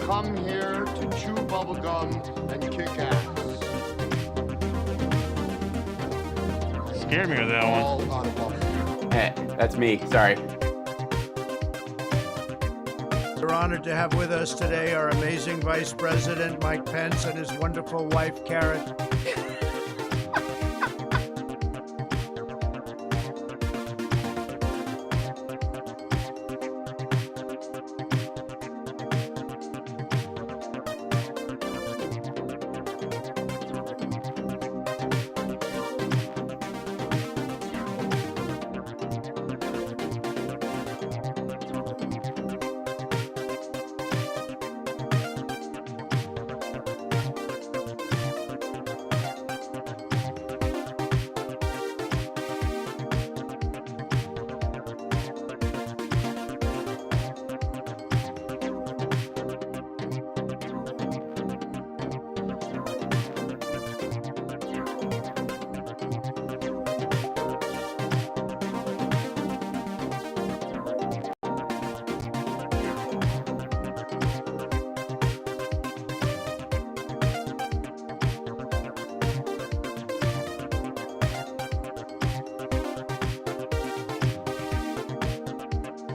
come here to chew bubblegum and kick ass. Scared me with that one. All out of bubblegum. Hey, that's me. Sorry. We're honored to have with us today our amazing Vice President, Mike Pence, and his wonderful wife, Karen.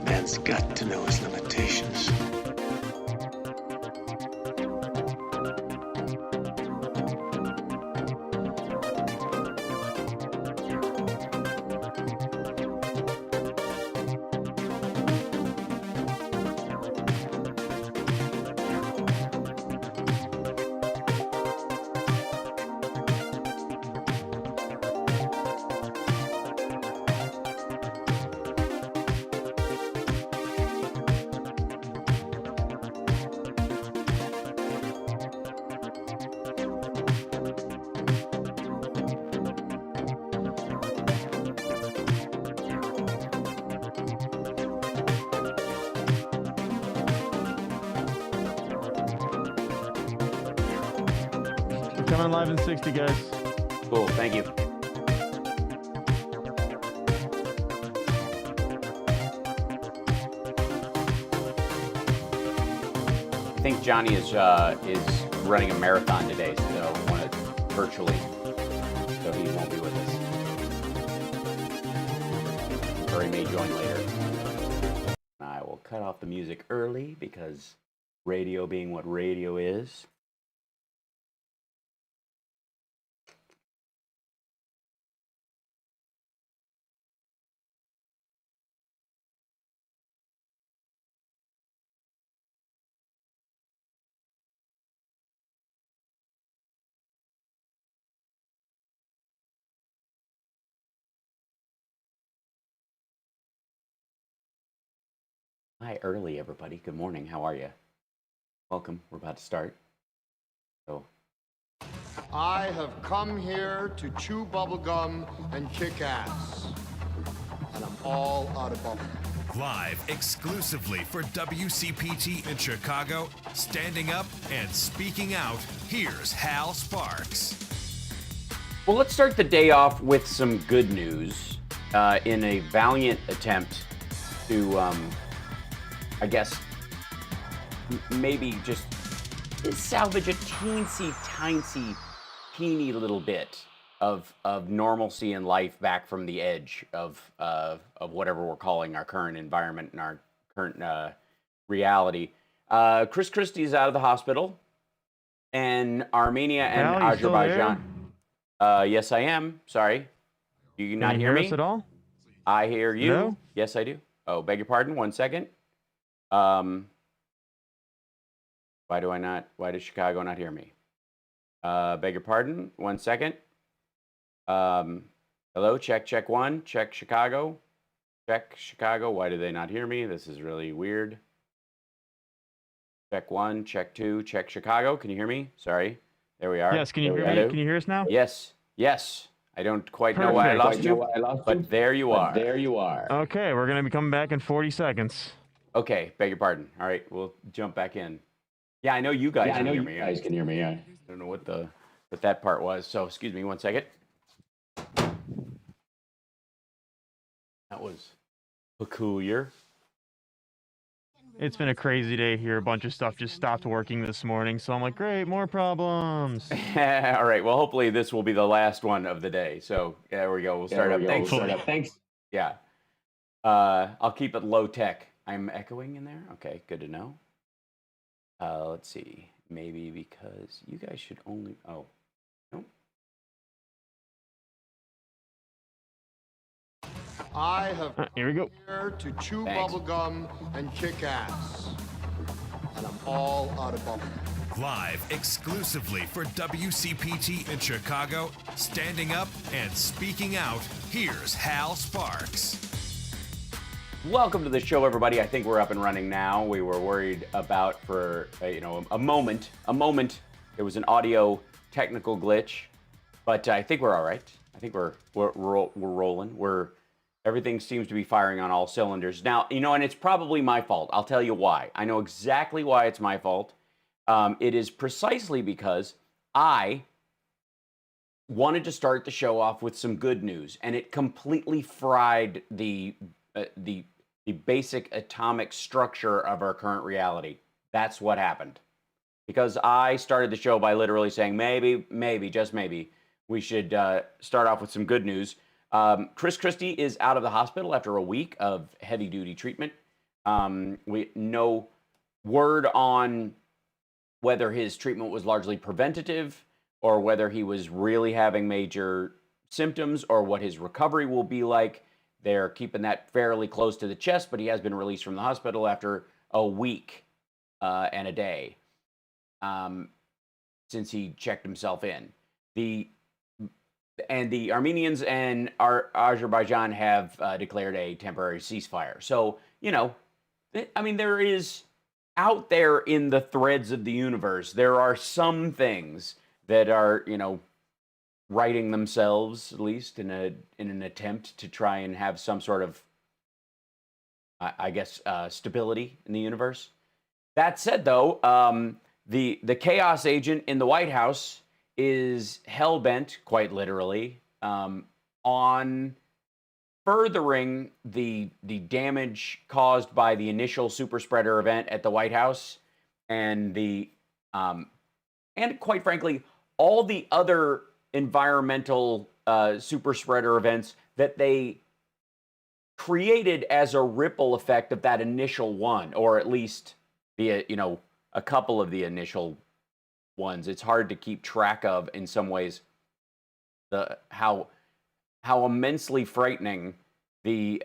Man's got to know his limitations. Coming live in 60, guys. Cool. Thank you. I think Johnny is running a marathon today, so I want it virtually, so he won't be with us. Or he may join later. I will cut off the music early because radio being what radio is. Hi, early everybody. Good morning. How are you? Welcome. We're about to start. So, I have come here to chew bubblegum and kick ass. And I'm all out of bubblegum. Live exclusively for WCPT in Chicago, standing up and speaking out, here's Hal Sparks. well, let's start the day off with some good news in a valiant attempt to, I guess, maybe just salvage a teeny little bit of normalcy in life back from the edge of whatever we're calling our current environment and our current reality. Chris Christie's out of the hospital, and Armenia and Al, you still Azerbaijan. Yes, I am. Sorry. Do you not Can you hear hear me? us at all? I hear you. No? Yes, I do. Oh, beg your pardon. 1 second. Why does Chicago not hear me? Beg your pardon. 1 second. Hello, check one. Check Chicago. Check Chicago. Why do they not hear me? This is really weird. Check one, check two, check Chicago. Can you hear me? Sorry. There we are. Yes, can you hear Hello? me? Can you hear us now? Yes. I don't quite know why I lost you, but there you are. Okay, we're going to be coming back in 40 seconds. Okay, beg your pardon. All right, we'll jump back in. Yeah, I know you guys can hear me. I don't know what that part was. So, excuse me 1 second. That was peculiar. It's been a crazy day here. A bunch of stuff just stopped working this morning, so I'm like, great, more problems. All right. Well, hopefully this will be the last one of the day. So there we go. We'll start up. Thanks. Thanks. Yeah. I'll keep it low tech. I'm echoing in there. Okay, good to know. Let's see. Maybe because you guys should only. Oh, no. I have Here we go. here to chew Thanks. bubblegum and kick ass. And I'm all out of bubblegum. Live exclusively for WCPT in Chicago, standing up and speaking out, here's Hal Sparks. Welcome to the show, everybody. I think we're up and running now. We were worried about for a moment. There was an audio technical glitch, but I think we're all right. I think we're rolling. Everything seems to be firing on all cylinders now. And it's probably my fault. I'll tell you why. I know exactly why it's my fault. It is precisely because I wanted to start the show off with some good news, and it completely fried the basic atomic structure of our current reality. That's what happened. Because I started the show by literally saying, maybe, just maybe, we should start off with some good news. Chris Christie is out of the hospital after a week of heavy-duty treatment. No word on whether his treatment was largely preventative or whether he was really having major symptoms or what his recovery will be like. They're keeping that fairly close to the chest, but he has been released from the hospital after a week and a day since he checked himself in. The Armenians and Azerbaijan have declared a temporary ceasefire. So, there is out there in the threads of the universe, there are some things that are, righting themselves, at least in an attempt to try and have some sort of, stability in the universe. That said, though, the chaos agent in the White House is hell-bent, quite literally, on furthering the damage caused by the initial super spreader event at the White House and and quite frankly, all the other environmental super spreader events that they created as a ripple effect of that initial one, or at least a couple of the initial ones. It's hard to keep track of in some ways how immensely frightening the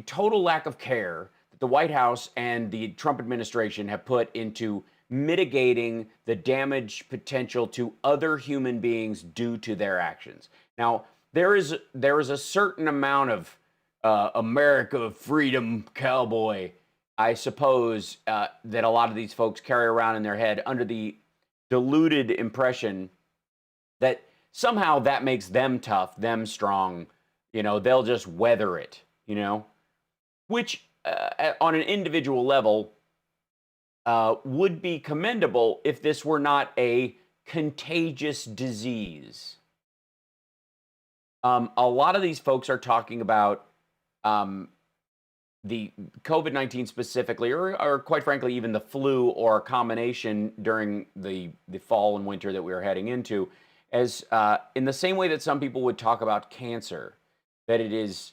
total lack of care that the White House and the Trump administration have put into mitigating the damage potential to other human beings due to their actions. Now, there is a certain amount of America freedom cowboy, I suppose, that a lot of these folks carry around in their head under the deluded impression that somehow that makes them tough, them strong, they'll just weather it, which on an individual level would be commendable if this were not a contagious disease. A lot of these folks are talking about the COVID-19 specifically, or quite frankly, even the flu or a combination during the fall and winter that we are heading into, as in the same way that some people would talk about cancer, that it is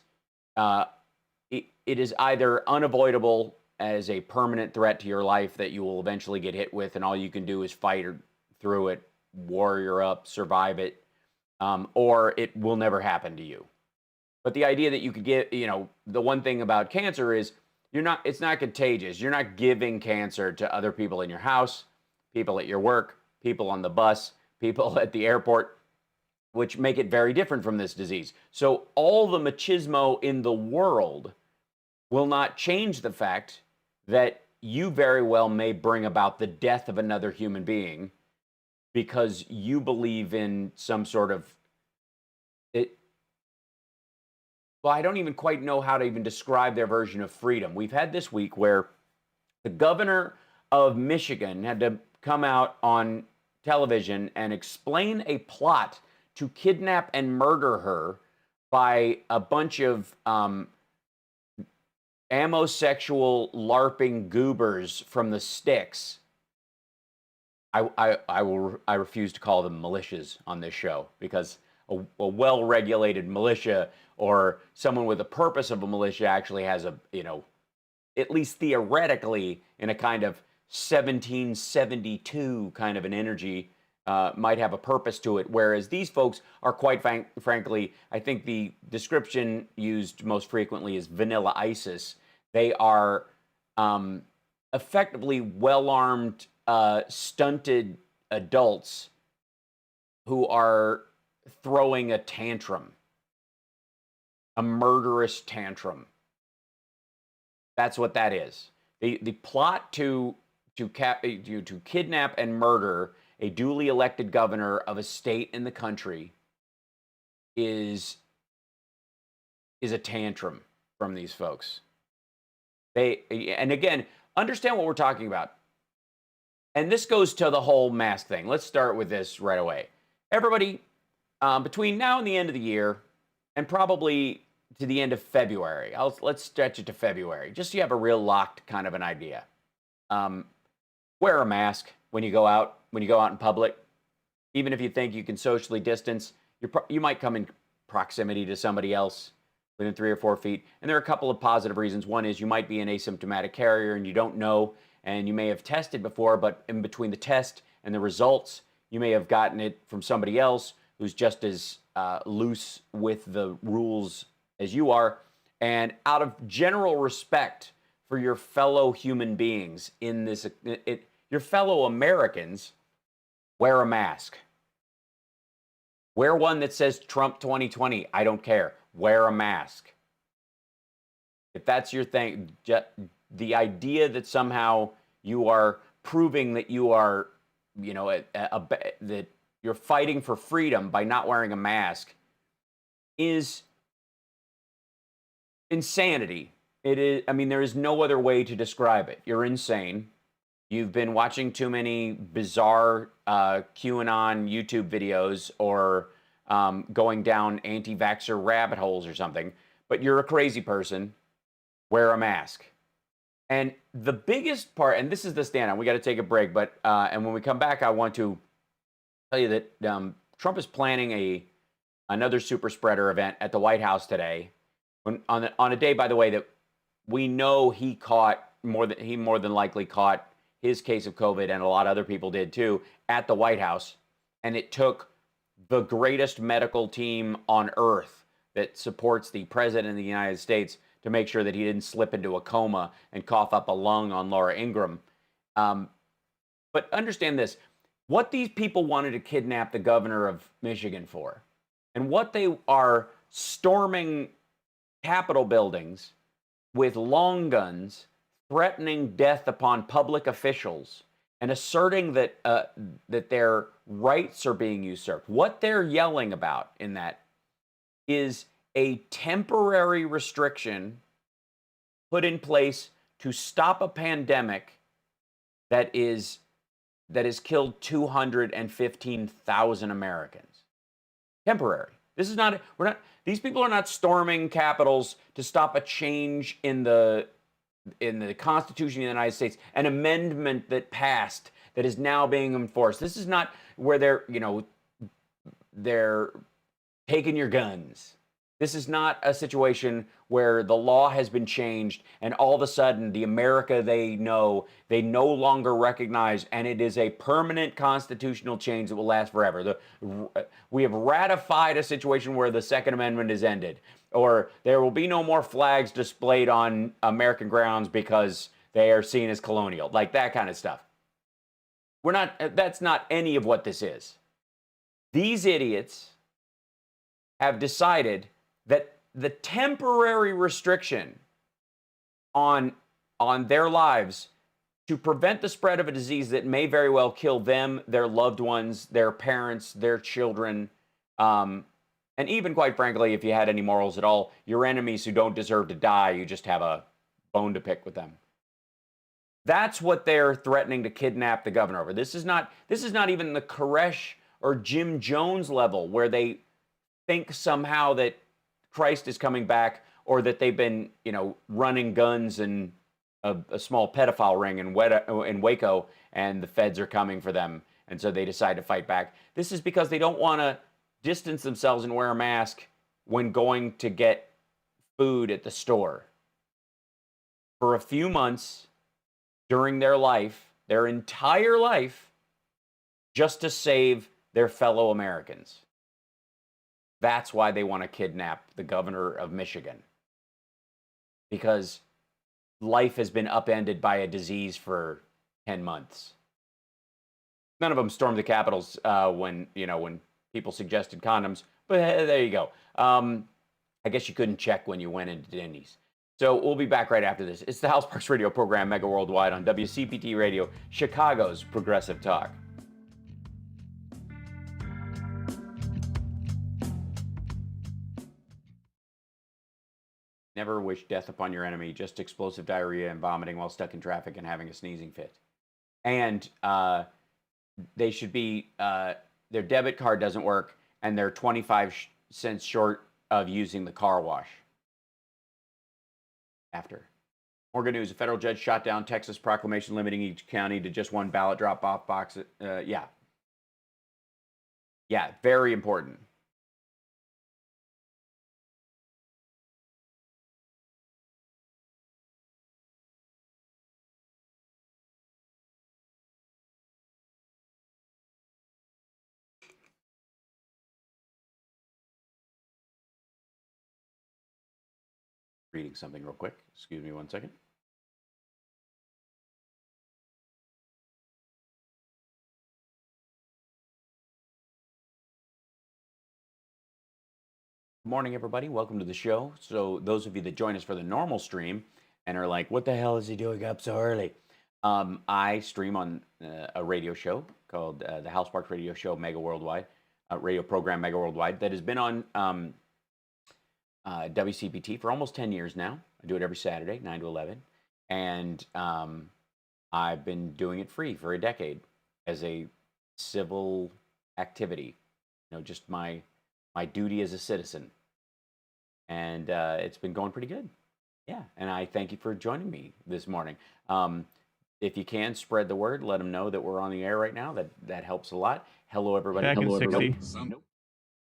either unavoidable as a permanent threat to your life that you will eventually get hit with, and all you can do is fight through it, warrior up, survive it, or it will never happen to you. But the idea that you could get, the one thing about cancer is it's not contagious. You're not giving cancer to other people in your house, people at your work, people on the bus, people at the airport, which make it very different from this disease. So all the machismo in the world will not change the fact that you very well may bring about the death of another human being because you believe in some sort of well, I don't even quite know how to even describe their version of freedom. We've had this week where the governor of Michigan had to come out on television and explain a plot to kidnap and murder her by a bunch of amosexual LARPing goobers from the sticks. I refuse to call them militias on this show, because a well-regulated militia, or someone with the purpose of a militia, actually has a, at least theoretically, in a kind of 1772 kind of an energy, might have a purpose to it. Whereas these folks are, quite frankly, I think the description used most frequently is vanilla ISIS. They are effectively well-armed, stunted adults who are throwing a tantrum, a murderous tantrum. That's what that is. The plot to kidnap and murder a duly elected governor of a state in the country is a tantrum from these folks. And again, understand what we're talking about. And this goes to the whole mask thing. Let's start with this right away. Everybody, between now and the end of the year, and probably to the end of February, let's stretch it to February, just so you have a real locked kind of an idea. Wear a mask when you go out in public. Even if you think you can socially distance, you might come in proximity to somebody else within 3 or 4 feet. And there are a couple of positive reasons. One is you might be an asymptomatic carrier and you don't know, and you may have tested before, but in between the test and the results, you may have gotten it from somebody else who's just as loose with the rules as you are. And out of general respect for your fellow human beings in this, your fellow Americans, wear a mask. Wear one that says Trump 2020. I don't care. Wear a mask. If that's your thing, the idea that somehow you are proving that you are, that you're fighting for freedom by not wearing a mask is insanity. It is. I mean, there is no other way to describe it. You're insane. You've been watching too many bizarre QAnon YouTube videos, or going down anti-vaxxer rabbit holes or something, but you're a crazy person. Wear a mask. And the biggest part, and this is the standout, we got to take a break, but and when we come back, I want to tell you that Trump is planning another super spreader event at the White House today, on a day, by the way, that we know he more than likely caught his case of COVID, and a lot of other people did too, at the White House. And it took the greatest medical team on earth that supports the president of the United States to make sure that he didn't slip into a coma and cough up a lung on Laura Ingraham. But understand this, what these people wanted to kidnap the governor of Michigan for, and what they are storming Capitol buildings with long guns, threatening death upon public officials, and asserting that that their rights are being usurped. What they're yelling about in that is a temporary restriction put in place to stop a pandemic that has killed 215,000 Americans. Temporary. This is not. These people are not storming capitals to stop a change in the Constitution of the United States, an amendment that passed that is now being enforced. This is not where they're taking your guns. This is not a situation where the law has been changed and all of a sudden the America they no longer recognize, and it is a permanent constitutional change that will last forever. We have ratified a situation where the Second Amendment is ended, or there will be no more flags displayed on American grounds because they are seen as colonial, like that kind of stuff. That's not any of what this is. These idiots have decided that the temporary restriction on their lives to prevent the spread of a disease that may very well kill them, their loved ones, their parents, their children, and even, quite frankly, if you had any morals at all, your enemies who don't deserve to die, you just have a bone to pick with them. That's what they're threatening to kidnap the governor over. This is not even the Koresh or Jim Jones level where they think somehow that Christ is coming back, or that they've been, running guns and a small pedophile ring in Waco, and the feds are coming for them, and so they decide to fight back. This is because they don't want to distance themselves and wear a mask when going to get food at the store. For a few months during their life, their entire life, just to save their fellow Americans. That's why they want to kidnap the governor of Michigan. Because life has been upended by a disease for 10 months. None of them stormed the Capitals when people suggested condoms, but there you go. I guess you couldn't check when you went into Denny's. So we'll be back right after this. It's the HalSparks radio program, Mega Worldwide, on WCPT Radio, Chicago's Progressive Talk. Never wish death upon your enemy, just explosive diarrhea and vomiting while stuck in traffic and having a sneezing fit. And they should be, their debit card doesn't work, and they're 25 cents short of using the car wash. After. More good news. A federal judge shot down Texas proclamation limiting each county to just one ballot drop-off box. Yeah, very important. Reading something real quick. Excuse me 1 second. Good morning, everybody. Welcome to the show. So those of you that join us for the normal stream and are like, what the hell is he doing up so early? I stream on a radio show called the HalSparks Radio Show Mega Worldwide, radio program Mega Worldwide, that has been on WCPT for almost 10 years now. I do it every Saturday, 9 to 11. And I've been doing it free for a decade as a civil activity, just my duty as a citizen. And it's been going pretty good. Yeah, and I thank you for joining me this morning. If you can, spread the word. Let them know that we're on the air right now. That helps a lot. Hello, everybody. Back in Hello, 60. everybody. Nope.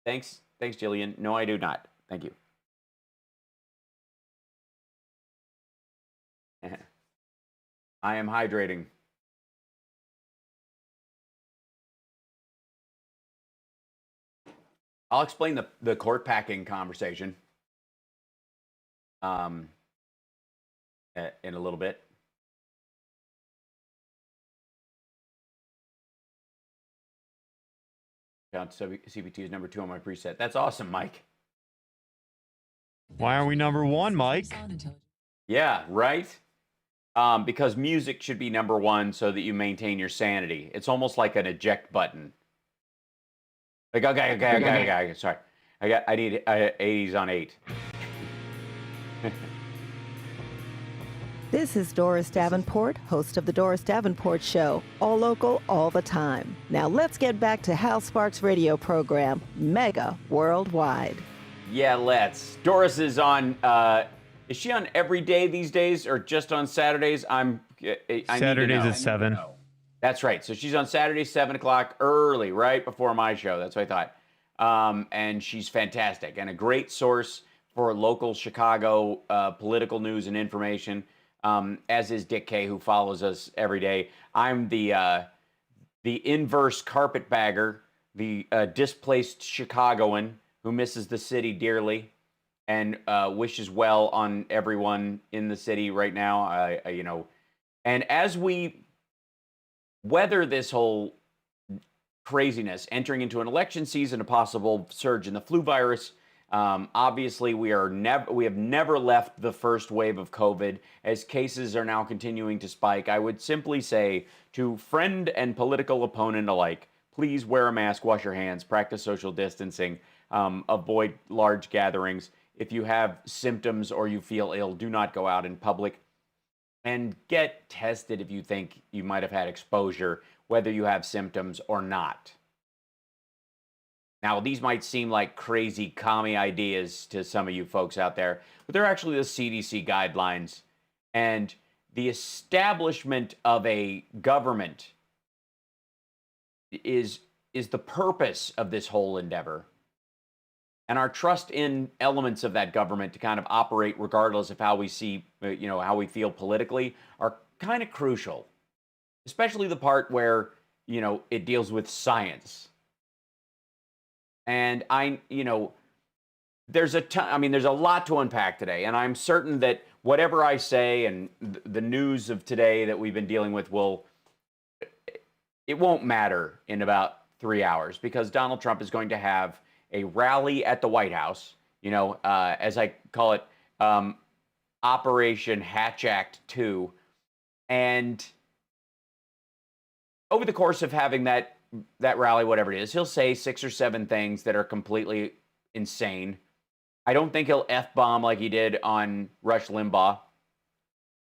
Thanks, Jillian. No, I do not. Thank you. I am hydrating. I'll explain the court packing conversation in a little bit. CPT is number 2 on my preset. That's awesome, Mike. Why are we number 1, Mike? Yeah, right? Because music should be number 1 so that you maintain your sanity. It's almost like an eject button. Like, okay. Sorry. I need 80s on 8. This is Doris Davenport, host of The Doris Davenport Show, all local, all the time. Now let's get back to Hal Sparks' radio program, Mega Worldwide. Yeah, let's. Doris is on, is she on every day these days or just on Saturdays? I Saturdays at 7. That's right. So she's on Saturday, 7 o'clock, early, right before my show. That's what I thought. And she's fantastic and a great source for local Chicago political news and information. As is Dick Kay, who follows us every day. I'm the inverse carpetbagger, the displaced Chicagoan who misses the city dearly and wishes well on everyone in the city right now. And as we weather this whole craziness, entering into an election season, a possible surge in the flu virus. Obviously, we have never left the first wave of COVID as cases are now continuing to spike. I would simply say to friend and political opponent alike, please wear a mask, wash your hands, practice social distancing, avoid large gatherings. If you have symptoms or you feel ill, do not go out in public, and get tested if you think you might have had exposure, whether you have symptoms or not. Now, these might seem like crazy commie ideas to some of you folks out there, but they're actually the CDC guidelines. And the establishment of a government is the purpose of this whole endeavor. And our trust in elements of that government to kind of operate regardless of how we see, how we feel politically are kind of crucial, especially the part where, it deals with science. And there's a lot to unpack today, and I'm certain that whatever I say and the news of today that we've been dealing with it won't matter in about 3 hours, because Donald Trump is going to have a rally at the White House, as I call it, Operation Hatch Act 2. And over the course of having that rally, whatever it is, he'll say 6 or 7 things that are completely insane. I don't think he'll F-bomb like he did on Rush Limbaugh,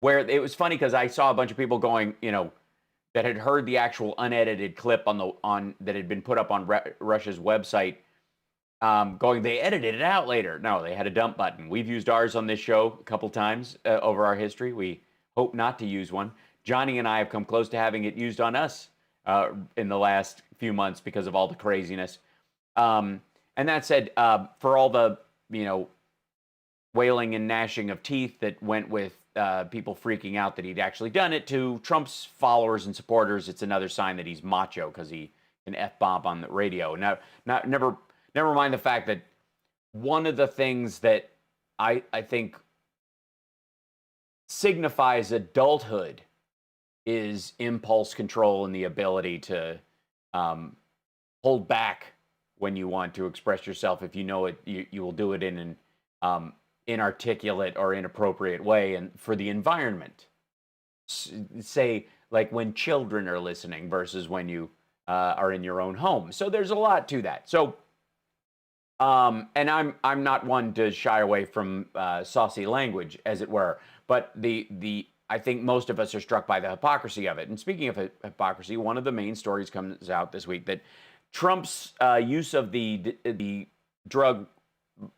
where it was funny because I saw a bunch of people going, that had heard the actual unedited clip that had been put up on Rush's website, going, they edited it out later. No, they had a dump button. We've used ours on this show a couple times over our history. We hope not to use one. Johnny and I have come close to having it used on us in the last few months because of all the craziness. And that said, for all the, wailing and gnashing of teeth that went with people freaking out that he'd actually done it, to Trump's followers and supporters, it's another sign that he's macho because he can F-bomb on the radio. Now, never mind the fact that one of the things that I think signifies adulthood is impulse control and the ability to hold back when you want to express yourself. If you know it, you will do it in an inarticulate or inappropriate way, and for the environment. Say, like when children are listening versus when you are in your own home. So there's a lot to that. So, and I'm not one to shy away from saucy language, as it were, but I think most of us are struck by the hypocrisy of it. And speaking of hypocrisy, one of the main stories comes out this week that Trump's use of the drug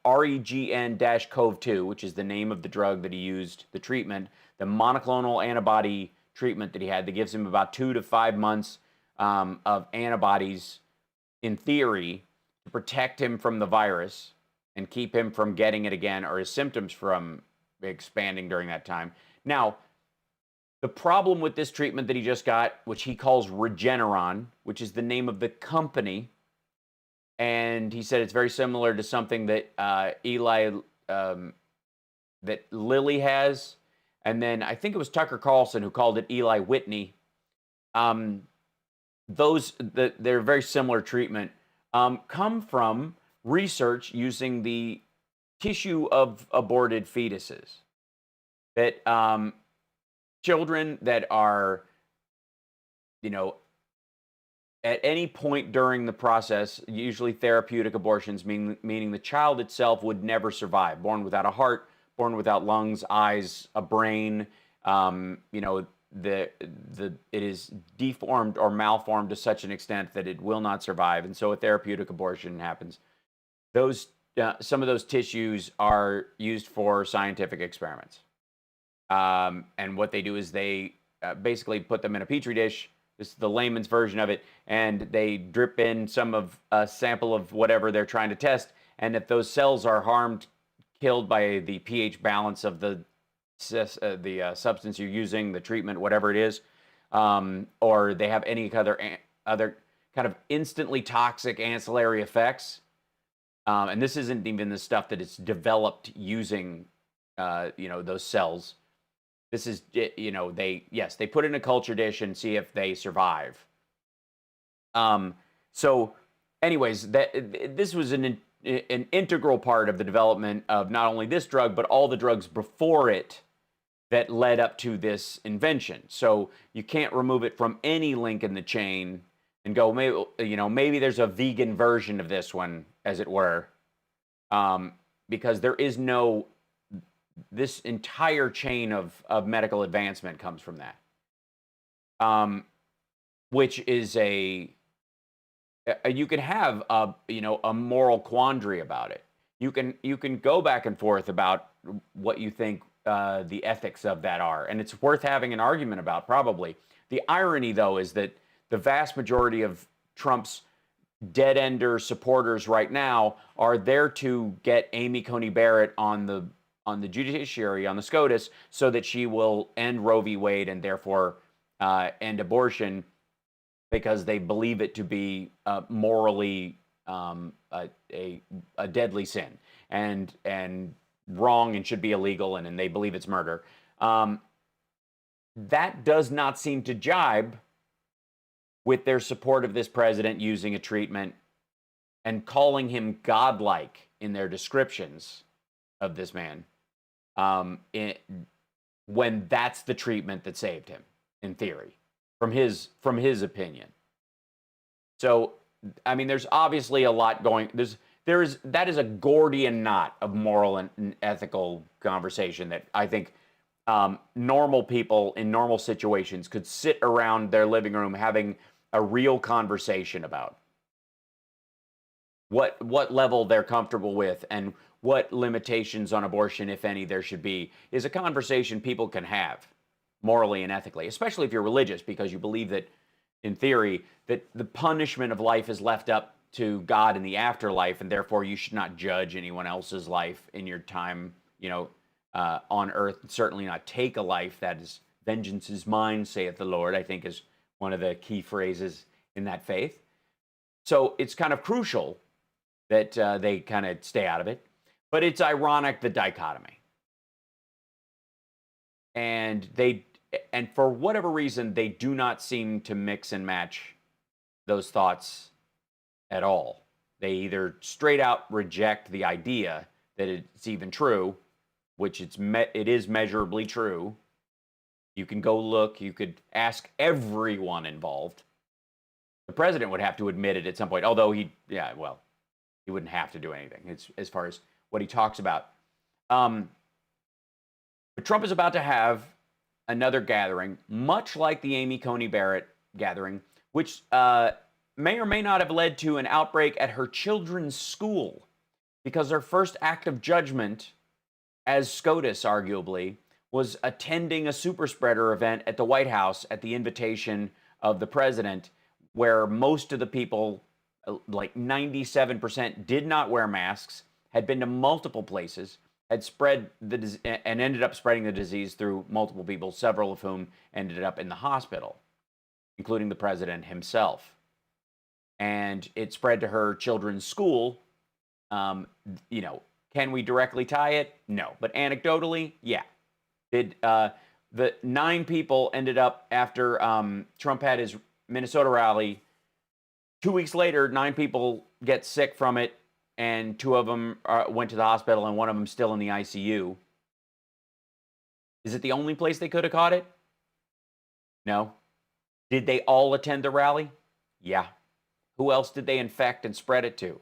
REGN-CoV2, which is the name of the drug that he used, the treatment, the monoclonal antibody treatment that he had, that gives him about 2 to 5 months of antibodies, in theory, to protect him from the virus and keep him from getting it again, or his symptoms from expanding during that time. Now, the problem with this treatment that he just got, which he calls Regeneron, which is the name of the company, and he said it's very similar to something that that Lilly has, and then I think it was Tucker Carlson who called it Eli Whitney. They're very similar treatment, come from research using the tissue of aborted fetuses. That children that are, at any point during the process, usually therapeutic abortions, meaning the child itself would never survive, born without a heart, born without lungs, eyes, a brain, it is deformed or malformed to such an extent that it will not survive, and so a therapeutic abortion happens. Some of those tissues are used for scientific experiments, and what they do is they basically put them in a petri dish. This is the layman's version of it, and they drip in a sample of whatever they're trying to test, and if those cells are harmed, killed by the pH balance of the substance you're using, the treatment, whatever it is, or they have any other kind of instantly toxic ancillary effects, and this isn't even the stuff that is developed using, those cells. This is, they put it in a culture dish and see if they survive. So anyways, this was an integral part of the development of not only this drug, but all the drugs before it that led up to this invention. So you can't remove it from any link in the chain and go, maybe there's a vegan version of this one, as it were, because there is no. This entire chain of medical advancement comes from that, which is you can have a a moral quandary about it. You can go back and forth about what you think the ethics of that are, and it's worth having an argument about, probably. The irony, though, is that the vast majority of Trump's dead-ender supporters right now are there to get Amy Coney Barrett on the judiciary, on the SCOTUS, so that she will end Roe v. Wade and therefore end abortion, because they believe it to be morally a deadly sin and wrong and should be illegal, and they believe it's murder. That does not seem to jibe with their support of this president using a treatment and calling him godlike in their descriptions of this man, when that's the treatment that saved him, in theory, from his opinion. So, I mean, there's obviously a lot going. That is a Gordian knot of moral and ethical conversation that I think normal people in normal situations could sit around their living room having a real conversation about what level they're comfortable with and what limitations on abortion, if any, there should be, is a conversation people can have morally and ethically, especially if you're religious, because you believe that, in theory, that the punishment of life is left up to God in the afterlife, and therefore you should not judge anyone else's life in your time, on earth. Certainly not take a life. That is, vengeance is mine, saith the Lord, I think is one of the key phrases in that faith. So it's kind of crucial that they kind of stay out of it. But it's ironic, the dichotomy. And for whatever reason, they do not seem to mix and match those thoughts at all. They either straight out reject the idea that it's even true, which it is measurably true. You can go look, you could ask everyone involved. The president would have to admit it at some point, although he wouldn't have to do anything. It's as far as what he talks about. But Trump is about to have another gathering, much like the Amy Coney Barrett gathering, which may or may not have led to an outbreak at her children's school, because her first act of judgment as SCOTUS, arguably, was attending a super spreader event at the White House at the invitation of the president, where most of the people, like 97%, did not wear masks, had been to multiple places, had spread and ended up spreading the disease through multiple people, several of whom ended up in the hospital, including the president himself. And it spread to her children's school. Can we directly tie it? No. But anecdotally, yeah. The 9 people ended up, after Trump had his Minnesota rally, 2 weeks later, 9 people get sick from it, and 2 of them went to the hospital, and 1 of them still in the ICU. Is it the only place they could have caught it? No. Did they all attend the rally? Yeah. Who else did they infect and spread it to?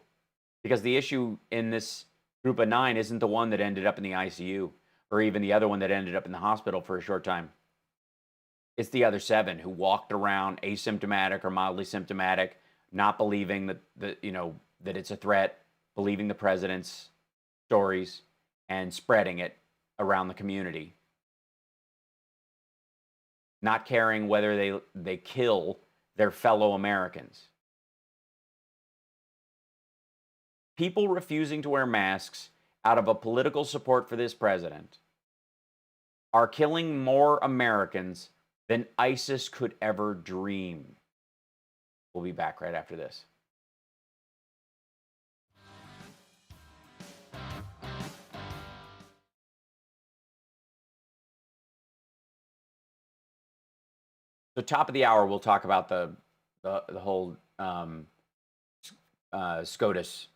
Because the issue in this group of 9 isn't the one that ended up in the ICU, or even the other one that ended up in the hospital for a short time. It's the other 7 who walked around asymptomatic or mildly symptomatic, not believing that it's a threat, believing the president's stories, and spreading it around the community. Not caring whether they kill their fellow Americans. People refusing to wear masks out of a political support for this president are killing more Americans than ISIS could ever dream. We'll be back right after this. So, top of the hour, we'll talk about the whole SCOTUS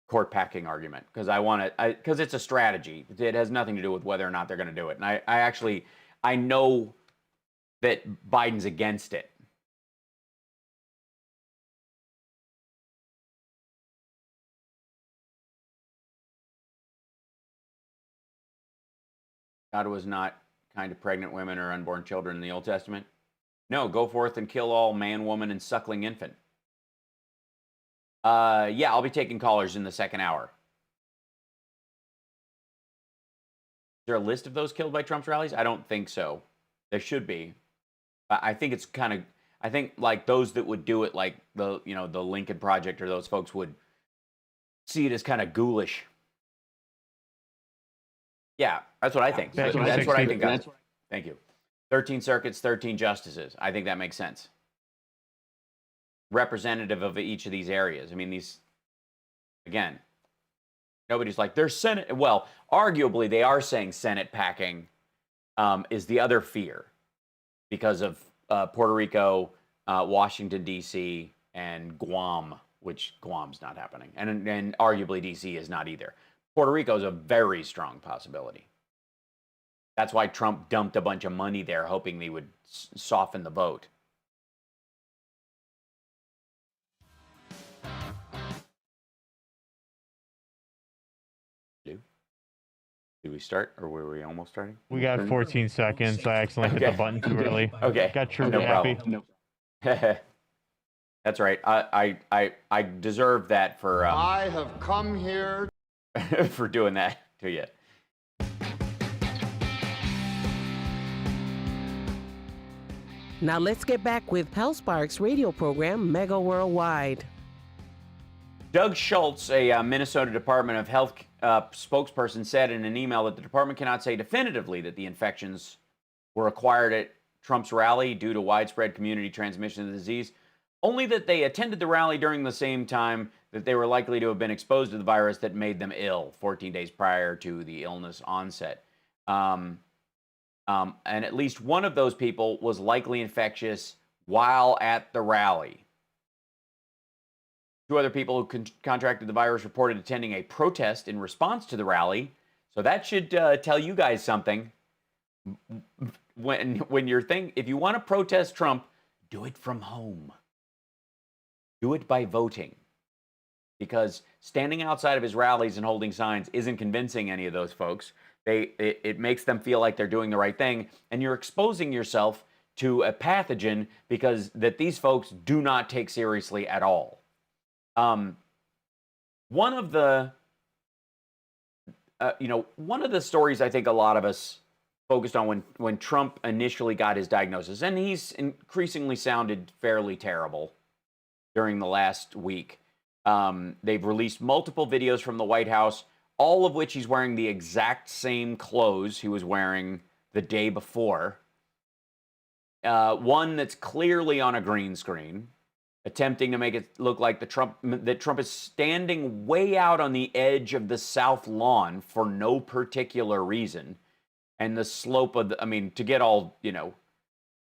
court packing argument, because it's a strategy. It has nothing to do with whether or not they're going to do it. And I know that Biden's against it. God was not kind to pregnant women or unborn children in the Old Testament. No, go forth and kill all man, woman, and suckling infant. Yeah, I'll be taking callers in the second hour. Is there a list of those killed by Trump's rallies? I don't think so. There should be. I think it's kind of, I think like those that would do it, like the Lincoln Project or those folks would see it as kind of ghoulish. Yeah, that's what I think. That's what I think. Thank you. 13 circuits, 13 justices. I think that makes sense. Representative of each of these areas. I mean, these, again, nobody's like, they're Senate. Well, arguably, they are saying Senate packing is the other fear because of Puerto Rico, Washington, D.C., and Guam, which Guam's not happening. And arguably, D.C. is not either. Puerto Rico is a very strong possibility. That's why Trump dumped a bunch of money there, hoping they would soften the vote. Did we start, or were we almost starting? We got 14 seconds. I accidentally hit the button too early. Okay. Got truly No happy. problem. That's right. I deserve that for I have come here for doing that to you. Now let's get back with HalSparks radio program Mega Worldwide. Doug Schultz, a Minnesota Department of Health spokesperson, said in an email that the department cannot say definitively that the infections were acquired at Trump's rally due to widespread community transmission of the disease, only that they attended the rally during the same time that they were likely to have been exposed to the virus that made them ill 14 days prior to the illness onset. And at least one of those people was likely infectious while at the rally. Two other people who contracted the virus reported attending a protest in response to the rally. So that should tell you guys something. When you're if you want to protest Trump, do it from home. Do it by voting. Because standing outside of his rallies and holding signs isn't convincing any of those folks. It makes them feel like they're doing the right thing, and you're exposing yourself to a pathogen that these folks do not take seriously at all. One of the stories I think a lot of us focused on when Trump initially got his diagnosis, and he's increasingly sounded fairly terrible during the last week. They've released multiple videos from the White House, all of which he's wearing the exact same clothes he was wearing the day before. One that's clearly on a green screen, attempting to make it look like that Trump is standing way out on the edge of the South Lawn for no particular reason. And the slope of to get all,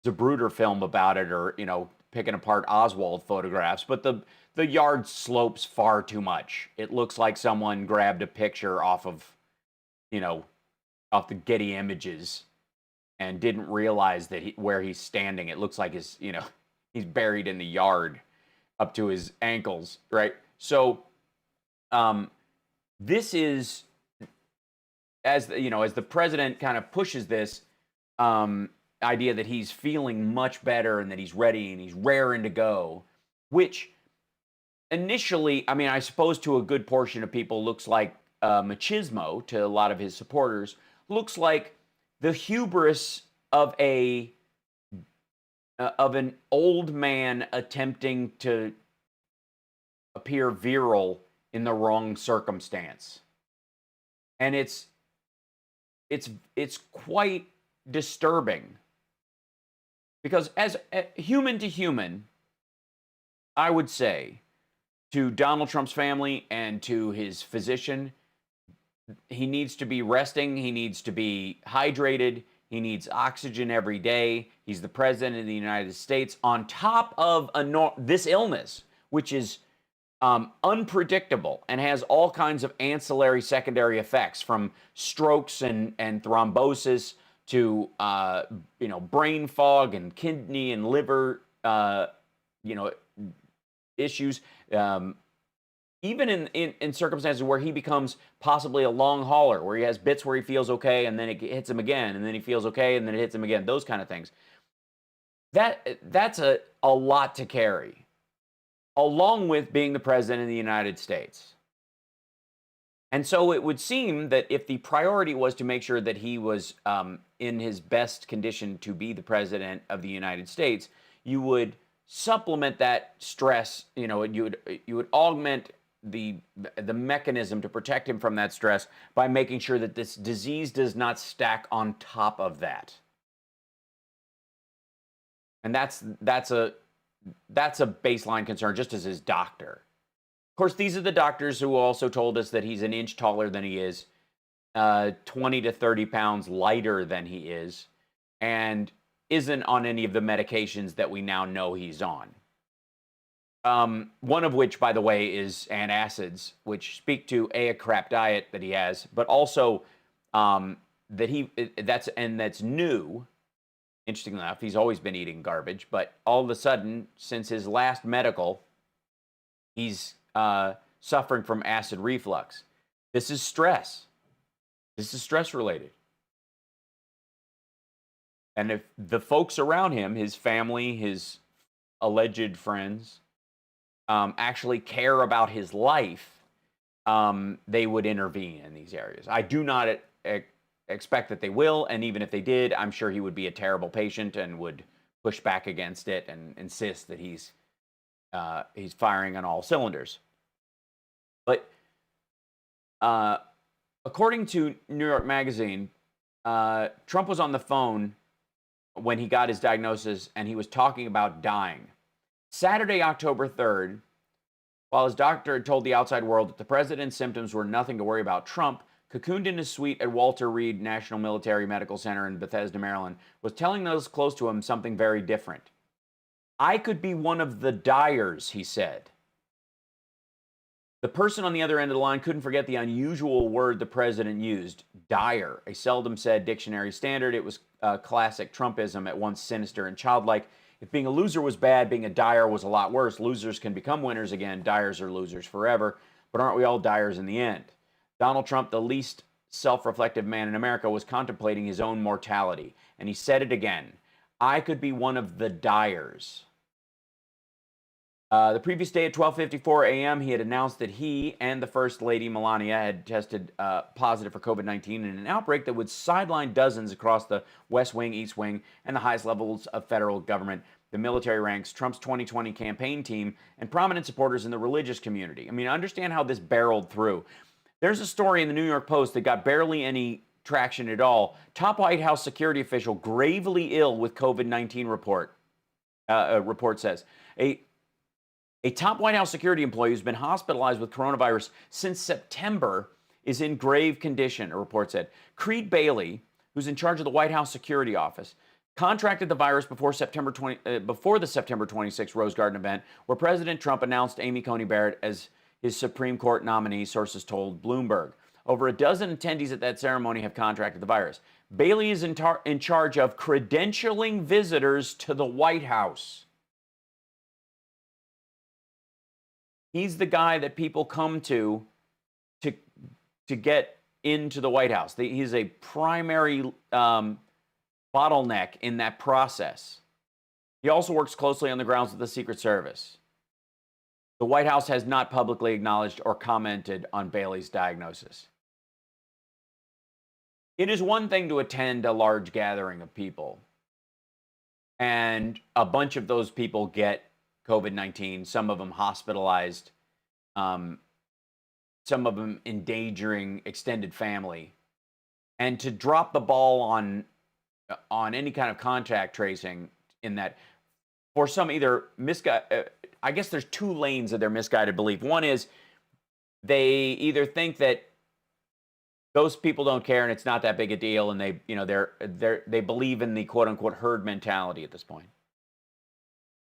Zapruder film about it, or, picking apart Oswald photographs, but the yard slopes far too much. It looks like someone grabbed a picture off of the Getty Images and didn't realize that where he's standing, it looks like he's buried in the yard up to his ankles, right? So this is, as the president kind of pushes this idea that he's feeling much better and that he's ready and he's raring to go, which initially, I suppose to a good portion of people looks like machismo to a lot of his supporters, looks like the hubris of an old man attempting to appear virile in the wrong circumstance. And it's quite disturbing, because as human to human, I would say to Donald Trump's family and to his physician, he needs to be resting, he needs to be hydrated, he needs oxygen every day. He's the president of the United States on top of this illness, which is unpredictable and has all kinds of ancillary secondary effects, from strokes and thrombosis to brain fog and kidney and liver issues. Even in circumstances where he becomes possibly a long hauler, where he has bits where he feels okay and then it hits him again, and then he feels okay and then it hits him again, those kind of things. That's a lot to carry. along with being the president of the United States. And so it would seem that if the priority was to make sure that he was in his best condition to be the president of the United States, you would supplement that stress. You would augment the mechanism to protect him from that stress by making sure that this disease does not stack on top of that. And that's a baseline concern, just as his doctor. Of course, these are the doctors who also told us that he's an inch taller than he is, 20 to 30 pounds lighter than he is, and isn't on any of the medications that we now know he's on. One of which, by the way, is antacids, which speak to a crap diet that he has, but also that's new. Interestingly enough, he's always been eating garbage, but all of a sudden, since his last medical, he's suffering from acid reflux. This is stress. This is stress related. And if the folks around him, his family, his alleged friends, actually care about his life, they would intervene in these areas. I do not expect that they will, and even if they did, I'm sure he would be a terrible patient and would push back against it and insist that he's firing on all cylinders. But according to New York Magazine, Trump was on the phone when he got his diagnosis, and he was talking about dying. Saturday, October 3rd, while his doctor had told the outside world that the president's symptoms were nothing to worry about, Trump, cocooned in his suite at Walter Reed National Military Medical Center in Bethesda, Maryland, was telling those close to him something very different. I could be one of the dyers, he said. The person on the other end of the line couldn't forget the unusual word the president used, dire, a seldom said dictionary standard. It was classic Trumpism, at once sinister and childlike. If being a loser was bad, being a dyer was a lot worse. Losers can become winners again. Dyers are losers forever. But aren't we all dyers in the end? Donald Trump, the least self-reflective man in America, was contemplating his own mortality. And he said it again. I could be one of the dyers. The previous day at 12:54 a.m., he had announced that he and the First Lady, Melania, had tested positive for COVID-19 in an outbreak that would sideline dozens across the West Wing, East Wing, and the highest levels of federal government, the military ranks, Trump's 2020 campaign team, and prominent supporters in the religious community. I mean, understand how this barreled through. There's a story in the New York Post that got barely any traction at all. Top White House security official gravely ill with COVID-19 report says. A top White House security employee who's been hospitalized with coronavirus since September is in grave condition, a report said. Creed Bailey, who's in charge of the White House Security Office, contracted the virus before the September 26 Rose Garden event, where President Trump announced Amy Coney Barrett as his Supreme Court nominee, sources told Bloomberg. Over a dozen attendees at that ceremony have contracted the virus. Bailey is in charge of credentialing visitors to the White House. He's the guy that people come to get into the White House. He's a primary bottleneck in that process. He also works closely on the grounds with the Secret Service. The White House has not publicly acknowledged or commented on Bailey's diagnosis. It is one thing to attend a large gathering of people, and a bunch of those people get COVID-19, some of them hospitalized, some of them endangering extended family. And to drop the ball on any kind of contact tracing in that, for some either I guess there's two lanes of their misguided belief. One is they either think that those people don't care and it's not that big a deal, and they believe in the quote unquote herd mentality at this point.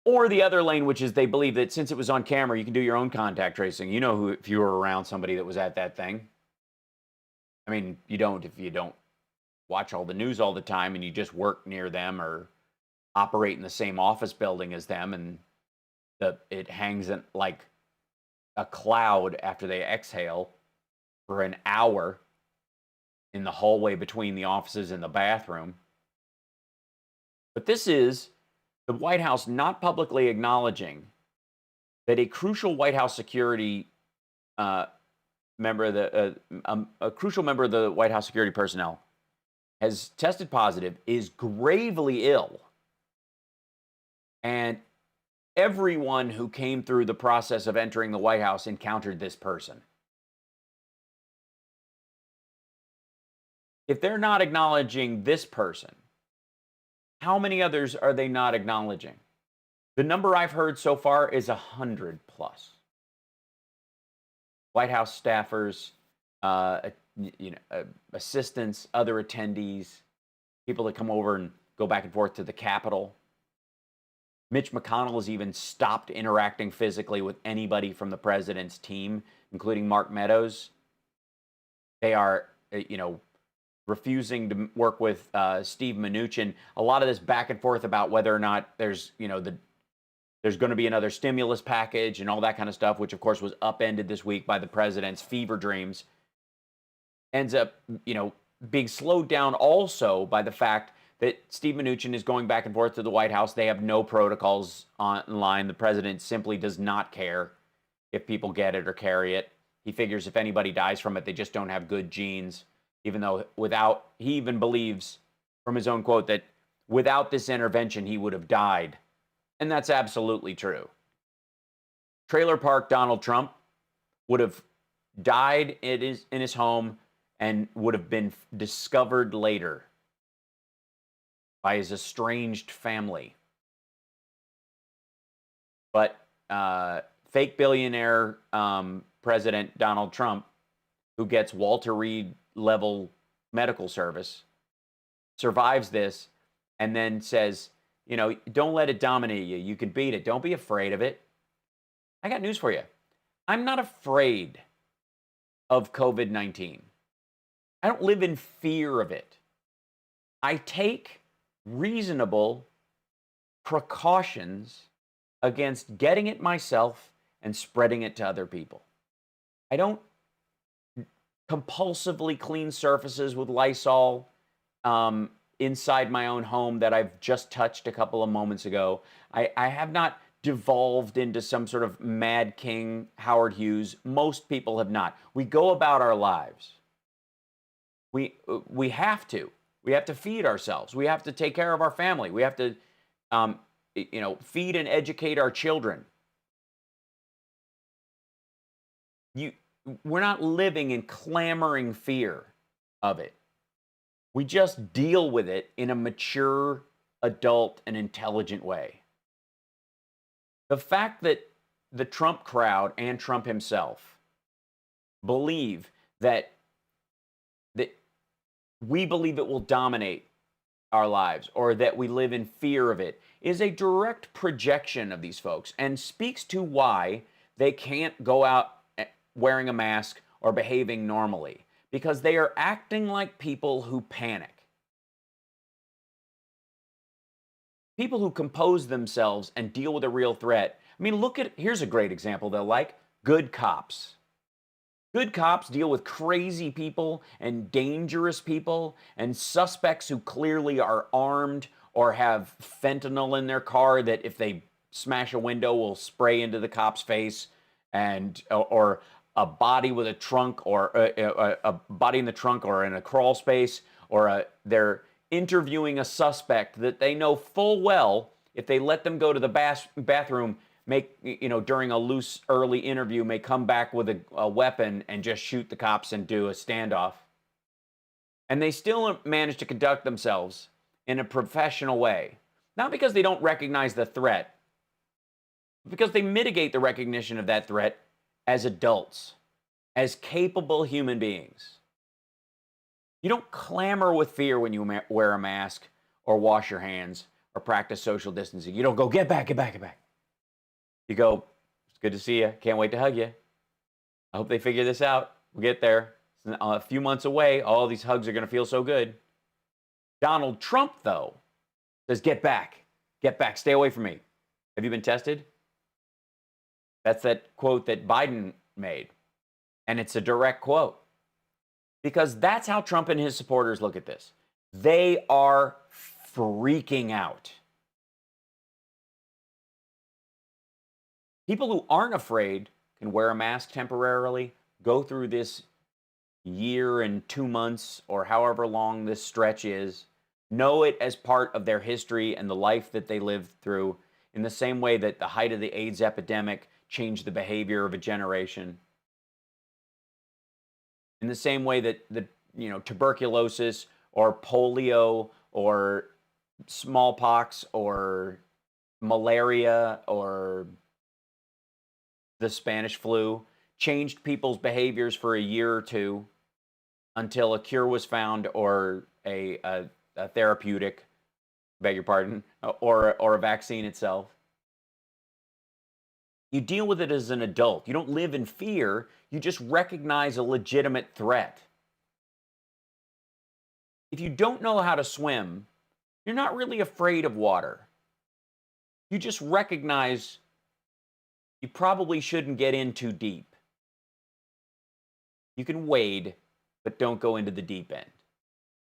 Or the other lane, which is they believe that since it was on camera, you can do your own contact tracing. You know who, if you were around somebody that was at that thing. I mean, you don't if you don't watch all the news all the time and you just work near them or operate in the same office building as them, and it hangs in like a cloud after they exhale for an hour in the hallway between the offices and the bathroom. But this is the White House not publicly acknowledging that a crucial White House security member of a crucial member of the White House security personnel has tested positive, is gravely ill, and everyone who came through the process of entering the White House encountered this person. If they're not acknowledging this person, how many others are they not acknowledging? The number I've heard so far is 100 plus. White House staffers, assistants, other attendees, people that come over and go back and forth to the Capitol. Mitch McConnell has even stopped interacting physically with anybody from the president's team, including Mark Meadows. They are, refusing to work with Steve Mnuchin. A lot of this back and forth about whether or not there's going to be another stimulus package and all that kind of stuff, which of course was upended this week by the president's fever dreams, ends up, being slowed down also by the fact that Steve Mnuchin is going back and forth to the White House. They have no protocols online. The president simply does not care if people get it or carry it. He figures if anybody dies from it, they just don't have good genes, even though he even believes from his own quote that without this intervention, he would have died. And that's absolutely true. Trailer Park Donald Trump would have died in his home and would have been discovered later by his estranged family. But fake billionaire President Donald Trump, who gets Walter Reed level medical service, survives this and then says, don't let it dominate you. You can beat it. Don't be afraid of it. I got news for you. I'm not afraid of COVID-19. I don't live in fear of it. I take reasonable precautions against getting it myself and spreading it to other people. I don't compulsively clean surfaces with Lysol inside my own home that I've just touched a couple of moments ago. I have not devolved into some sort of Mad King Howard Hughes. Most people have not. We go about our lives. We have to. We have to feed ourselves. We have to take care of our family. We have to, feed and educate our children. We're not living in clamoring fear of it. We just deal with it in a mature, adult, and intelligent way. The fact that the Trump crowd and Trump himself believe that we believe it will dominate our lives or that we live in fear of it is a direct projection of these folks and speaks to why they can't go out wearing a mask or behaving normally, because they are acting like people who panic. People who compose themselves and deal with a real threat. I mean, here's a great example they'll like, good cops. Good cops deal with crazy people and dangerous people and suspects who clearly are armed or have fentanyl in their car that if they smash a window will spray into the cop's face, or a body with a trunk, or a body in the trunk or in a crawl space, or they're interviewing a suspect that they know full well if they let them go to the bathroom, during a loose early interview, may come back with a weapon and just shoot the cops and do a standoff. And they still manage to conduct themselves in a professional way. Not because they don't recognize the threat, but because they mitigate the recognition of that threat as adults, as capable human beings. You don't clamor with fear when you wear a mask or wash your hands or practice social distancing. You don't go, get back, get back, get back. You go, it's good to see you. Can't wait to hug you. I hope they figure this out. We'll get there. It's a few months away. All these hugs are going to feel so good. Donald Trump, though, says, get back. Get back. Stay away from me. Have you been tested? That's that quote that Biden made. And it's a direct quote. Because that's how Trump and his supporters look at this. They are freaking out. People who aren't afraid can wear a mask temporarily, go through this year and 2 months or however long this stretch is, know it as part of their history and the life that they lived through, in the same way that the height of the AIDS epidemic changed the behavior of a generation. In the same way that tuberculosis or polio or smallpox or malaria or the Spanish flu changed people's behaviors for a year or two until a cure was found or a therapeutic, beg your pardon, or a vaccine itself. You deal with it as an adult. You don't live in fear. You just recognize a legitimate threat. If you don't know how to swim, you're not really afraid of water. You just recognize you probably shouldn't get in too deep. You can wade, but don't go into the deep end.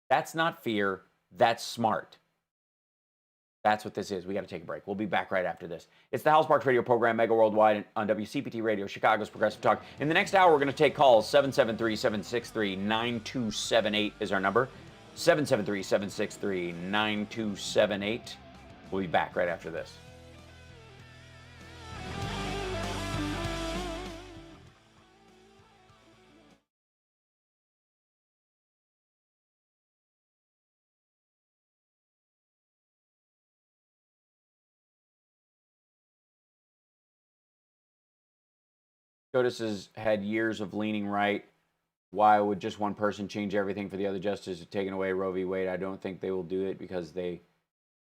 That's not fear. That's smart. That's what this is. We got to take a break. We'll be back right after this. It's the HalSparks radio program, Mega Worldwide, on WCPT Radio, Chicago's Progressive Talk. In the next hour, we're going to take calls. 773-763-9278 is our number. 773-763-9278. We'll be back right after this. SCOTUS has had years of leaning right. Why would just one person change everything for the other justices taking away Roe v. Wade? I don't think they will do it because they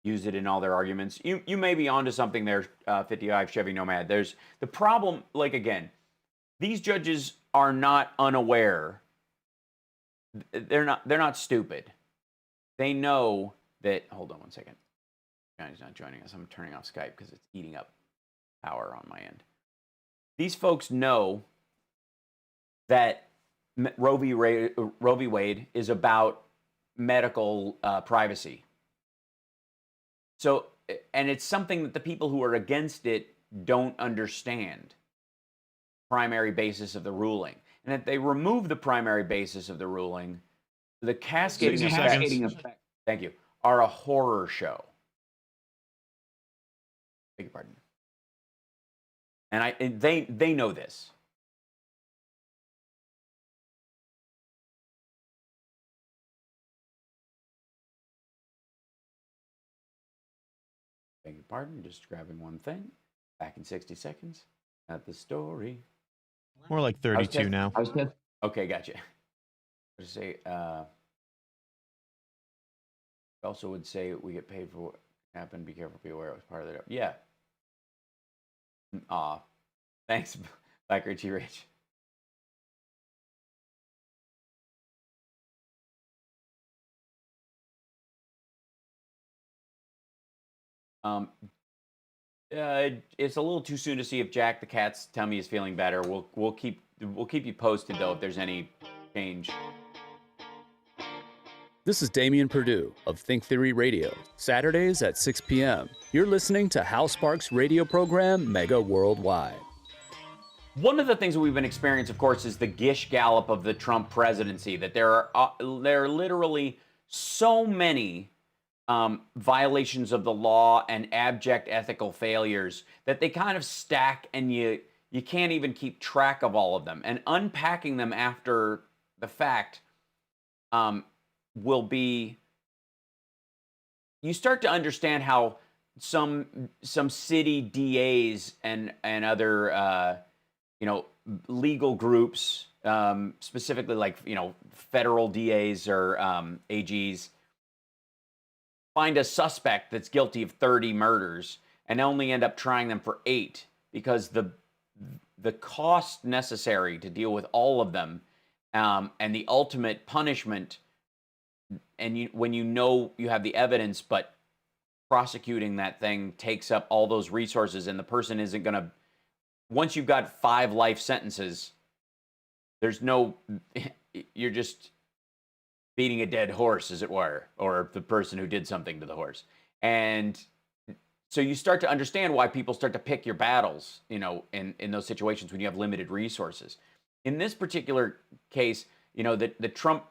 use it in all their arguments. You may be onto something there, 55 Chevy Nomad. There's the problem, like, again, these judges are not unaware. They're not stupid. They know that, hold on one second. Johnny's not joining us. I'm turning off Skype because it's eating up power on my end. These folks know that Roe v. Wade is about medical privacy. So, and it's something that the people who are against it don't understand. Primary basis of the ruling. And if they remove the primary basis of the ruling, the cascading effects, thank you, are a horror show. Beg your pardon. And they know this. Beg your pardon, just grabbing one thing. Back in 60 seconds at the story. More like 32 now. Okay, gotcha. I would say, also would say we get paid for what happened. Be careful, be aware it was part of the. Yeah. Aw. Thanks, Black Richie Rich. It's a little too soon to see if Jack the cat's tummy is feeling better. We'll keep you posted though if there's any change. This is Damian Perdue of Think Theory Radio, Saturdays at 6 p.m. You're listening to HalSparks radio program Mega Worldwide. One of the things that we've been experiencing, of course, is the gish gallop of the Trump presidency, that there are literally so many violations of the law and abject ethical failures that they kind of stack, and you can't even keep track of all of them. And unpacking them after the fact will be, you start to understand how some city DAs and other legal groups, specifically like federal DAs or AGs, find a suspect that's guilty of 30 murders and only end up trying them for 8 because the cost necessary to deal with all of them and the ultimate punishment, and when you have the evidence, but prosecuting that thing takes up all those resources, and the person isn't going to, once you've got 5 life sentences, you're just beating a dead horse, as it were, or the person who did something to the horse. And so you start to understand why people start to pick your battles, you know, in those situations when you have limited resources. In this particular case, you know, the Trump,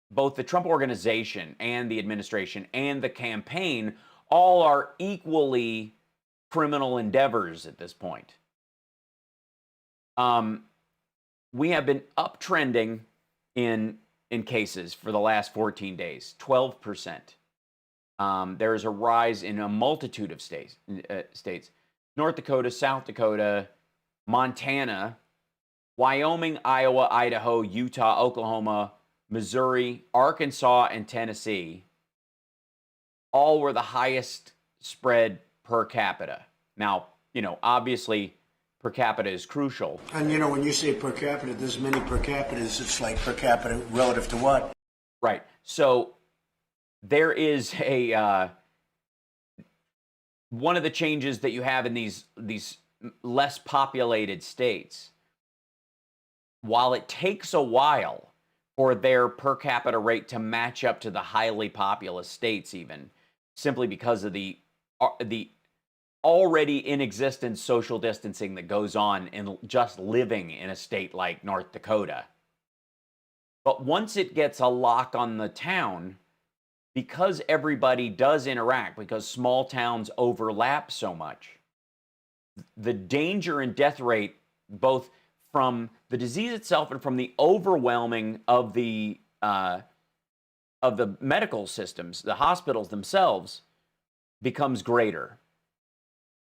both the Trump organization and the administration and the campaign all are equally criminal endeavors at this point. We have been uptrending in cases for the last 14 days, 12%. There is a rise in a multitude of states, North Dakota, South Dakota, Montana, Wyoming, Iowa, Idaho, Utah, Oklahoma, Missouri, Arkansas, and Tennessee. All were the highest spread per capita. Now, you know, obviously per capita is crucial. And, you know, when you say per capita, there's many per capitas. It's like per capita relative to what? Right. So there is a one of the changes that you have in these less populated states. While it takes a while for their per capita rate to match up to the highly populous states, even simply because of the already in existence social distancing that goes on in just living in a state like North Dakota. But once it gets a lock on the town, because everybody does interact, because small towns overlap so much, the danger and death rate, both from the disease itself and from the overwhelming of the medical systems, the hospitals themselves, becomes greater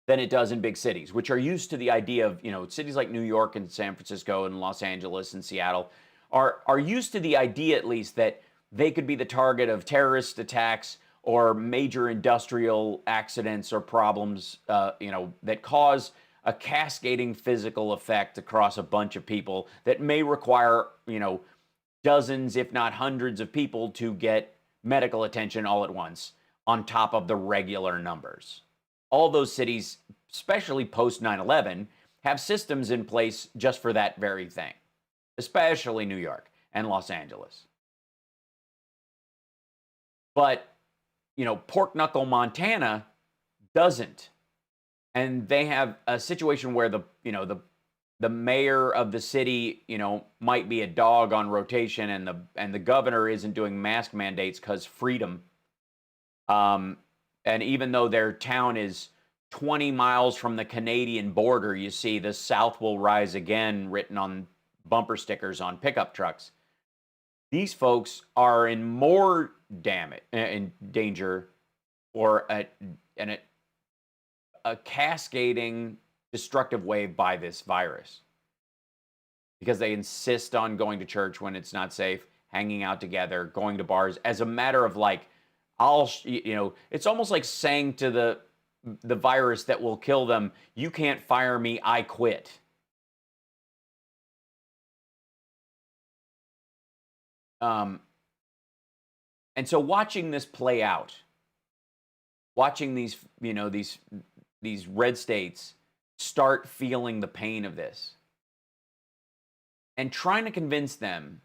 than it does in big cities, which are used to the idea of, you know, cities like New York and San Francisco and Los Angeles and Seattle are used to the idea, at least, that they could be the target of terrorist attacks or major industrial accidents or problems, you know, that cause a cascading physical effect across a bunch of people that may require, you know, dozens, if not hundreds of people to get medical attention all at once on top of the regular numbers. All those cities, especially post 9/11, have systems in place just for that very thing, especially New York and Los Angeles. But, you know, Pork Knuckle, Montana doesn't. And they have a situation where the mayor of the city, you know, might be a dog on rotation, and the governor isn't doing mask mandates because freedom. And even though their town is 20 miles from the Canadian border, you see the South will rise again written on bumper stickers on pickup trucks. These folks are in more danger or a cascading destructive wave by this virus, because they insist on going to church when it's not safe, hanging out together, going to bars as a matter of like, it's almost like saying to the virus that will kill them, you can't fire me, I quit. And so watching this play out, watching these red states start feeling the pain of this, and trying to convince them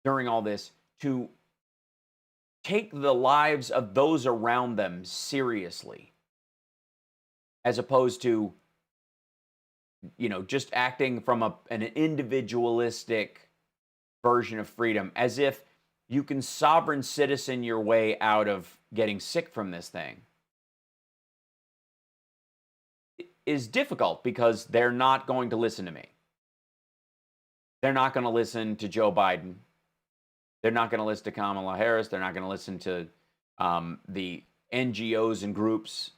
during all this to take the lives of those around them seriously, as opposed to, you know, just acting from an individualistic version of freedom, as if you can sovereign citizen your way out of getting sick from this thing, is difficult, because they're not going to listen to me. They're not going to listen to Joe Biden. They're not going to listen to Kamala Harris. They're not going to listen to the NGOs and groups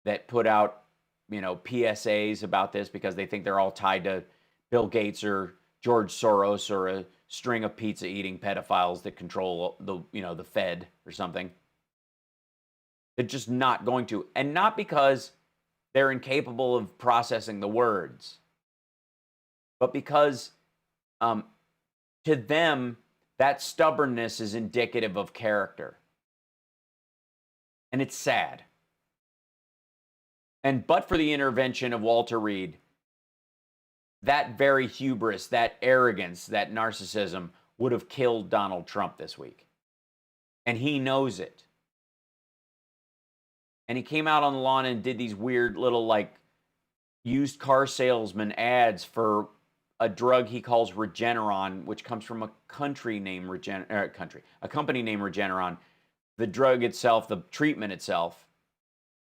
that put out, you know, PSAs about this, because they think they're all tied to Bill Gates or George Soros or a string of pizza-eating pedophiles that control the Fed or something. They're just not going to, and not because they're incapable of processing the words, but because to them, that stubbornness is indicative of character. And it's sad. And but for the intervention of Walter Reed, that very hubris, that arrogance, that narcissism would have killed Donald Trump this week. And he knows it. And he came out on the lawn and did these weird little like used car salesman ads for a drug he calls Regeneron, which comes from a company named Regeneron. The drug itself, the treatment itself,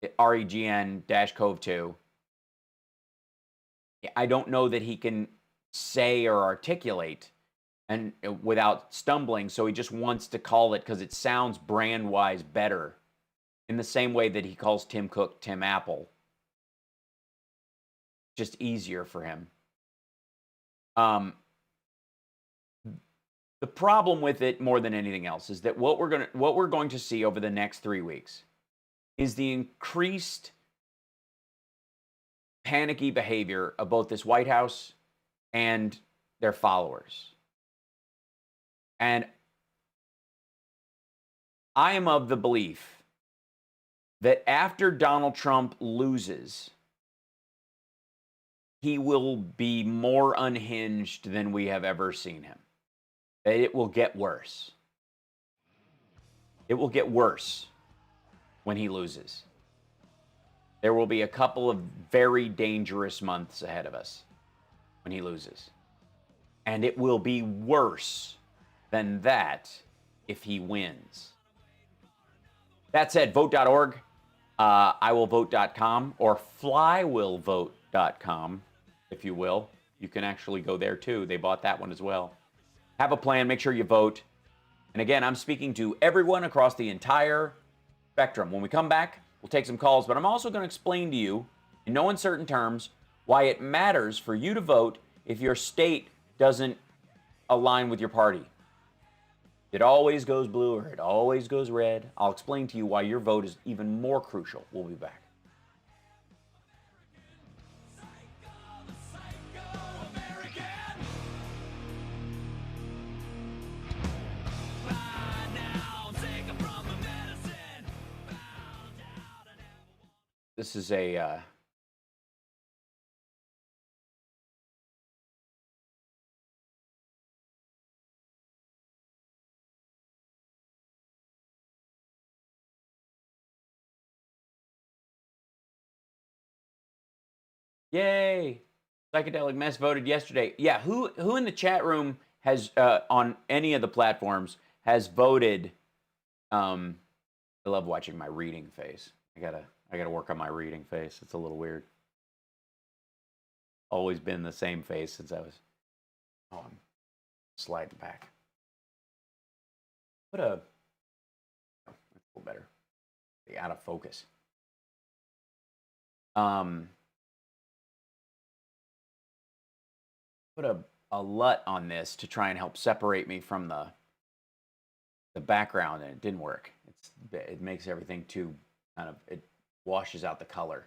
REGN-CoV2. I don't know that he can say or articulate and without stumbling, so he just wants to call it because it sounds brand-wise better, in the same way that he calls Tim Cook Tim Apple. Just easier for him. The problem with it, more than anything else, is that what we're going to see over the next 3 weeks is the increased panicky behavior of both this White House and their followers. And I am of the belief that after Donald Trump loses, he will be more unhinged than we have ever seen him. That it will get worse. It will get worse when he loses. There will be a couple of very dangerous months ahead of us when he loses. And it will be worse than that if he wins. That said, vote.org, iwillvote.com, or flywillvote.com, if you will. You can actually go there too. They bought that one as well. Have a plan. Make sure you vote. And again, I'm speaking to everyone across the entire spectrum. When we come back, we'll take some calls, but I'm also going to explain to you, in no uncertain terms, why it matters for you to vote if your state doesn't align with your party. It always goes blue or it always goes red. I'll explain to you why your vote is even more crucial. We'll be back. This is a yay! Psychedelic Mess voted yesterday. Yeah, who in the chat room has on any of the platforms has voted? I love watching my reading face. I gotta work on my reading face. It's a little weird. Always been the same face since I was. Oh, I'm sliding back. That's a little better. Be out of focus. Put a LUT on this to try and help separate me from the background, and it didn't work. It makes everything too kind of, it washes out the color.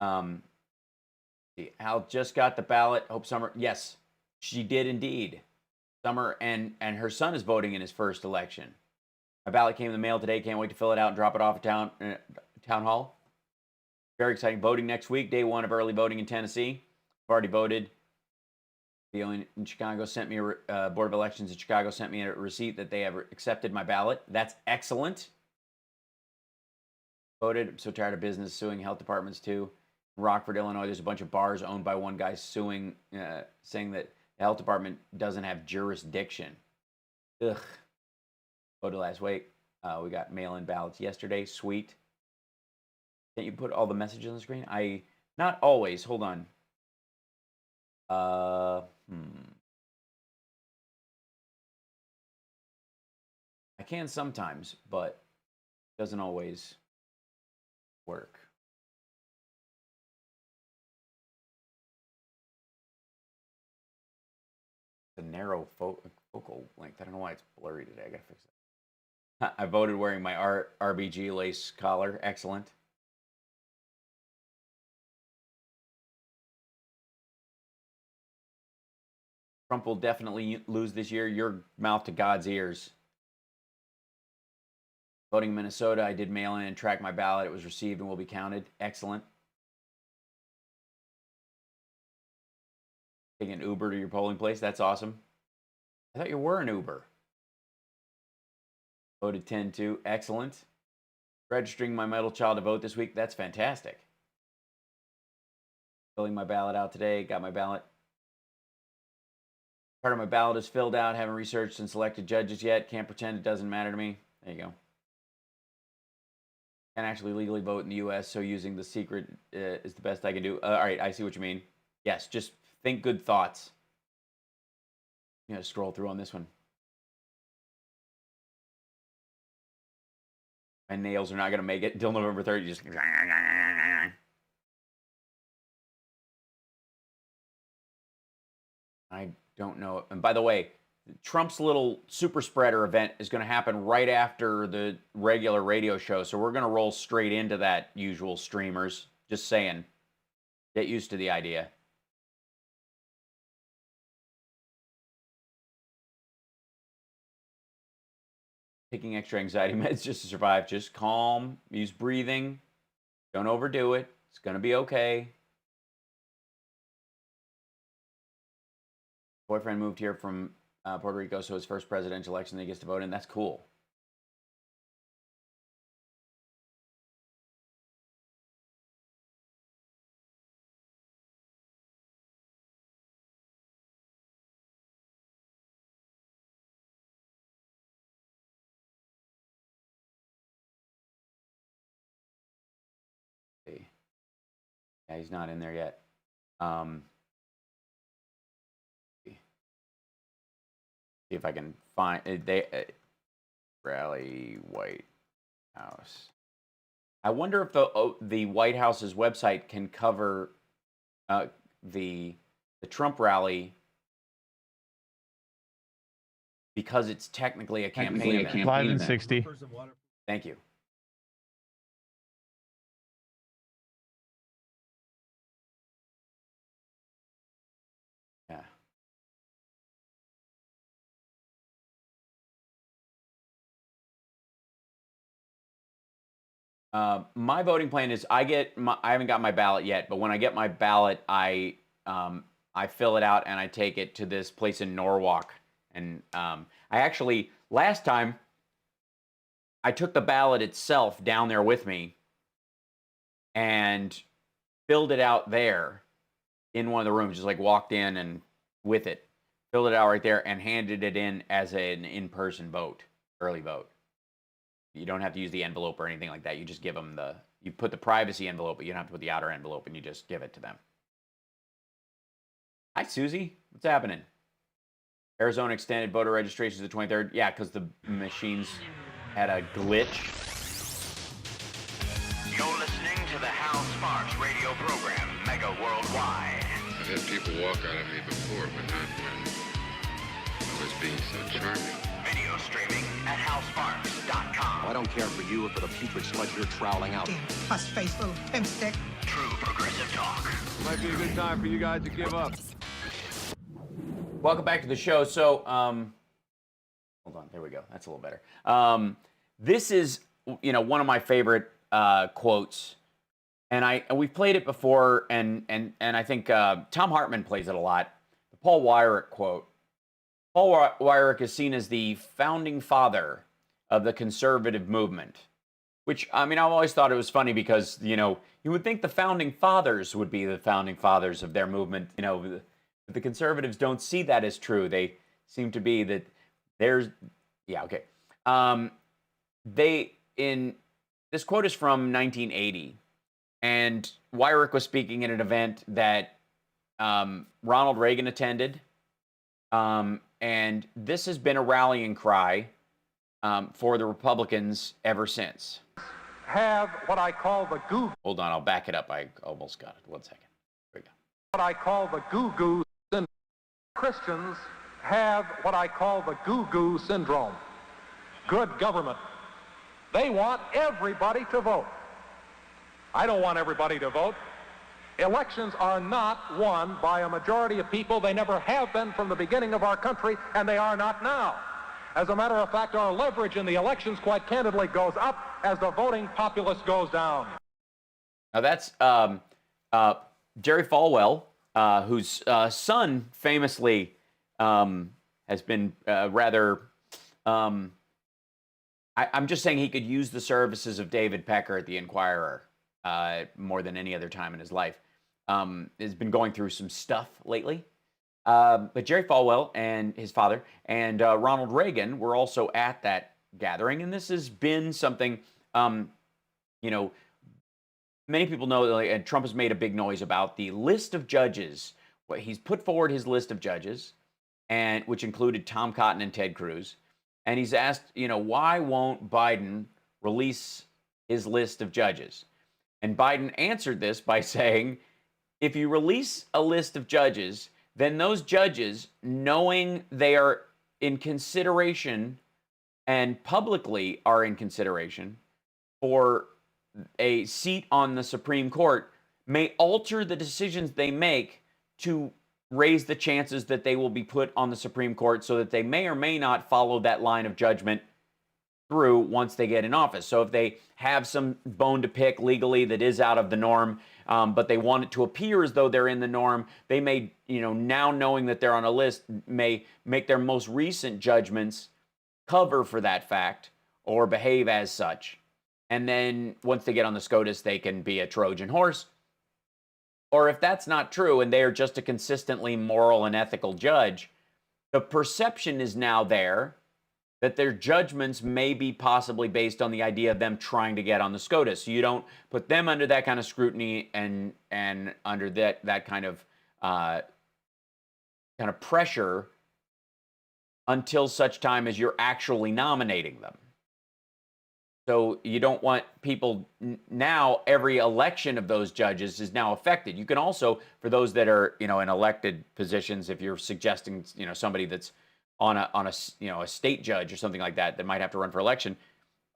See, Al just got the ballot. Hope Summer, yes, she did indeed. Summer and her son is voting in his first election. My ballot came in the mail today. Can't wait to fill it out and drop it off at town hall. Very exciting. Voting next week. Day one of early voting in Tennessee. I've already voted. In Chicago sent me a Board of Elections in Chicago sent me a receipt that they have accepted my ballot. That's excellent. Voted. I'm so tired of business suing health departments too. In Rockford, Illinois, there's a bunch of bars owned by one guy suing, saying that the health department doesn't have jurisdiction. Ugh. Voted last week. We got mail-in ballots yesterday. Sweet. Can't you put all the messages on the screen? Not always. Hold on. I can sometimes, but it doesn't always work. The narrow focal length. I don't know why it's blurry today. I gotta fix that. I voted wearing my RBG lace collar. Excellent. Trump will definitely lose this year. Your mouth to God's ears. Voting in Minnesota, I did mail in and track my ballot. It was received and will be counted. Excellent. Taking an Uber to your polling place. That's awesome. I thought you were an Uber. Voted 10-2. Excellent. Registering my middle child to vote this week. That's fantastic. Filling my ballot out today. Got my ballot. Part of my ballot is filled out. Haven't researched and selected judges yet. Can't pretend it doesn't matter to me. There you go. Can't actually legally vote in the U.S., so using the secret is the best I can do. All right, I see what you mean. Yes, just think good thoughts. I'm going to scroll through on this one. My nails are not going to make it till November 3rd. You just... I don't know. And by the way, Trump's little super spreader event is going to happen right after the regular radio show. So we're going to roll straight into that, usual streamers. Just saying. Get used to the idea. Taking extra anxiety meds just to survive. Just calm. Use breathing. Don't overdo it. It's going to be okay. Boyfriend moved here from Puerto Rico, so his first presidential election that he gets to vote in. That's cool. Yeah, he's not in there yet. See if I can find Rally White House. I wonder if the White House's website can cover the Trump rally because it's technically a campaign event. Live in 60. Thank you. My voting plan is I haven't got my ballot yet, but when I get my ballot, I fill it out and I take it to this place in Norwalk. And I actually, last time, I took the ballot itself down there with me and filled it out there in one of the rooms, just like walked in and with it, filled it out right there and handed it in as an in-person vote, early vote. You don't have to use the envelope or anything like that. You just give them you put the privacy envelope, but you don't have to put the outer envelope, and you just give it to them. Hi, Susie. What's happening? Arizona extended voter registration to the 23rd. Yeah, because the machines had a glitch. You're listening to the HalSparks radio program, Mega Worldwide. I've had people walk out of me before, but not when I was being so charming. Video streaming at HalSparks.com. I don't care for you or for the putrid sludge you're troweling out. Puss-faced little pimp stick. True progressive talk. Might be a good time for you guys to give up. Welcome back to the show. So, hold on. There we go. That's a little better. This is, one of my favorite quotes, and we've played it before, and I think Tom Hartman plays it a lot. The Paul Weyrich quote. Paul Weyrich is seen as the founding father of the conservative movement, which, I've always thought it was funny because, you would think the founding fathers would be the founding fathers of their movement. The conservatives don't see that as true. They seem to be that there's, yeah, okay. This quote is from 1980, and Weyrich was speaking at an event that Ronald Reagan attended. And this has been a rallying cry for the Republicans ever since. Have what I call the goo. Hold on, I'll back it up. I almost got it. 1 second. Here we go. What I call the goo-goo syndrome. Christians have what I call the goo-goo syndrome. Good government. They want everybody to vote. I don't want everybody to vote. Elections are not won by a majority of people. They never have been from the beginning of our country, and they are not now. As a matter of fact, our leverage in the elections, quite candidly, goes up as the voting populace goes down. Now that's Jerry Falwell, whose son famously has been rather I'm just saying he could use the services of David Pecker at the Inquirer more than any other time in his life. Has been going through some stuff lately. But Jerry Falwell and his father and Ronald Reagan were also at that gathering. And this has been something, you know, many people know, and Trump has made a big noise about the list of judges. He's put forward his list of judges, and which included Tom Cotton and Ted Cruz. And he's asked, you know, why won't Biden release his list of judges? And Biden answered this by saying, if you release a list of judges, then those judges, knowing they are in consideration and publicly are in consideration for a seat on the Supreme Court, may alter the decisions they make to raise the chances that they will be put on the Supreme Court, so that they may or may not follow that line of judgment through once they get in office. So if they have some bone to pick legally that is out of the norm, but they want it to appear as though they're in the norm, they may, you know, now knowing that they're on a list, may make their most recent judgments cover for that fact or behave as such. And then once they get on the SCOTUS, they can be a Trojan horse. Or if that's not true and they are just a consistently moral and ethical judge, the perception is now there that their judgments may be possibly based on the idea of them trying to get on the SCOTUS. So you don't put them under that kind of scrutiny and under that kind of pressure until such time as you're actually nominating them. So you don't want people now, every election of those judges is now affected. You can also, for those that are, you know, in elected positions, if you're suggesting, you know, somebody that's on a you know, a state judge or something like that, that might have to run for election,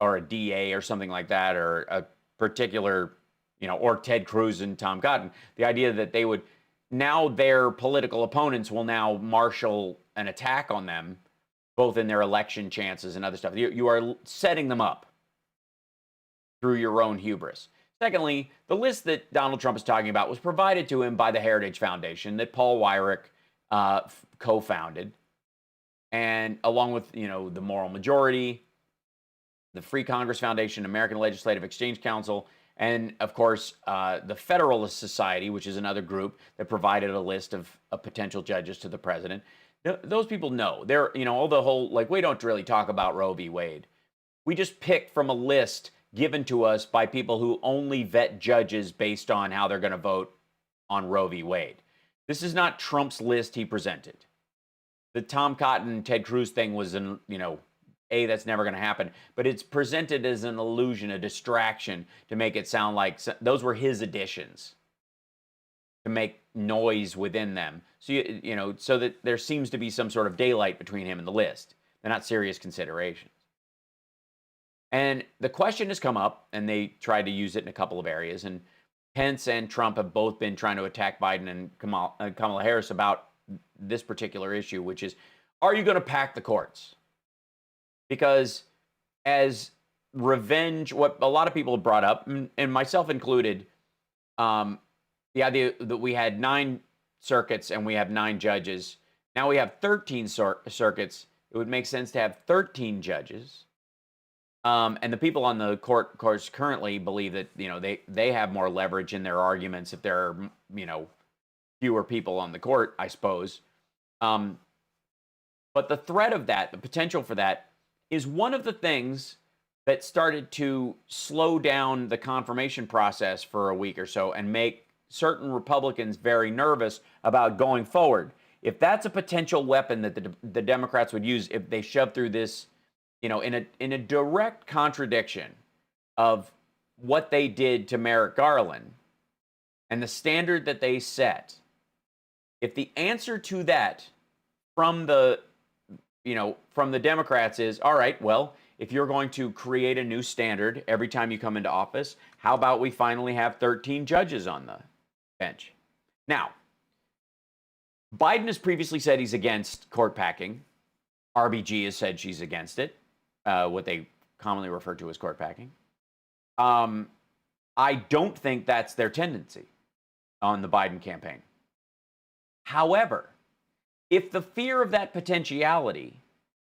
or a DA or something like that, or a particular, you know, or Ted Cruz and Tom Cotton, the idea that they would, now their political opponents will now marshal an attack on them, both in their election chances and other stuff. You are setting them up through your own hubris. Secondly, the list that Donald Trump is talking about was provided to him by the Heritage Foundation that Paul Weyrich co-founded, and along with, you know, the Moral Majority, the Free Congress Foundation, American Legislative Exchange Council, and of course the Federalist Society, which is another group that provided a list of potential judges to the president. Those people know. They're, you know, all the whole, like, we don't really talk about Roe v. Wade. We just pick from a list given to us by people who only vet judges based on how they're going to vote on Roe v. Wade. This is not Trump's list he presented. The Tom Cotton, Ted Cruz thing was, you know, that's never going to happen. But it's presented as an illusion, a distraction, to make it sound like those were his additions, to make noise within them. So, you know, so that there seems to be some sort of daylight between him and the list. They're not serious considerations. And the question has come up, and they tried to use it in a couple of areas. And Pence and Trump have both been trying to attack Biden and Kamala Harris about this particular issue, which is, are you going to pack the courts? Because as revenge, what a lot of people have brought up, and myself included, the idea that we had 9 circuits and we have 9 judges. Now we have 13 circuits. It would make sense to have 13 judges. And the people on the court, of course, currently believe that, you know, they have more leverage in their arguments if there are, you know, fewer people on the court, I suppose. But the threat of that, the potential for that, is one of the things that started to slow down the confirmation process for a week or so and make certain Republicans very nervous about going forward. If that's a potential weapon that the Democrats would use if they shove through this, you know, in a direct contradiction of what they did to Merrick Garland and the standard that they set, if the answer to that from the, you know, from the Democrats is, all right, well, if you're going to create a new standard every time you come into office, how about we finally have 13 judges on the bench? Now, Biden has previously said he's against court packing. RBG has said she's against it, what they commonly refer to as court packing. I don't think that's their tendency on the Biden campaign. However, if the fear of that potentiality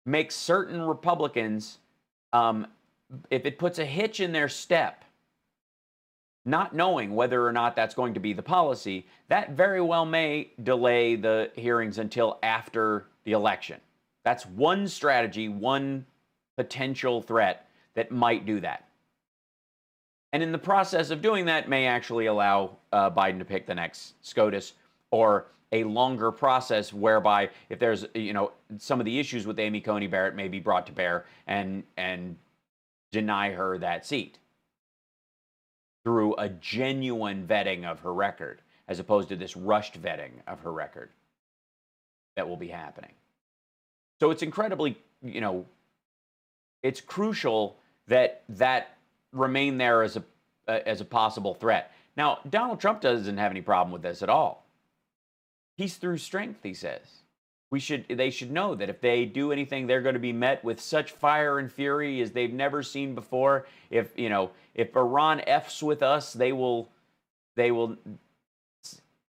makes certain Republicans puts a hitch in their step, not knowing whether or not that's going to be the policy, that very well may delay the hearings until after the election. That's one strategy, one potential threat that might do that. And in the process of doing that, may actually allow Biden to pick the next SCOTUS, or a longer process whereby if there's, some of the issues with Amy Coney Barrett may be brought to bear and deny her that seat through a genuine vetting of her record, as opposed to this rushed vetting of her record that will be happening. So it's incredibly, it's crucial that that remain there as a possible threat. Now, Donald Trump doesn't have any problem with this at all. Peace through strength, he says. They should know that if they do anything, they're going to be met with such fire and fury as they've never seen before. If Iran F's with us, they will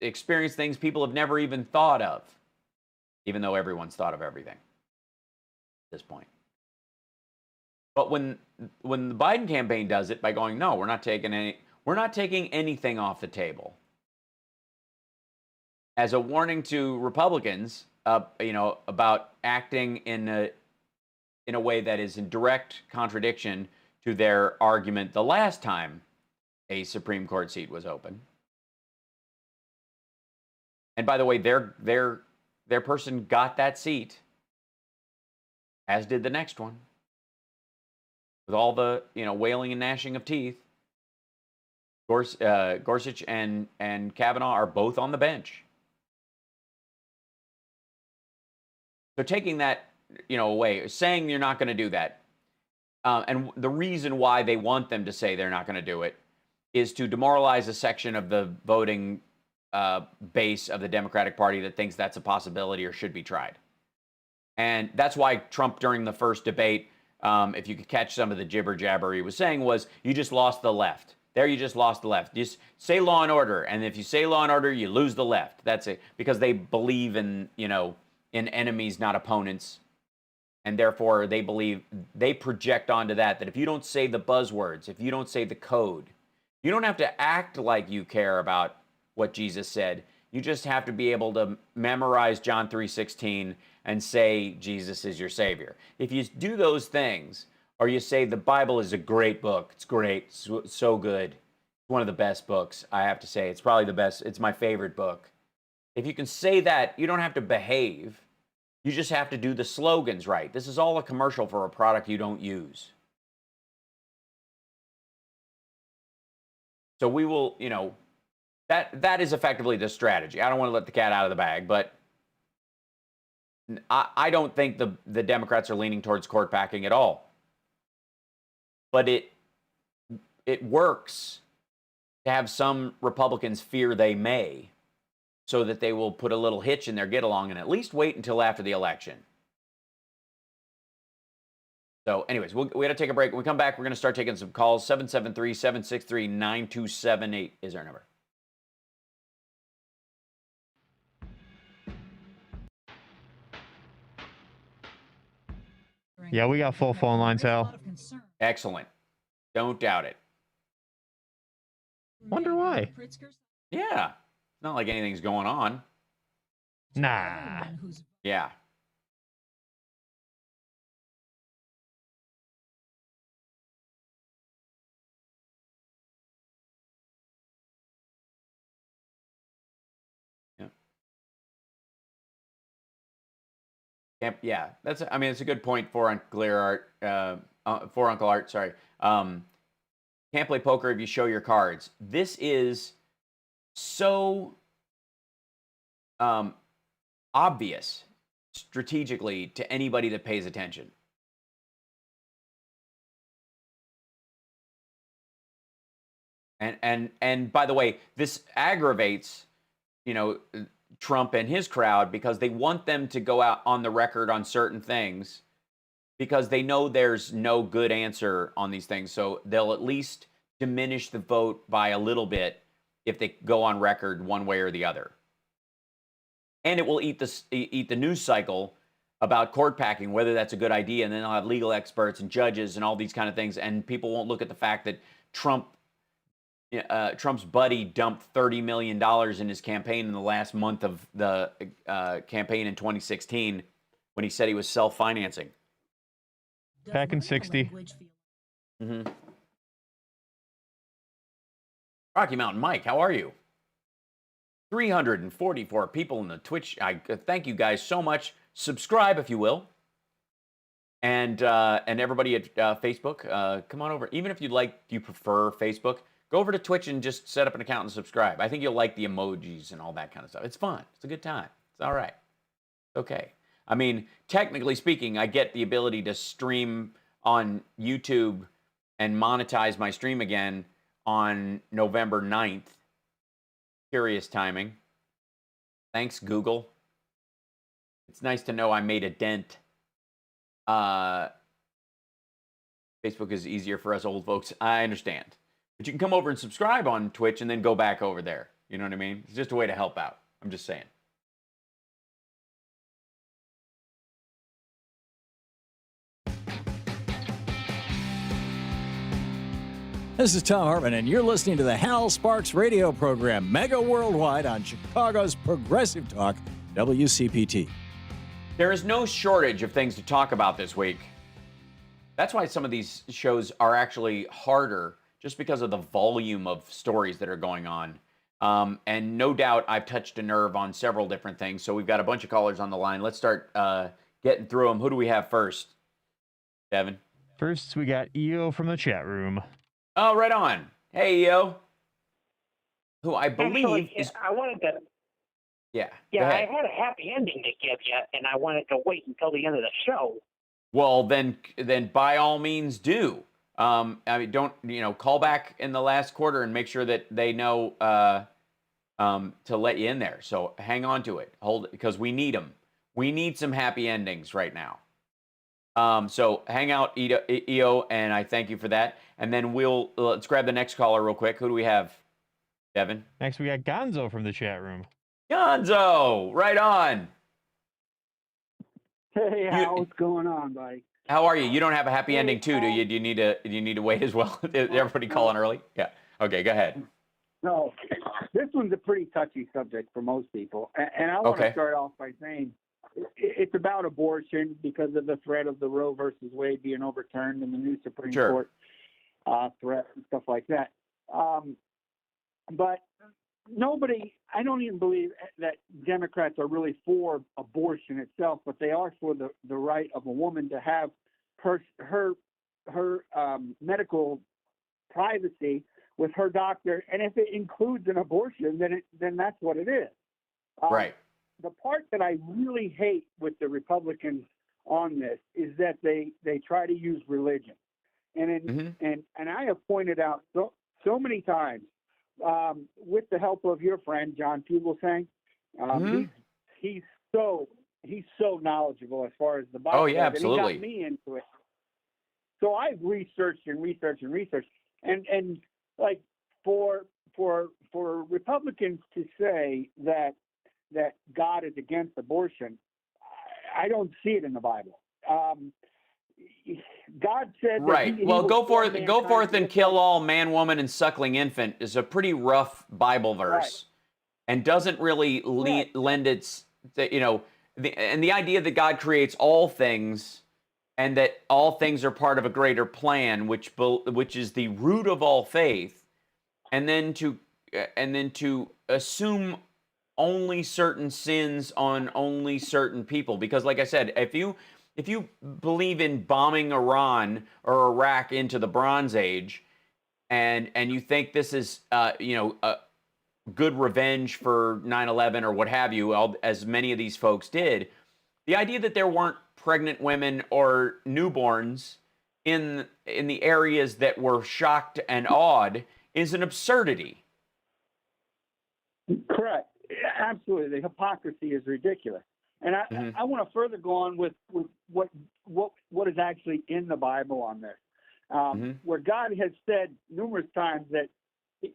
experience things people have never even thought of, even though everyone's thought of everything at this point. But when the Biden campaign does it by going, no, we're not taking anything off the table, as a warning to Republicans, about acting in a way that is in direct contradiction to their argument the last time a Supreme Court seat was open. And by the way, their person got that seat, as did the next one, with all the wailing and gnashing of teeth. Gorsuch and Kavanaugh are both on the bench. So taking that away, saying you're not going to do that, and the reason why they want them to say they're not going to do it is to demoralize a section of the voting base of the Democratic Party that thinks that's a possibility or should be tried. And that's why Trump, during the first debate, if you could catch some of the jibber jabber he was saying, was you just lost the left. There, you just lost the left. Just say law and order, and if you say law and order, you lose the left. That's it, because they believe in in enemies, not opponents, and therefore they project onto that if you don't say the buzzwords, if you don't say the code, you don't have to act like you care about what Jesus said. You just have to be able to memorize John 3:16 and say Jesus is your Savior. If you do those things, or you say the Bible is a great book, it's great, so good, it's one of the best books, I have to say, it's probably the best, it's my favorite book. If you can say that, you don't have to behave. You just have to do the slogans right. This is all a commercial for a product you don't use. So we will, that is effectively the strategy. I don't want to let the cat out of the bag, but I don't think the Democrats are leaning towards court packing at all. But it works to have some Republicans fear they may, so that they will put a little hitch in their get-along and at least wait until after the election. So anyways, we got to take a break. When we come back, we're going to start taking some calls. 773-763-9278 is our number. Yeah, we got full phone lines, Hal. Excellent. Don't doubt it. Wonder why. Yeah. It's not like anything's going on. Nah. Yeah. Yeah, it's a good point for Uncle Art. Sorry. Can't play poker if you show your cards. This is so obvious strategically to anybody that pays attention. And by the way, this aggravates, Trump and his crowd, because they want them to go out on the record on certain things, because they know there's no good answer on these things. So they'll at least diminish the vote by a little bit if they go on record one way or the other. And it will eat the news cycle about court packing, whether that's a good idea, and then they'll have legal experts and judges and all these kind of things, and people won't look at the fact that Trump's buddy dumped $30 million in his campaign in the last month of the campaign in 2016 when he said he was self-financing. Back in 60. Mm-hmm. Rocky Mountain Mike, how are you? 344 people in the Twitch. I thank you guys so much. Subscribe if you will. And everybody at Facebook, come on over. Even if you prefer Facebook, go over to Twitch and just set up an account and subscribe. I think you'll like the emojis and all that kind of stuff. It's fun. It's a good time. It's all right. Okay. I mean, technically speaking, I get the ability to stream on YouTube and monetize my stream again on November 9th. Curious timing. Thanks, Google. It's nice to know I made a dent. Facebook is easier for us old folks. I understand. But you can come over and subscribe on Twitch and then go back over there. You know what I mean? It's just a way to help out. I'm just saying. This is Tom Hartman, and you're listening to the Hal Sparks radio program, Mega Worldwide on Chicago's Progressive Talk, WCPT. There is no shortage of things to talk about this week. That's why some of these shows are actually harder, just because of the volume of stories that are going on. And no doubt I've touched a nerve on several different things, so we've got a bunch of callers on the line. Let's start getting through them. Who do we have first? Devin? First, we got EO from the chat room. Oh, right on. Hey, EO. Who I believe Actually, is... I wanted to... Yeah, Yeah, I had a happy ending to give you, and I wanted to wait until the end of the show. Well, then by all means do. I mean, don't, call back in the last quarter and make sure that they know to let you in there. So hang on to it. Hold it, because we need them. We need some happy endings right now. So hang out, EO, and I thank you for that. And then let's grab the next caller real quick. Who do we have, Devin? Next, we got Gonzo from the chat room. Gonzo, right on. Hey, what's going on, buddy? How are you? You don't have a happy ending too, do you? Do you need to wait as well? Is everybody calling early? Yeah. Okay, go ahead. No, this one's a pretty touchy subject for most people, and I want to start off by saying it's about abortion because of the threat of the Roe versus Wade being overturned in the new Supreme Court threat and stuff like that. But I don't even believe that Democrats are really for abortion itself, but they are for the right of a woman to have her medical privacy with her doctor, and if it includes an abortion, then that's what it is. Right. The part that I really hate with the Republicans on this is that they try to use religion, and I have pointed out so many times. With the help of your friend John Fugelsang, he's so knowledgeable as far as the Bible. Oh yeah, goes, absolutely. And he got me into it. So I've researched, and like for Republicans to say that God is against abortion, I don't see it in the Bible. God said, right. Well, go forth and kill all man, woman, and suckling infant is a pretty rough Bible verse, and doesn't really lend its, and the idea that God creates all things, and that all things are part of a greater plan, which is the root of all faith, and then to assume only certain sins on only certain people, because, like I said, if you believe in bombing Iran or Iraq into the Bronze Age, and you think this is a good revenge for 9/11 or what have you, as many of these folks did, the idea that there weren't pregnant women or newborns in the areas that were shocked and awed is an absurdity. Correct. Absolutely. The hypocrisy is ridiculous. And I want to further go on with what is actually in the Bible on this, where God has said numerous times that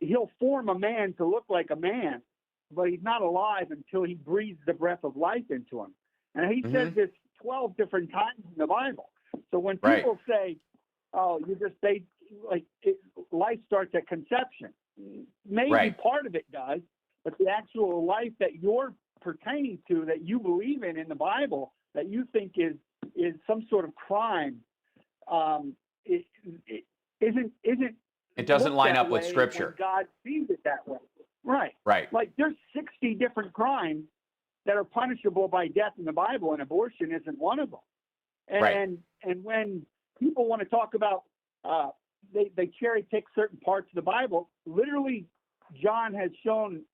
he'll form a man to look like a man, but he's not alive until he breathes the breath of life into him. And he says this 12 different times in the Bible. So when Right. people say, "Oh, life starts at conception," maybe Right. part of it does, but the actual life that you're pertaining to, that you believe in the Bible, that you think is some sort of crime, it isn't. It doesn't looked line that up with way Scripture. when God sees it that way. Right. Right. Like there's 60 different crimes that are punishable by death in the Bible, and abortion isn't one of them. And Right. and when people want to talk about they cherry pick certain parts of the Bible, literally John has shown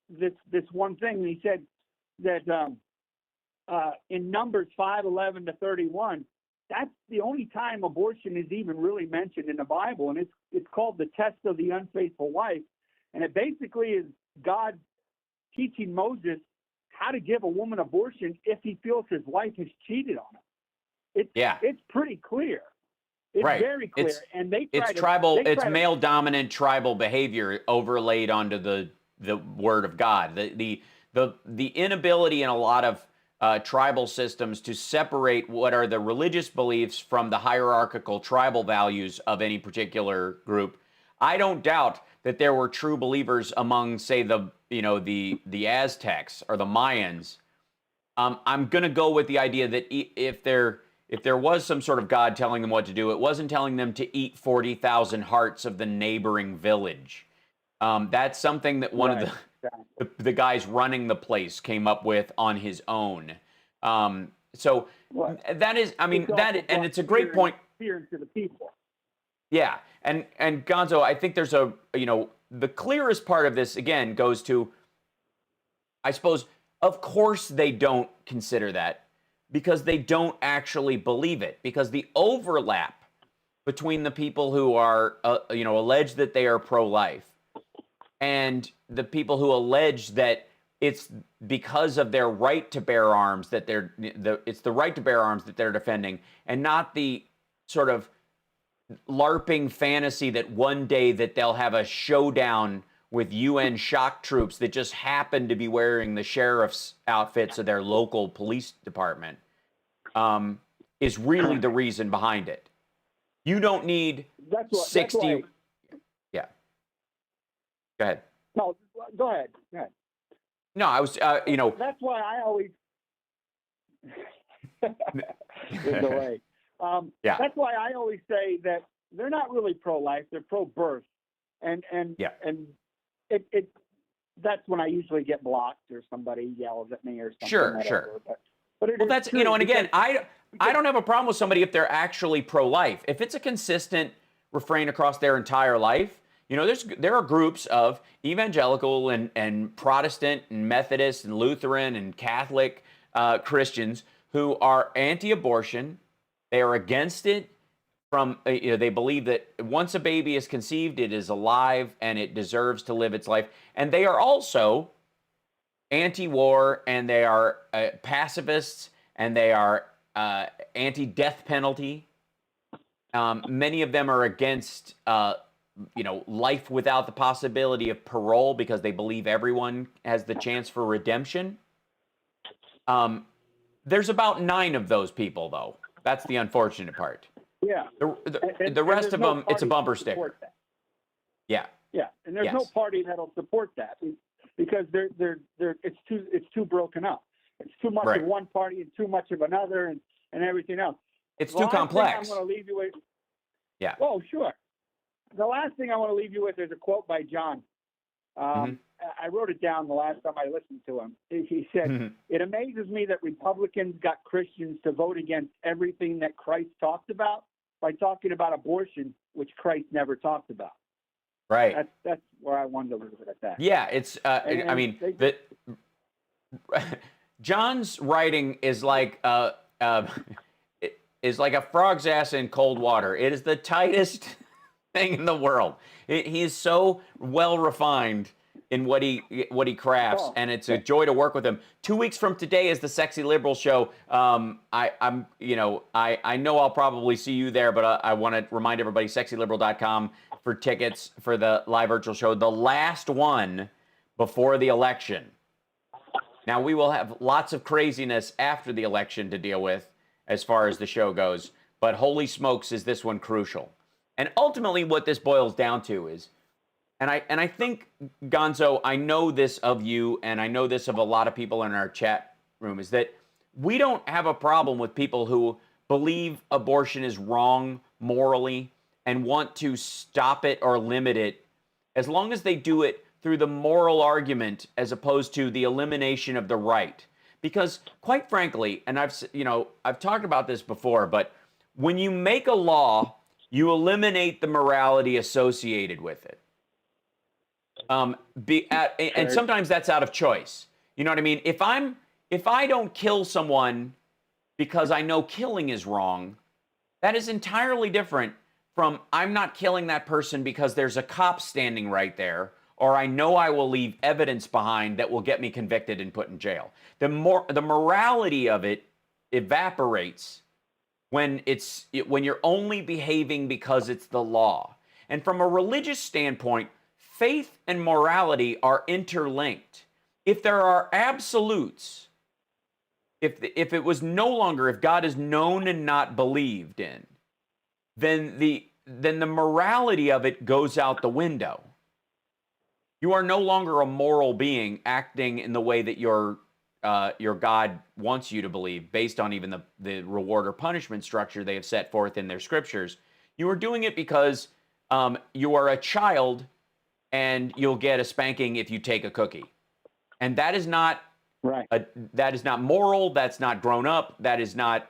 this one thing. He said that in Numbers 5:11 to 31, that's the only time abortion is even really mentioned in the Bible, and it's called the test of the unfaithful wife, and it basically is God teaching Moses how to give a woman abortion if he feels his wife has cheated on him. It's pretty clear. It's Right. very clear, and It's male dominant tribal behavior overlaid onto the word of God. The inability in a lot of tribal systems to separate what are the religious beliefs from the hierarchical tribal values of any particular group. I don't doubt that there were true believers among, say, the Aztecs or the Mayans. I'm going to go with the idea that if there was some sort of God telling them what to do, it wasn't telling them to eat 40,000 hearts of the neighboring village. That's something that one of the guys running the place came up with on his own. So that is, I mean, and it's a great point. Fear to the people. Yeah, and Gonzo, I think there's the clearest part of this again goes to, I suppose, of course they don't consider that because they don't actually believe it, because the overlap between the people who are allege that they are pro-life and the people who allege that it's because of their right to bear arms that it's the right to bear arms that they're defending, and not the sort of LARPing fantasy that one day that they'll have a showdown with UN shock troops that just happen to be wearing the sheriff's outfits of their local police department, is really the reason behind it. You don't need 60. Yeah. Go ahead. No, go ahead. No, I was, That's why I always. There's no way. That's why I always say that they're not really pro-life; they're pro-birth, and it that's when I usually get blocked or somebody yells at me or something. Sure. But well, that's true, and again, I don't have a problem with somebody if they're actually pro-life. If it's a consistent refrain across their entire life, there are groups of evangelical and Protestant and Methodist and Lutheran and Catholic Christians who are anti-abortion. They are against it. They believe that once a baby is conceived, it is alive and it deserves to live its life. And they are also anti-war, and they are pacifists, and they are anti-death penalty. Many of them are against life without the possibility of parole because they believe everyone has the chance for redemption. There's about 9 of those people, though. That's the unfortunate part. Yeah. The rest of them, it's a bumper sticker. Yeah. Yeah, and there's no party that'll support that because it's too broken up. It's too much of one party and too much of another and everything else. It's too complex. I'm going to leave you with. Yeah. Oh, sure. The last thing I want to leave you with is a quote by John. I wrote it down the last time I listened to him. He said, "It amazes me that Republicans got Christians to vote against everything that Christ talked about by talking about abortion, which Christ never talked about." Right. That's where I wanted to leave it at that. Yeah, it's. John's writing is like is like a frog's ass in cold water. It is the tightest thing in the world. He's so well refined in what he crafts, and it's a joy to work with him. 2 weeks from today is the Sexy Liberal show. I know I'll probably see you there, but I want to remind everybody, sexyliberal.com for tickets for the live virtual show, the last one before the election. Now we will have lots of craziness after the election to deal with, as far as the show goes. But holy smokes, is this one crucial? And ultimately, what this boils down to is, and I think, Gonzo, I know this of you, and I know this of a lot of people in our chat room, is that we don't have a problem with people who believe abortion is wrong morally and want to stop it or limit it, as long as they do it through the moral argument as opposed to the elimination of the right. Because quite frankly, and I've talked about this before, but when you make a law, you eliminate the morality associated with it. And sometimes that's out of choice. You know what I mean? If I don't kill someone because I know killing is wrong, that is entirely different from I'm not killing that person because there's a cop standing right there, or I know I will leave evidence behind that will get me convicted and put in jail. The morality of it evaporates when you're only behaving because it's the law. And from a religious standpoint, faith and morality are interlinked. If there are absolutes, if it was no longer, if God is known and not believed in, then the morality of it goes out the window. You are no longer a moral being acting in the way that your God wants you to believe, based on even the reward or punishment structure they have set forth in their scriptures. You are doing it because you are a child and you'll get a spanking if you take a cookie. And that is not right. That is not moral. That's not grown up. That is not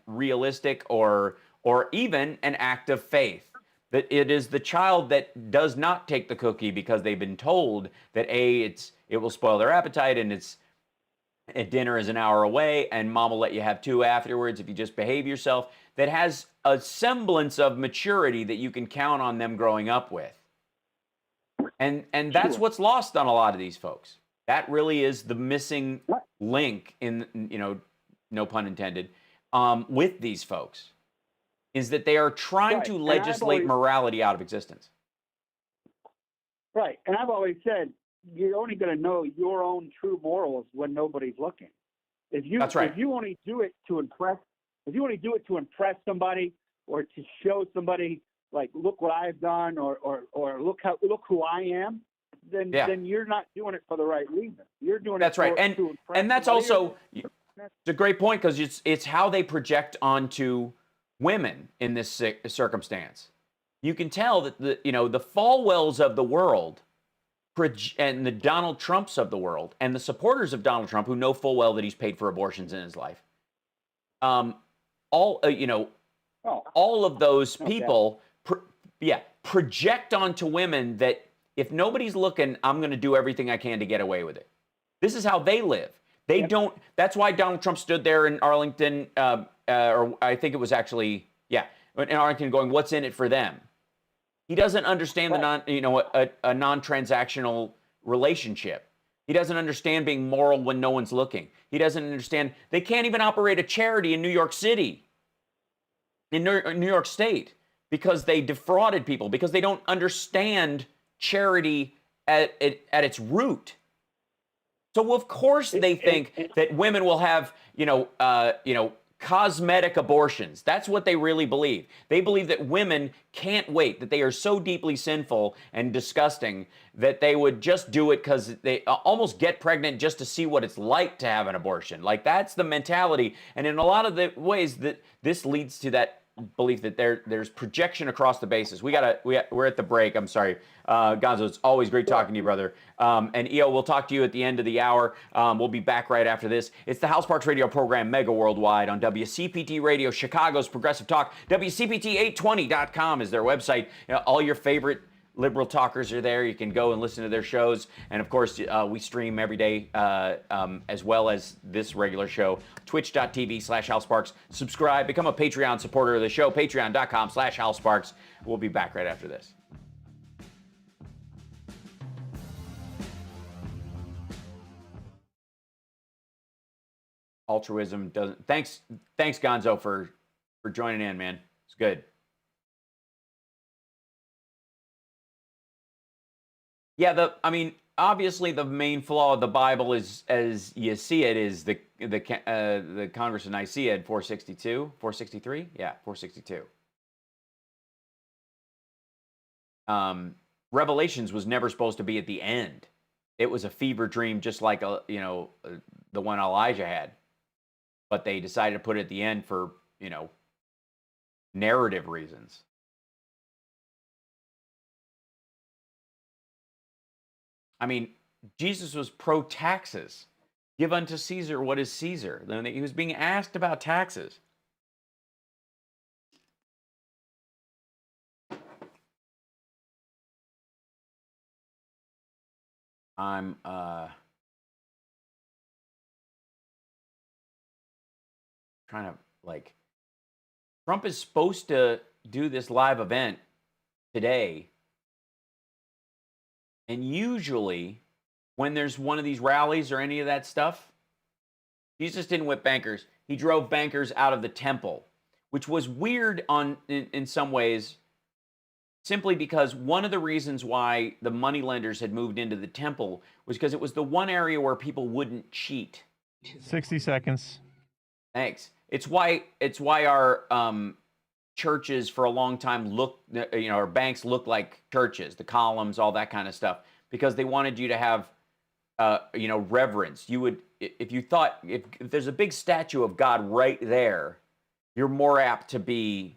realistic or even an act of faith. That it is the child that does not take the cookie because they've been told that it will spoil their appetite, and dinner is an hour away, and mom will let you have 2 afterwards if you just behave yourself. That has a semblance of maturity that you can count on them growing up with. And that's what's lost on a lot of these folks. That really is the missing link in, no pun intended, with these folks, is that they are trying to legislate morality out of existence. Right. And I've always said, you're only going to know your own true morals when nobody's looking. That's right. If you only do it to impress somebody, or to show somebody, like, look what I've done, or look who I am, then you're not doing it for the right reason. You're doing that's it right. And that's also it's a great point, because it's how they project onto women in this circumstance. You can tell that the Falwells of the world and the Donald Trumps of the world and the supporters of Donald Trump, who know full well that he's paid for abortions in his life, all of those people project onto women that if nobody's looking, I'm going to do everything I can to get away with it. This is how they live. They don't. That's why Donald Trump stood there in Arlington, or I think it was actually, in Arlington, going, "What's in it for them?" He doesn't understand a non-transactional relationship. He doesn't understand being moral when no one's looking. He doesn't understand. They can't even operate a charity in New York City, in New York State, because they defrauded people, because they don't understand charity at its root. So of course they think that women will have, cosmetic abortions. That's what they really believe. They believe that women can't wait, that they are so deeply sinful and disgusting that they would just do it because they almost get pregnant just to see what it's like to have an abortion. Like, that's the mentality. And in a lot of the ways that this leads to that belief that there's projection across the bases. We're at the break. I'm sorry. Gonzo, it's always great talking to you, brother. And EO, we'll talk to you at the end of the hour. We'll be back right after this. It's the HalSparks radio program, Mega Worldwide, on WCPT Radio, Chicago's Progressive Talk. WCPT820.com is their website. All your favorite liberal talkers are there. You can go and listen to their shows. And of course, we stream every day, as well as this regular show, twitch.tv/HalSparks. Subscribe, become a Patreon supporter of the show, patreon.com/HalSparks. We'll be back right after this. Altruism doesn't. Thanks, Gonzo, for joining in, man. It's good. Yeah, obviously the main flaw of the Bible is, as you see it, is the Congress of Nicaea at 462, 463, yeah, 462. Revelations was never supposed to be at the end. It was a fever dream, just like the one Elijah had, but they decided to put it at the end for narrative reasons. I mean, Jesus was pro-taxes. Give unto Caesar what is Caesar. He was being asked about taxes. I'm trying to Trump is supposed to do this live event today. And usually when there's one of these rallies or any of that stuff, Jesus didn't whip bankers. He drove bankers out of the temple, which was weird in some ways, simply because one of the reasons why the moneylenders had moved into the temple was because it was the one area where people wouldn't cheat. 60 seconds. Thanks. It's why our churches for a long time our banks look like churches, the columns, all that kind of stuff, because they wanted you to have reverence. You would, if you thought, if there's a big statue of God right there, you're more apt to be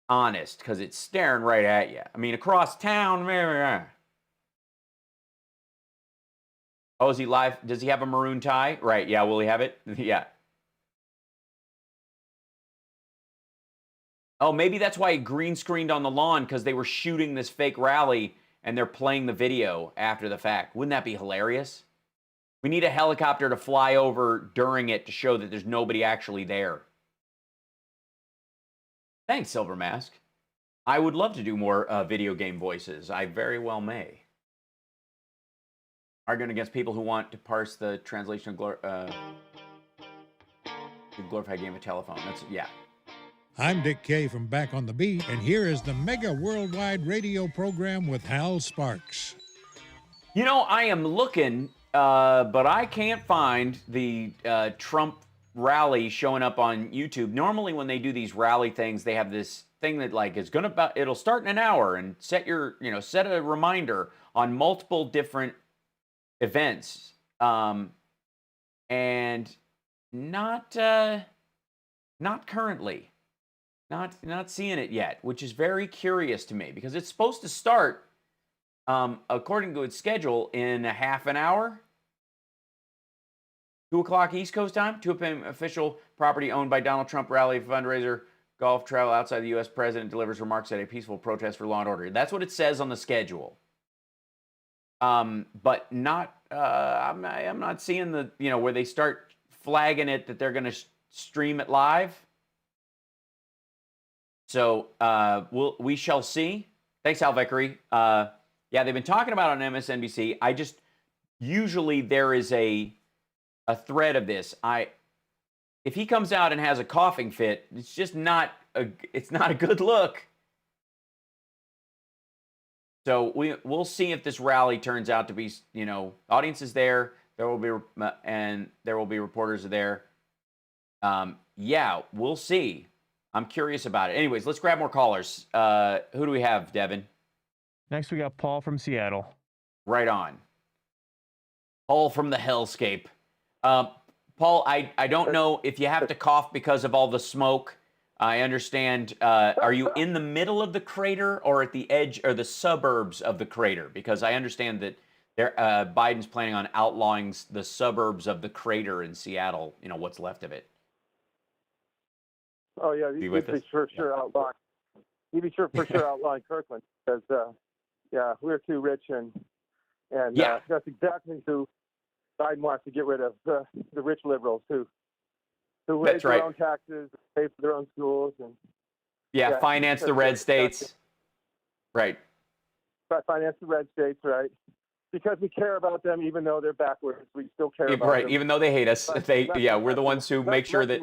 honest because it's staring right at you. I mean, across town. Oh, is he live? Does he have a maroon tie? Right. Yeah. Will he have it? Yeah. Oh, maybe that's why he green screened on the lawn, because they were shooting this fake rally and they're playing the video after the fact. Wouldn't that be hilarious? We need a helicopter to fly over during it to show that there's nobody actually there. Thanks, Silver Mask. I would love to do more video game voices. I very well may. Arguing against people who want to parse the translation of glorified game of telephone. Yeah. I'm Dick Kay from Back on the Beat, and here is the mega worldwide radio program with Hal Sparks. I am looking, but I can't find the Trump rally showing up on YouTube. Normally when they do these rally things, they have this thing that it'll start in an hour, and set a reminder on multiple different events. And not currently. Not seeing it yet, which is very curious to me, because it's supposed to start, according to its schedule, in a half an hour. 2 o'clock East Coast time. 2 p.m. official property owned by Donald Trump rally fundraiser. Golf travel outside the U.S. President delivers remarks at a peaceful protest for law and order. That's what it says on the schedule. But not. I'm not seeing the where they start flagging it that they're going to stream it live. So we shall see. Thanks, Al Vickery. Yeah, they've been talking about it on MSNBC. Usually there is a thread of this. If he comes out and has a coughing fit, it's just not a good look. So we'll see if this rally turns out to be, audience is there. There will be reporters there. Yeah, we'll see. I'm curious about it. Anyways, let's grab more callers. Who do we have, Devin? Next, we got Paul from Seattle. Right on. Paul from the hellscape. Paul, I don't know if you have to cough because of all the smoke. I understand. Are you in the middle of the crater or at the edge or the suburbs of the crater? Because I understand that Biden's planning on outlawing the suburbs of the crater in Seattle, what's left of it. Oh yeah, you'd be for sure outlawing. You'd be for sure outlawing Kirkland, because we're too rich, and that's exactly who Biden wants to get rid of, the rich liberals who raise their own taxes, pay for their own schools, and finance the red states. Right. Finance the red states, right? Because we care about them, even though they're backwards. We still care about them. Right, even though they hate us. We're the ones who make sure that.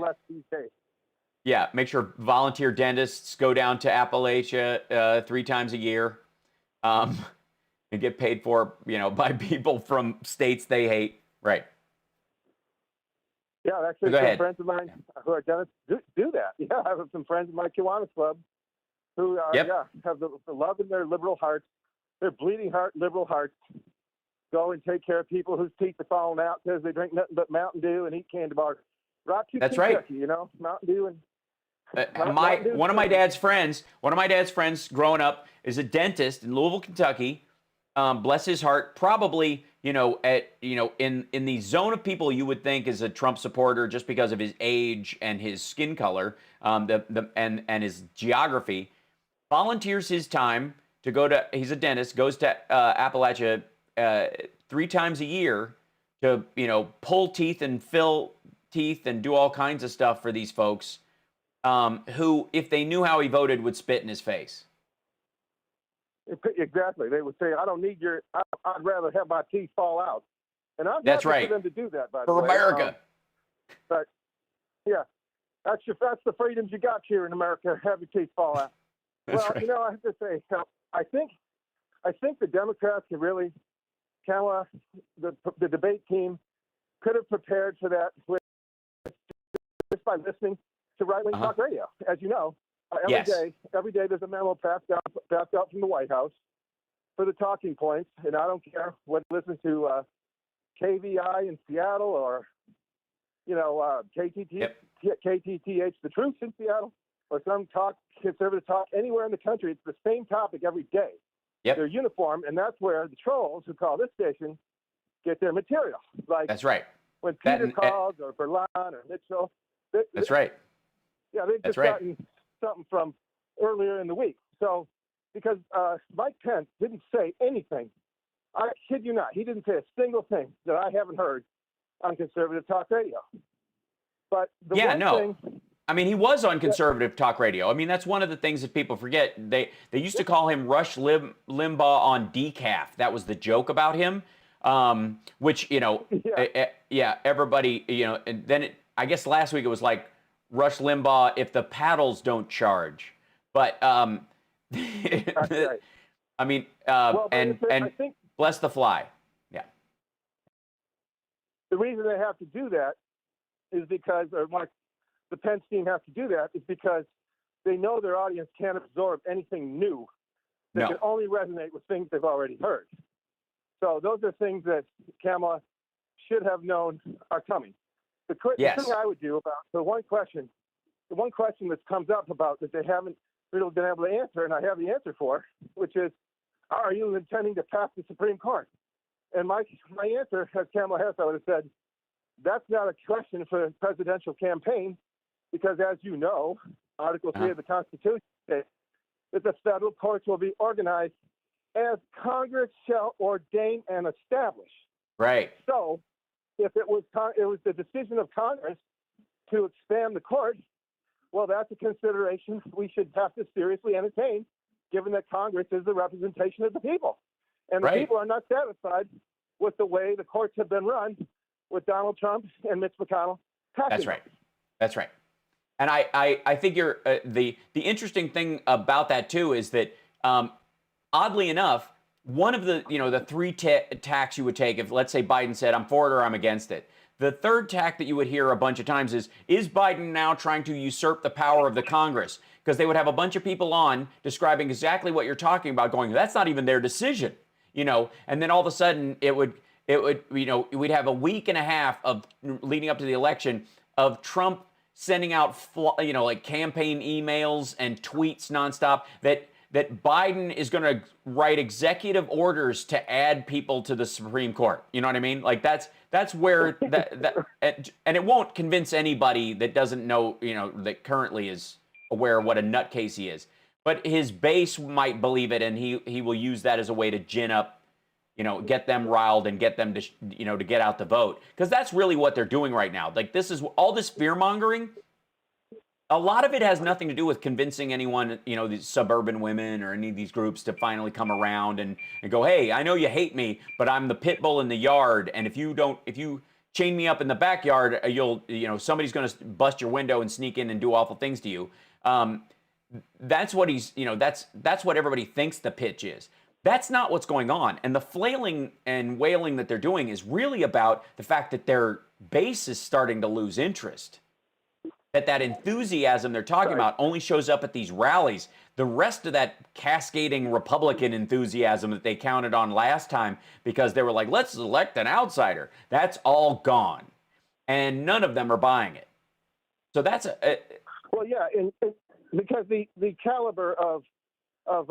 Yeah, make sure volunteer dentists go down to Appalachia 3 times a year. and get paid for, by people from states they hate. Right. Yeah, actually, some friends of mine who are dentists do that. Yeah, I have some friends in my Kiwanis Club who have the love in their liberal hearts, their bleeding heart liberal hearts, go and take care of people whose teeth are falling out because they drink nothing but Mountain Dew and eat candy bars. That's right. Mountain Dew and one of my dad's friends growing up is a dentist in Louisville, Kentucky. Bless his heart. Probably, in the zone of people you would think is a Trump supporter just because of his age and his skin color, and his geography. Volunteers his time to go to. He's a dentist. Goes to Appalachia 3 times a year to pull teeth and fill teeth and do all kinds of stuff for these folks. Who, if they knew how he voted, would spit in his face. Exactly. They would say, "I don't need your. I'd rather have my teeth fall out." And I'm That's happy right. for them to do that, by the For way. America. But yeah, that's the freedoms you got here in America. Have your teeth fall out. That's well, right. I have to say, I think the Democrats can really, Kamala, the debate team could have prepared for that just by listening to right-wing talk radio. As you know, every day there's a memo passed out from the White House for the talking points, and I don't care what listen to KVI in Seattle or KTTH the Truth in Seattle or some conservative talk anywhere in the country. It's the same topic every day. Yep. They're uniform, and that's where the trolls who call this station get their material. Like That's right. When Peter calls or Berlin or Mitchell. That's right. Yeah, they've just gotten something from earlier in the week. So, because Mike Pence didn't say anything, I kid you not, he didn't say a single thing that I haven't heard on conservative talk radio. But I mean, he was on conservative talk radio. I mean, that's one of the things that people forget. They used to call him Rush Limbaugh on decaf. That was the joke about him, which, everybody, and then I guess last week it was like Rush Limbaugh if the paddles don't charge. But, I mean, I think bless the fly. Yeah. The reason they have to do that is because, the Pence team has to do that is because they know their audience can't absorb anything new. They can only resonate with things they've already heard. So those are things that Kamala should have known are coming. The thing I would do about the one question that comes up about that they haven't really been able to answer, and I have the answer for, which is, are you intending to pass the Supreme Court? And my answer, as Kamala Harris, I would have said, that's not a question for a presidential campaign, because as you know, Article 3 of the Constitution states that the federal courts will be organized as Congress shall ordain and establish. Right. So, if it was the decision of Congress to expand the court, well, that's a consideration we should have to seriously entertain, given that Congress is the representation of the people. And the people are not satisfied with the way the courts have been run with Donald Trump and Mitch McConnell. That's right. And I think you're the interesting thing about that too is that oddly enough, one of the the 3 tacks you would take if, let's say, Biden said I'm for it or I'm against it. The third tack that you would hear a bunch of times is Biden now trying to usurp the power of the Congress? Because they would have a bunch of people on describing exactly what you're talking about, going, that's not even their decision, and then all of a sudden we'd have a week and a half of leading up to the election of Trump sending out, like campaign emails and tweets nonstop that Biden is going to write executive orders to add people to the Supreme Court. You know what I mean? Like that's where and it won't convince anybody that doesn't know, that currently is aware of what a nutcase he is. But his base might believe it, and he will use that as a way to gin up, get them riled and get them to, to get out the vote. Because that's really what they're doing right now. Like, this is all this fear mongering. A lot of it has nothing to do with convincing anyone, these suburban women or any of these groups to finally come around and go, hey, I know you hate me, but I'm the pit bull in the yard. And if you chain me up in the backyard, somebody's going to bust your window and sneak in and do awful things to you. That's what that's what everybody thinks the pitch is. That's not what's going on. And the flailing and wailing that they're doing is really about the fact that their base is starting to lose interest. That enthusiasm they're talking about only shows up at these rallies. The rest of that cascading Republican enthusiasm that they counted on last time because they were like, let's elect an outsider, that's all gone. And none of them are buying it. So that's well, yeah, and because the caliber of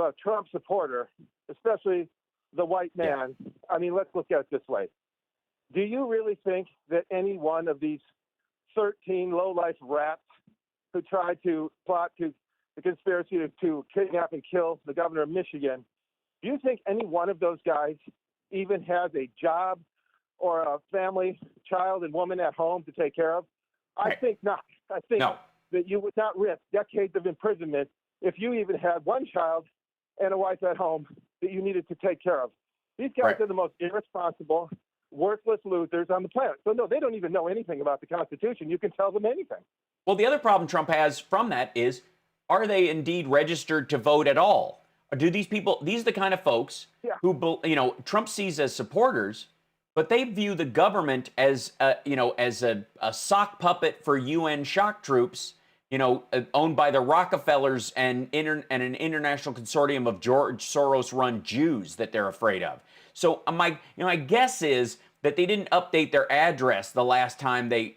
a Trump supporter, especially the white man, I mean, let's look at it this way. Do you really think that any one of these 13 low-life rats who tried to plot to the conspiracy to kidnap and kill the governor of Michigan, do you think any one of those guys even has a job or a family, child and woman at home to take care of? I think not. I think that you would not risk decades of imprisonment if you even had one child and a wife at home that you needed to take care of. These guys are the most irresponsible, worthless losers on the planet. So no, they don't even know anything about the Constitution. You can tell them anything. Well, the other problem Trump has from that is, are they indeed registered to vote at all? Or do these people, these are the kind of folks who, Trump sees as supporters, but they view the government as, as a sock puppet for UN shock troops, owned by the Rockefellers and an international consortium of George Soros-run Jews that they're afraid of. So my guess is that they didn't update their address the last time they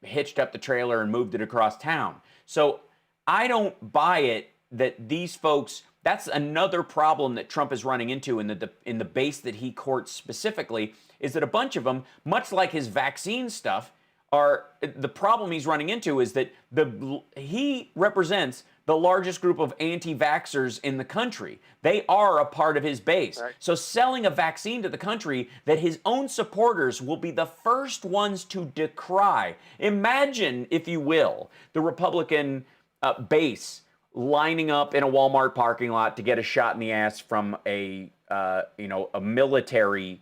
hitched up the trailer and moved it across town. So I don't buy it that these folks. That's another problem that Trump is running into in the base that he courts specifically, is that a bunch of them, much like his vaccine stuff, the problem he's running into is that he represents the largest group of anti-vaxxers in the country. They are a part of his base. Right. So selling a vaccine to the country that his own supporters will be the first ones to decry. Imagine, if you will, the Republican base lining up in a Walmart parking lot to get a shot in the ass from a military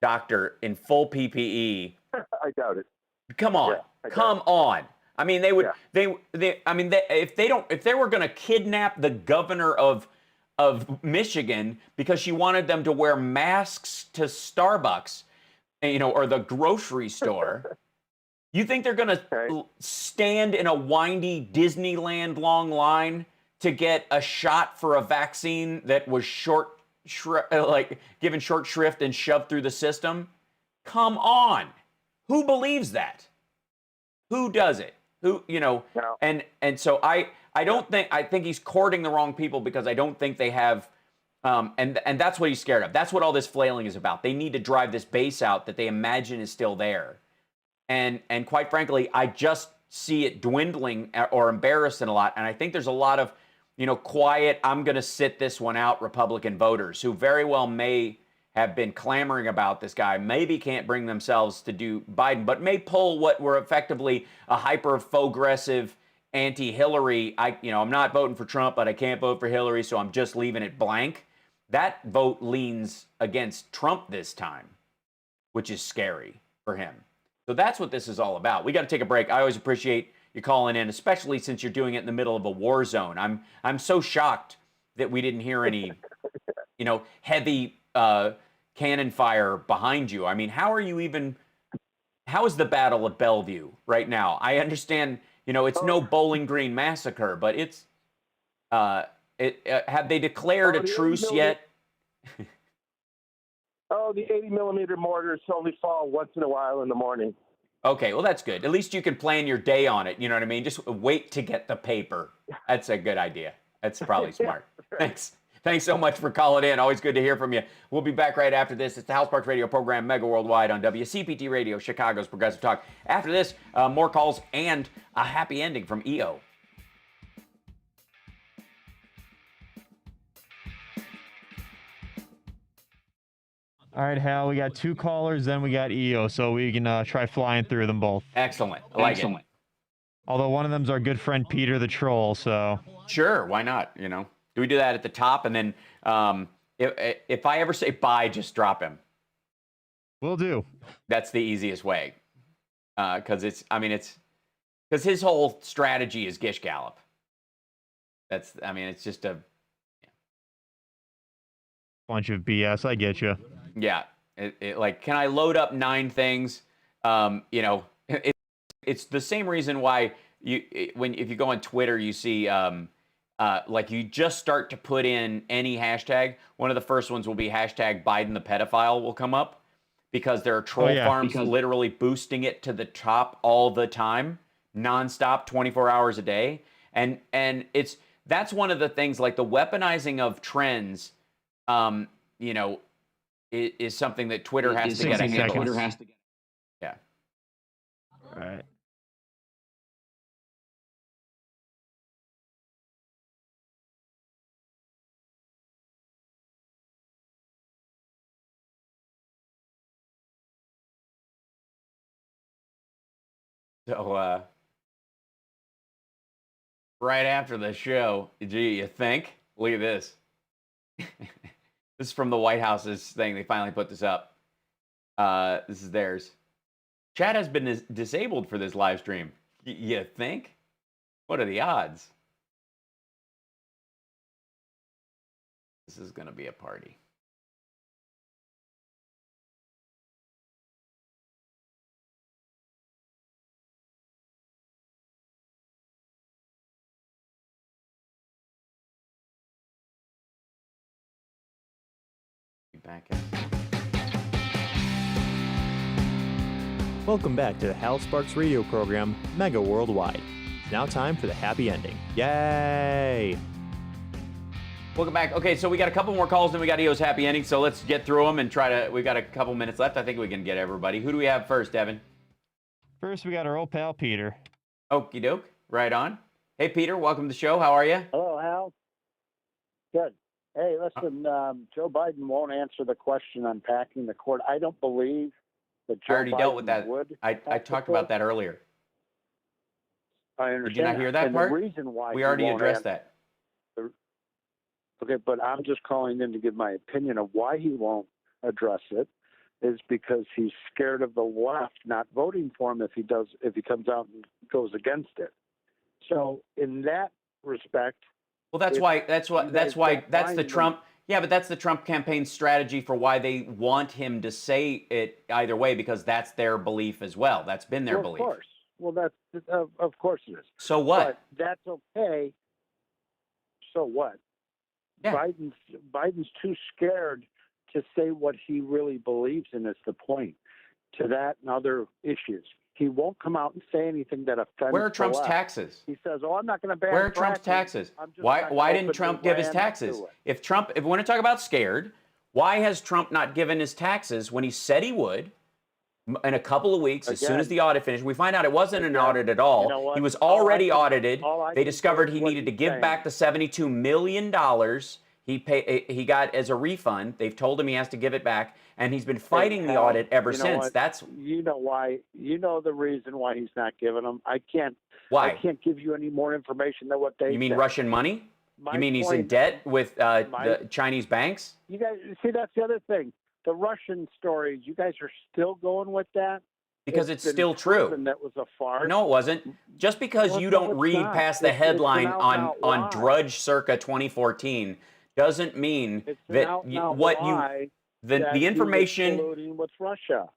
doctor in full PPE. I doubt it. Come on, come on. I mean, they would. If they were going to kidnap the governor of Michigan because she wanted them to wear masks to Starbucks, or the grocery store. You think they're going to stand in a windy Disneyland long line to get a shot for a vaccine that was given short shrift and shoved through the system? Come on. Who believes that? Who does it? Who, and so I think he's courting the wrong people because I don't think they have, and that's what he's scared of. That's what all this flailing is about. They need to drive this base out that they imagine is still there. And quite frankly, I just see it dwindling or embarrassing a lot. And I think there's a lot of, quiet, I'm going to sit this one out Republican voters who very well may have been clamoring about this guy, maybe can't bring themselves to do Biden, but may pull what were effectively a hyper-progressive anti-Hillary. I'm not voting for Trump, but I can't vote for Hillary, so I'm just leaving it blank. That vote leans against Trump this time, which is scary for him. So that's what this is all about. We got to take a break. I always appreciate you calling in, especially since you're doing it in the middle of a war zone. I'm so shocked that we didn't hear any, heavy cannon fire behind you. I mean, how is the Battle of Bellevue right now? I understand, it's no Bowling Green massacre, but it's, have they declared a truce yet? The 80-millimeter mortars only fall once in a while in the morning. Okay, well, that's good. At least you can plan your day on it. You know what I mean? Just wait to get the paper. That's a good idea. That's probably smart. Thanks. Thanks so much for calling in. Always good to hear from you. We'll be back right after this. It's the HalSparks radio program, Mega Worldwide on WCPT Radio, Chicago's Progressive Talk. After this, more calls and a happy ending from EO. All right, Hal, we got 2 callers, then we got EO, so we can try flying through them both. Excellent. I like it. Although one of them's our good friend Peter the Troll, so. Sure, why not, Do we do that at the top, and then if I ever say bye, just drop him? Will do. That's the easiest way, because because his whole strategy is Gish Gallop. It's just a Bunch of BS. I get you. Yeah. Like, can I load up 9 things? You know, it's the same reason why if you go on Twitter, you see like you just start to put in any hashtag. One of the first ones will be hashtag Biden the pedophile will come up because there are troll farms literally boosting it to the top all the time, nonstop, 24 hours a day. And that's one of the things, like the weaponizing of trends, you know, is something that Twitter has to get a handle on. Yeah. All right. So, right after the show, gee, you think? Look at this. This is from the White House's thing. They finally put this up. This is theirs. Chat has been disabled for this live stream. You think? What are the odds? This is going to be a party. Back in. Welcome back to the HalSparks radio program, Mega Worldwide. It's now time for the happy ending. Yay! Welcome back. Okay, so we got a couple more calls, then we got EO's happy ending, so let's get through them and try to, we got a couple minutes left. I think we can get everybody. Who do we have first, Devin? First, we got our old pal, Peter. Okie doke. Right on. Hey, Peter, welcome to the show. How are you? Hello, Hal. Good. Hey, listen, Joe Biden won't answer the question on packing the court. I don't believe that Joe I already Biden dealt with that. would. I talked about that earlier. I understand. Did you not hear that and part? The reason why we he already won't addressed answer, that. Okay, but I'm just calling in to give my opinion of why he won't address it is because he's scared of the left not voting for him if he comes out and goes against it. So in that respect, well, that's the Trump. Yeah, but that's the Trump campaign strategy for why they want him to say it either way, because that's their belief as well. That's been their belief. Of course. Well, that's of course it is. So what? But that's okay. So what? Yeah. Biden's too scared to say what he really believes in. Is the point to that and other issues. He won't come out and say anything that offends. Where are Trump's the left. taxes? He says, "Oh, I'm not going to ban." Where are Trump's taxes? Why didn't Trump give his taxes? If we want to talk about scared, why has Trump not given his taxes when he said he would? In a couple of weeks, as soon as the audit finished, we find out it wasn't an audit at all. You know what? He was already audited. They discovered he what needed to he's give saying. back the $72 million he got as a refund. They've told him he has to give it back, and he's been fighting the audit ever since. That's why. You know the reason why he's not giving them. I can't. Why? I can't give you any more information than what they. You mean said. Russian money? My You mean he's in point- debt with the Chinese banks? You guys see, that's the other thing. The Russian stories. You guys are still going with that Because it's been still true. proven That was a farce. No, it wasn't. Just because Well, you no, don't it's read not. past the It's an headline out-and-out on lie. Drudge circa 2014 doesn't mean It's an that out-and-out what lie the that he was information. colluding with Russia.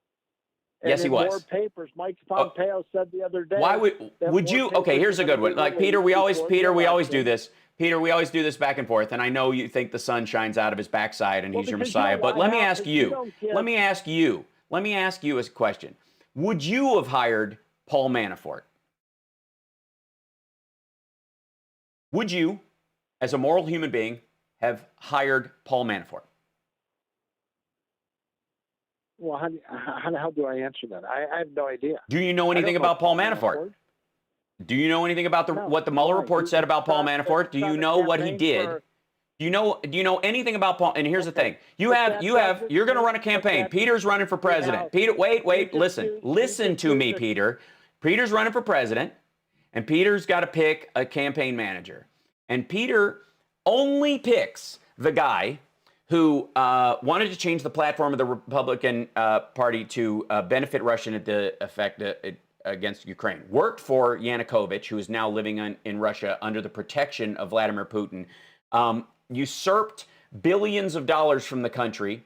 Yes, and he in was. More papers. Mike Pompeo said the other day. Why that would more you? papers Okay, here's are a good gonna one. be Like Peter, released we always before the do election. this. Peter, we always do this back and forth, and I know you think the sun shines out of his backside and Well, he's your because you Messiah. know But why, let me Hal? ask Because you you. don't give- Let me ask you. Let me ask you a question. Would you have hired Paul Manafort? Would you, as a moral human being, have hired Paul Manafort? Well, how the hell do I answer that? I have no idea. Do you know anything I don't know about Paul Manafort? Do you know anything about what the Mueller report said about Paul Manafort? Do you know what he did? Do you know anything about Paul? And here's the thing: you're going to run a campaign. Peter's running for president. Peter, wait, listen to me, Peter. Peter's running for president, and Peter's got to pick a campaign manager. And Peter only picks the guy who wanted to change the platform of the Republican Party to benefit Russia at the effect against Ukraine. Worked for Yanukovych, who is now living in Russia under the protection of Vladimir Putin. Usurped billions of dollars from the country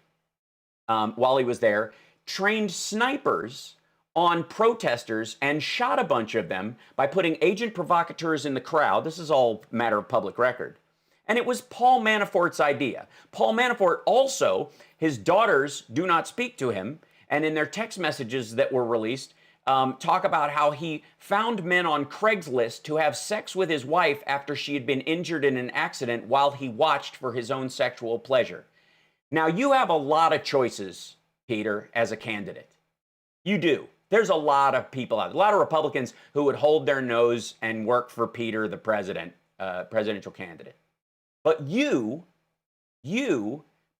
while he was there, trained snipers on protesters and shot a bunch of them by putting agent provocateurs in the crowd. This is all matter of public record. And it was Paul Manafort's idea. Paul Manafort also, his daughters do not speak to him, and in their text messages that were released, talk about how he found men on Craigslist to have sex with his wife after she had been injured in an accident while he watched for his own sexual pleasure. Now, you have a lot of choices, Peter, as a candidate. You do. There's a lot of people out there, a lot of Republicans who would hold their nose and work for Peter, the presidential candidate. But you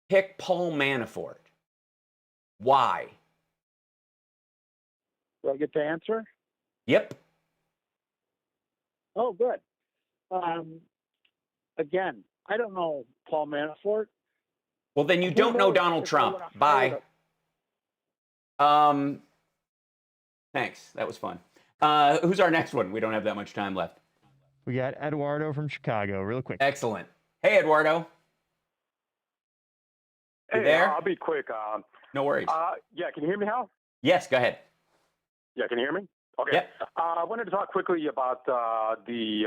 pick Paul Manafort. Why? Do I get to answer? Yep. Oh, good. Again, I don't know Paul Manafort. Well, then you don't know Donald Trump. Bye. Thanks. That was fun. Who's our next one? We don't have that much time left. We got Eduardo from Chicago, real quick. Excellent. Hey, Eduardo. You Hey, there? I'll be quick. No worries. Yeah, can you hear me, Hal? Yes, go ahead. Yeah, can you hear me? Okay. Yep. I wanted to talk quickly about the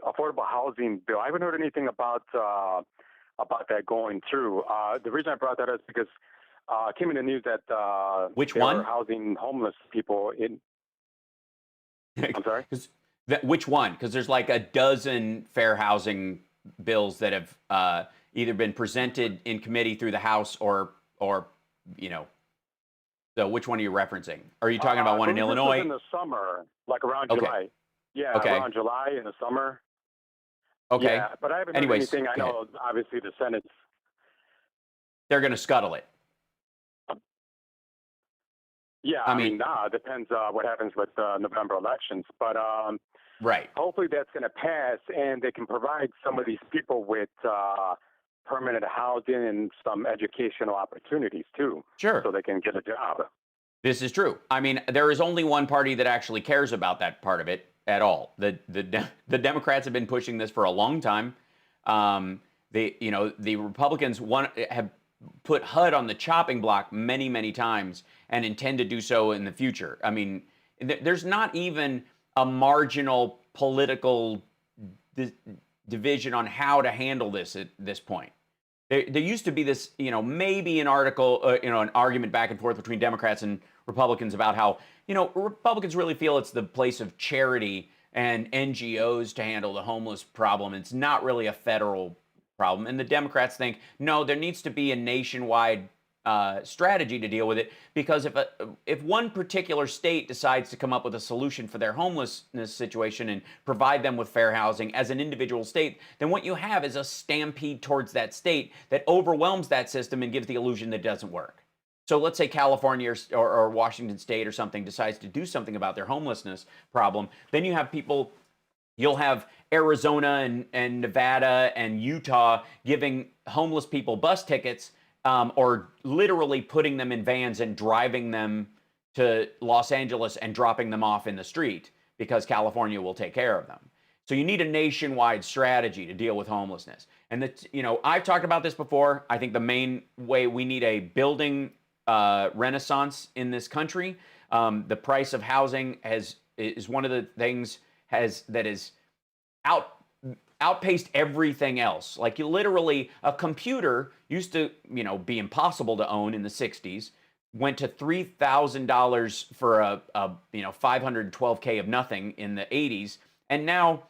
affordable housing bill. I haven't heard anything about that going through. The reason I brought that up is because it came in the news that Which they one? were housing homeless people in. I'm sorry. Which one? Because there's like a dozen fair housing bills that have either been presented in committee through the House or you know. So which one are you referencing? Are you talking about one in this was Illinois? in the summer, like around Okay. July. Yeah, Okay. around July in the summer. Okay. Yeah, but I haven't Anyways, heard anything. I go know, obviously, the Senate's. They're going to scuttle it. Yeah, I I mean- mean, it depends what happens with November elections. But Right. hopefully that's going to pass, and they can provide some of these people with permanent housing and some educational opportunities too. Sure. So they can get a job. This is true. I mean, there is only one party that actually cares about that part of it at all. The Democrats have been pushing this for a long time. The Republicans have put HUD on the chopping block many, many times and intend to do so in the future. I mean, there's not even a marginal political division on how to handle this at this point. There used to be this, maybe an argument back and forth between Democrats and Republicans about how, Republicans really feel it's the place of charity and NGOs to handle the homeless problem. It's not really a federal problem. And the Democrats think, no, there needs to be a nationwide strategy to deal with it, because if one particular state decides to come up with a solution for their homelessness situation and provide them with fair housing as an individual state, then what you have is a stampede towards that state that overwhelms that system and gives the illusion that it doesn't work. So let's say California or Washington State or something decides to do something about their homelessness problem. Then you have people, you'll have Arizona and Nevada and Utah giving homeless people bus tickets, or literally putting them in vans and driving them to Los Angeles and dropping them off in the street because California will take care of them. So you need a nationwide strategy to deal with homelessness. And I've talked about this before. I think the main way we need a building renaissance in this country. The price of housing is one of the things that is outpaced everything else. Like, literally, a computer used to, be impossible to own in the 60s, went to $3,000 for a $512K of nothing in the 80s, and now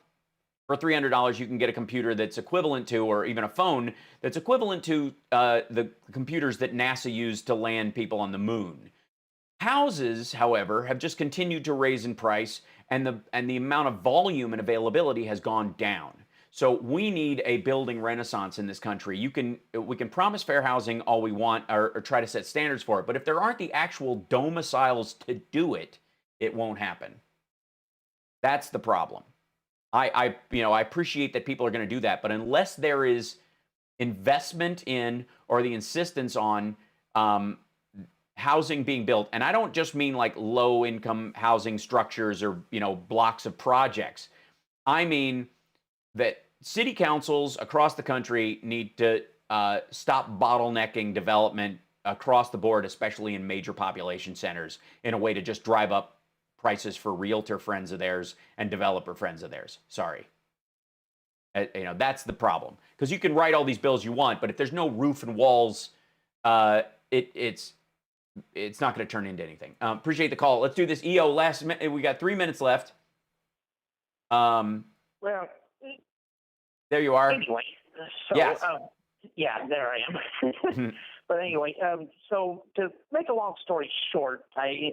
for $300 you can get a computer that's equivalent to, or even a phone that's equivalent to the computers that NASA used to land people on the moon. Houses, however, have just continued to raise in price, and the amount of volume and availability has gone down. So we need a building renaissance in this country. We can promise fair housing all we want, or try to set standards for it, but if there aren't the actual domiciles to do it, it won't happen. That's the problem. I appreciate that people are going to do that, but unless there is investment in, or the insistence on, housing being built, and I don't just mean like low-income housing structures or blocks of projects. I mean that city councils across the country need to stop bottlenecking development across the board, especially in major population centers, in a way to just drive up prices for realtor friends of theirs and developer friends of theirs. Sorry. That's the problem. Because you can write all these bills you want, but if there's no roof and walls, it's not going to turn into anything. Appreciate the call. Let's do this. EO, last minute. We got 3 minutes left. Well, there you are. anyway, so, Yes. yeah, there I am. But anyway, so to make a long story short, I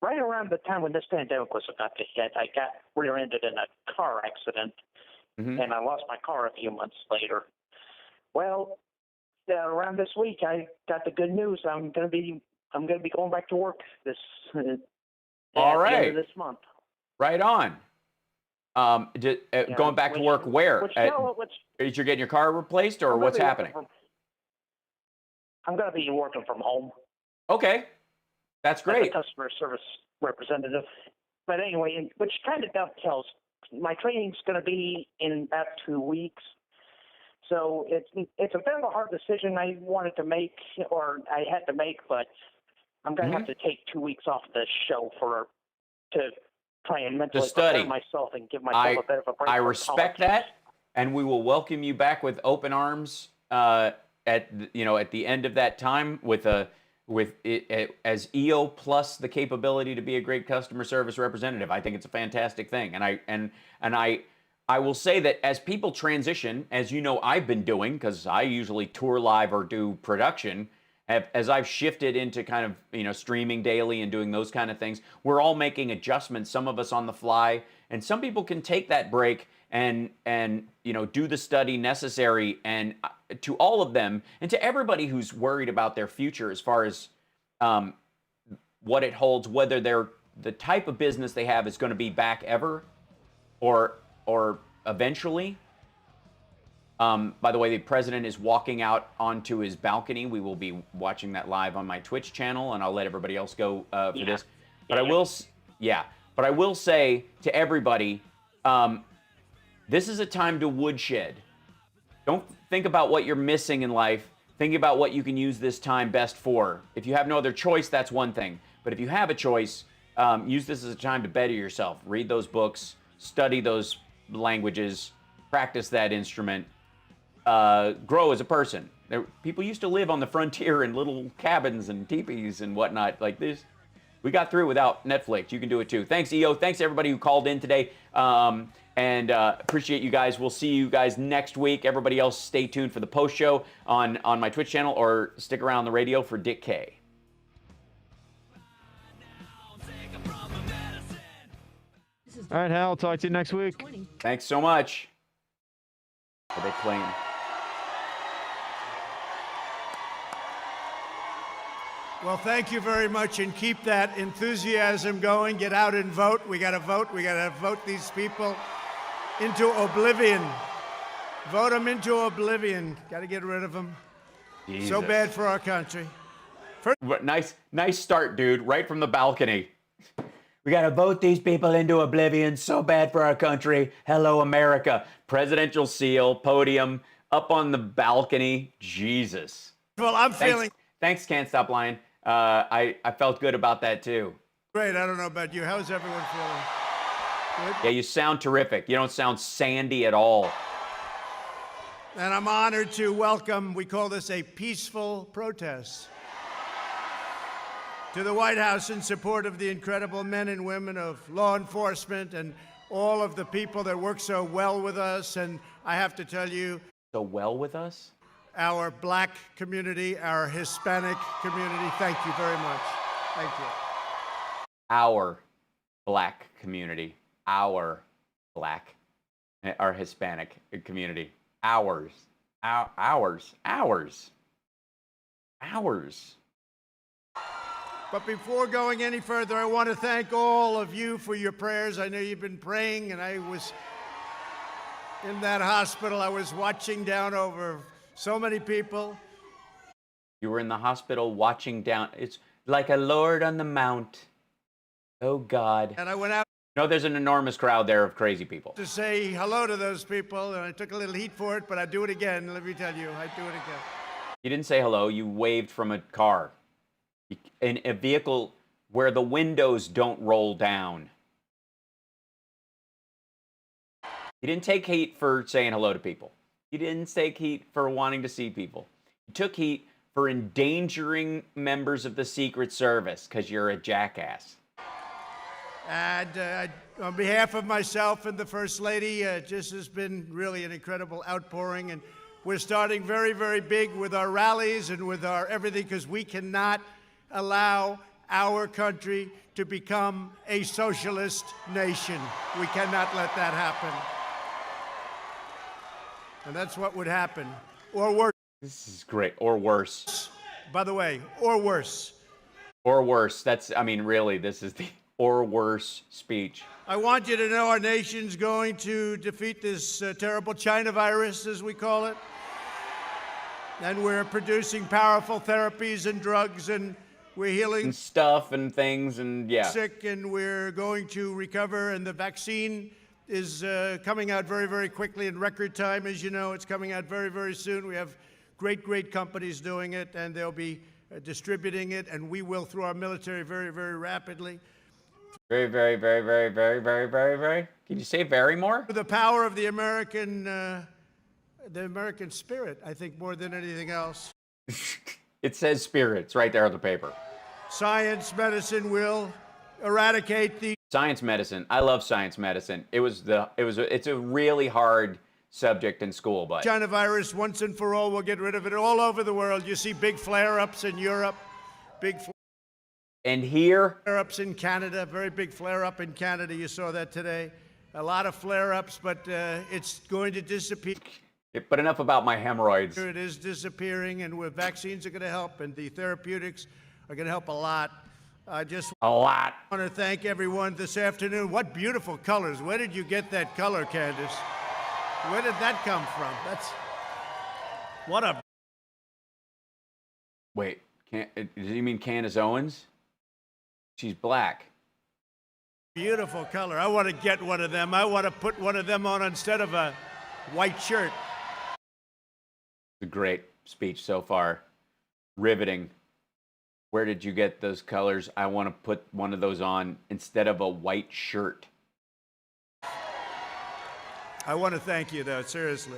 right around the time when this pandemic was about to hit, I got rear-ended in a car accident, and I lost my car a few months later. Well, around this week, I got the good news. I'm gonna be going back to work this All at the end right. of this month. Right on. Going back to work where? You're getting your car replaced, or what's happening? I'm going to be working from home. Okay. That's great. As a customer service representative. But anyway, which kind of dovetails. My training's going to be in about 2 weeks. So it's a bit of a hard decision I wanted to make, or I had to make, but I'm going to have to take 2 weeks off the show to try and mentally study. prepare myself and give myself a bit of a break. I from respect college. that, and we will welcome you back with open arms at the end of that time with it as EO plus the capability to be a great customer service representative. I think it's a fantastic thing, and I will say that as people transition, as you know, I've been doing, because I usually tour live or do production. As I've shifted into kind of, streaming daily and doing those kind of things, we're all making adjustments, some of us on the fly, and some people can take that break and do the study necessary. And to all of them, and to everybody who's worried about their future as far as what it holds, whether the type of business they have is going to be back ever or eventually. By the way, the president is walking out onto his balcony. We will be watching that live on my Twitch channel, and I'll let everybody else go for this. But I will say to everybody, this is a time to woodshed. Don't think about what you're missing in life. Think about what you can use this time best for. If you have no other choice, that's one thing. But if you have a choice, use this as a time to better yourself. Read those books, study those languages, practice that instrument. Grow as a person. People used to live on the frontier in little cabins and teepees and whatnot like this. We got through without Netflix. You can do it too. Thanks, EO. Thanks to everybody who called in today. And appreciate you guys. We'll see you guys next week. Everybody else, stay tuned for the post show on my Twitch channel, or stick around the radio for Dick K. All right, Hal. Talk to you next week. Thanks so much. Are they playing? Well, thank you very much, and keep that enthusiasm going. Get out and vote. We got to vote. We got to vote these people into oblivion. Vote them into oblivion. Got to get rid of them. Jesus. So bad for our country. Nice start, dude. Right from the balcony. We got to vote these people into oblivion. So bad for our country. Hello, America. Presidential seal, podium, up on the balcony. Jesus. Well, I'm feeling... Thanks, Can't Stop Lying. I felt good about that, too. Great. I don't know about you. How's everyone feeling? Good? Yeah, you sound terrific. You don't sound sandy at all. And I'm honored to welcome, we call this a peaceful protest, to the White House in support of the incredible men and women of law enforcement and all of the people that work so well with us. And I have to tell you... So well with us? Our black community, our Hispanic community, thank you very much. Thank you. Our black community, our Hispanic community, ours. But before going any further, I want to thank all of you for your prayers. I know you've been praying, and I was in that hospital. I was watching down over so many people. You were in the hospital watching down. It's like a Lord on the Mount. Oh, God. And I went out No, there's an enormous crowd there of crazy people. To say hello to those people, and I took a little heat for it, but I'd do it again. Let me tell you, I'd do it again. You didn't say hello. You waved from a car. In a vehicle where the windows don't roll down. You didn't take heat for saying hello to people. You didn't take heat for wanting to see people. You took heat for endangering members of the Secret Service because you're a jackass. And on behalf of myself and the First Lady, this has been really an incredible outpouring. And we're starting very, very big with our rallies and with our everything, because we cannot allow our country to become a socialist nation. We cannot let that happen. And that's what would happen. Or worse. This is great. Or worse. By the way, or worse. Or worse. That's, I mean, really, this is the or worse speech. I want you to know our nation's going to defeat this terrible China virus, as we call it. And we're producing powerful therapies and drugs, and we're healing and stuff and things, and yeah. Sick, and we're going to recover. And the vaccine is coming out very, very quickly in record time. As you know, it's coming out very, very soon. We have great, great companies doing it, and they'll be distributing it, and we will through our military very, very rapidly. Very, very, very, very, very, very, very, very. Can you say very more? The power of the American spirit, I think, more than anything else. It says spirit. It's right there on the paper. Science, medicine will eradicate the science medicine. I love science medicine. It's a really hard subject in school, but China virus once and for all. We'll get rid of it all over the world. You see big flare-ups in Europe, and here flare-ups in Canada, very big flare-up in Canada. You saw that today. A lot of flare-ups, but it's going to disappear. But enough about my hemorrhoids. It is disappearing, and vaccines are going to help, and the therapeutics are going to help a lot. I just want to thank everyone this afternoon. What beautiful colors. Where did you get that color, Candace? Where did that come from? What a... Wait, does he mean Candace Owens? She's black. Beautiful color. I want to get one of them. I want to put one of them on instead of a white shirt. A great speech so far. Riveting. Where did you get those colors? I want to put one of those on instead of a white shirt. I want to thank you, though, seriously.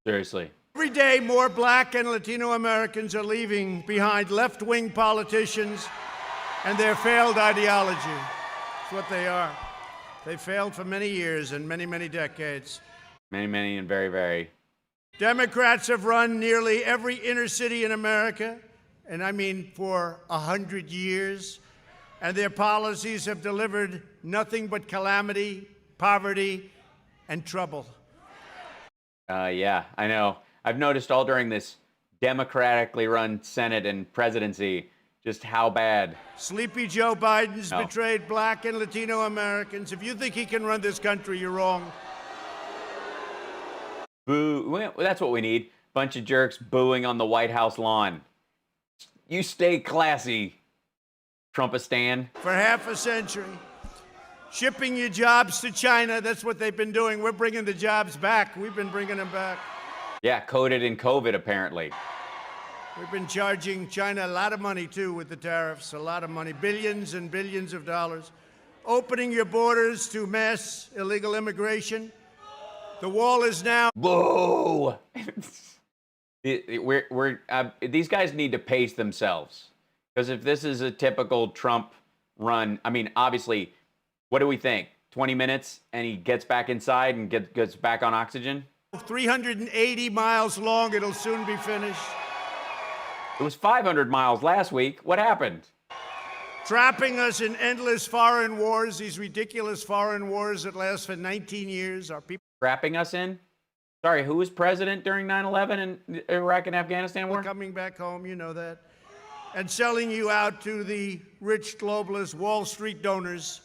Seriously. Every day, more black and Latino Americans are leaving behind left-wing politicians and their failed ideology. That's what they are. They failed for many years and many, many decades. Many, many, and very, very. Democrats have run nearly every inner city in America, and I mean for 100 years, and their policies have delivered nothing but calamity, poverty, and trouble. Yeah, I know. I've noticed all during this democratically run Senate and presidency just how bad. Sleepy Joe Biden's betrayed black and Latino Americans. If you think he can run this country, you're wrong. Boo. Well, that's what we need. Bunch of jerks booing on the White House lawn. You stay classy, Trumpistan. For half a century. Shipping your jobs to China, that's what they've been doing. We're bringing the jobs back. We've been bringing them back. Yeah, coded in COVID, apparently. We've been charging China a lot of money, too, with the tariffs. A lot of money. Billions and billions of dollars. Opening your borders to mass illegal immigration. The wall is now... Boo! These guys need to pace themselves. Because if this is a typical Trump run, I mean, obviously... What do we think? 20 minutes and he gets back inside and gets back on oxygen? 380 miles long. It'll soon be finished. It was 500 miles last week. What happened? Trapping us in endless foreign wars, these ridiculous foreign wars that last for 19 years. Our people trapping us in? Sorry, who was president during 9/11 and Iraq and Afghanistan war? Coming back home, you know that. And selling you out to the rich globalist Wall Street donors.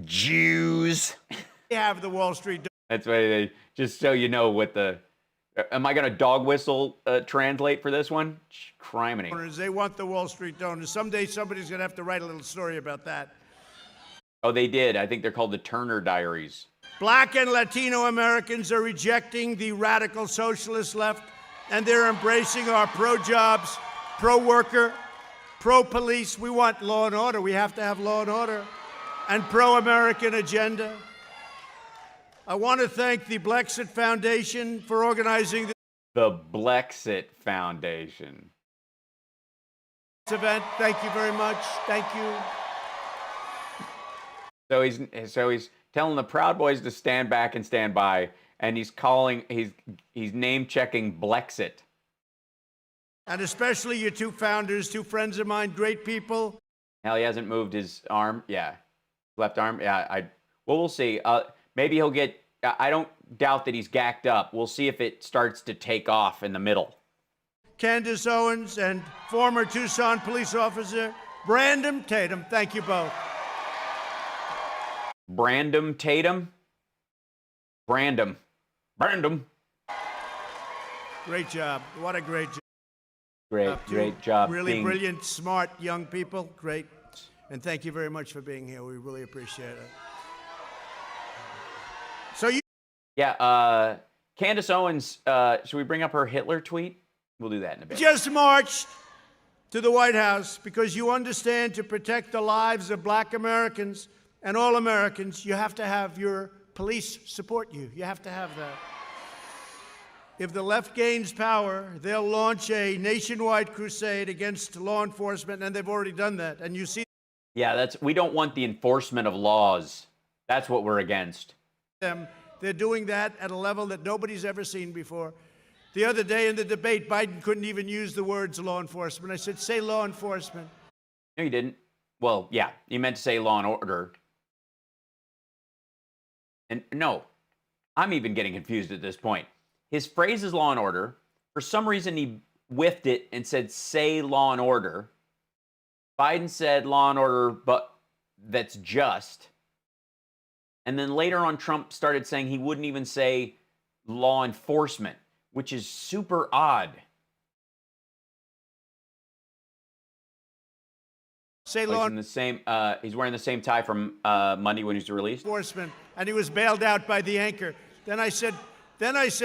Jews. They have the Wall Street. That's why they, just so you know what the, am I going to dog whistle translate for this one? Criminy. They want the Wall Street donors. Someday somebody's going to have to write a little story about that. Oh, they did. I think they're called the Turner Diaries. Black and Latino Americans are rejecting the radical socialist left, and they're embracing our pro-jobs, pro-worker, pro-police. We want law and order. We have to have law and order. And pro-American agenda. I want to thank the Blexit Foundation for organizing The Blexit Foundation. this event. Thank you very much. Thank you. So he's telling the Proud Boys to stand back and stand by, and he's name checking Blexit. And especially your two founders, two friends of mine, great people. Hell, he hasn't moved his arm. Yeah, left arm. Yeah, well, we'll see. Maybe he'll get. I don't doubt that he's gacked up. We'll see if it starts to take off in the middle. Candace Owens and former Tucson police officer Brandon Tatum. Thank you both. Brandon Tatum. Brandon. Great job. What a great job. Great job. Really brilliant, smart young people. Great. And thank you very much for being here. We really appreciate it. So you. Yeah, Candace Owens, should we bring up her Hitler tweet? We'll do that in a bit. Just marched to the White House because you understand to protect the lives of black Americans and all Americans, you have to have your police support you. You have to have that. If the left gains power, they'll launch a nationwide crusade against law enforcement, and they've already done that. And you see. Yeah, we don't want the enforcement of laws. That's what we're against. They're doing that at a level that nobody's ever seen before. The other day in the debate, Biden couldn't even use the words law enforcement. I said, say law enforcement. No, you didn't. Well, yeah, you meant to say law and order. And no, I'm even getting confused at this point. His phrase is law and order. For some reason, he whiffed it and said, say law and order. Biden said law and order, but that's just. And then later on, Trump started saying he wouldn't even say law enforcement, which is super odd. Say law in the same. He's wearing the same tie from Monday when he was released. Enforcement, and he was bailed out by the anchor. Then I said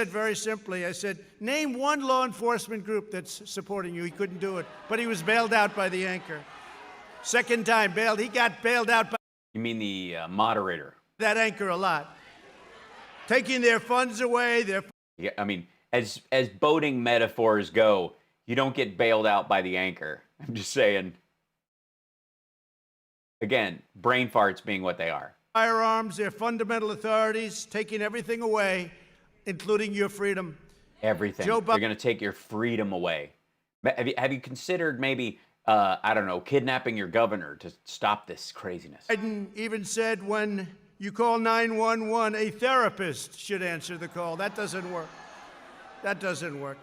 very simply, I said, name one law enforcement group that's supporting you. He couldn't do it, but he was bailed out by the anchor. Second time bailed. He got bailed out by. You mean the moderator? That anchor a lot, taking their funds away. Yeah, I mean, as boating metaphors go, you don't get bailed out by the anchor. I'm just saying. Again, brain farts being what they are. Firearms, their fundamental authorities, taking everything away, including your freedom. Everything. They're going to take your freedom away. Have you considered maybe, I don't know, kidnapping your governor to stop this craziness? Biden even said when you call 911, a therapist should answer the call. That doesn't work. That doesn't work.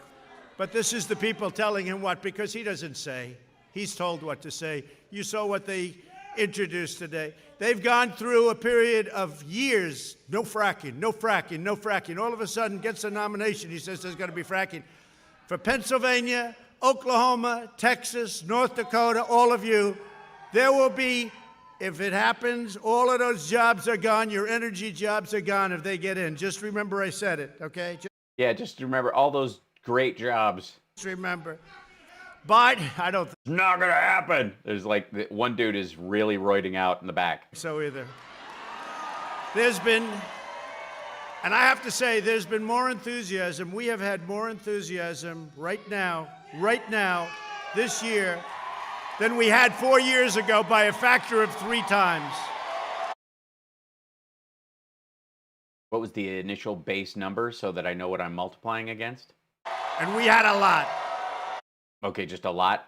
But this is the people telling him what, because he doesn't say. He's told what to say. You saw what they introduced today. They've gone through a period of years, no fracking, no fracking, no fracking. All of a sudden gets a nomination. He says there's going to be fracking. For Pennsylvania, Oklahoma, Texas, North Dakota, all of you, there will be, if it happens, all of those jobs are gone. Your energy jobs are gone if they get in. Just remember I said it, okay? Yeah, just remember all those great jobs. Just remember. But I don't. It's not gonna happen. There's like one dude is really roiding out in the back. So either. There's been, and I have to say, there's been more enthusiasm. We have had more enthusiasm right now, this year, than we had 4 years ago by a factor of 3 times. What was the initial base number so that I know what I'm multiplying against? And we had a lot. Okay, just a lot.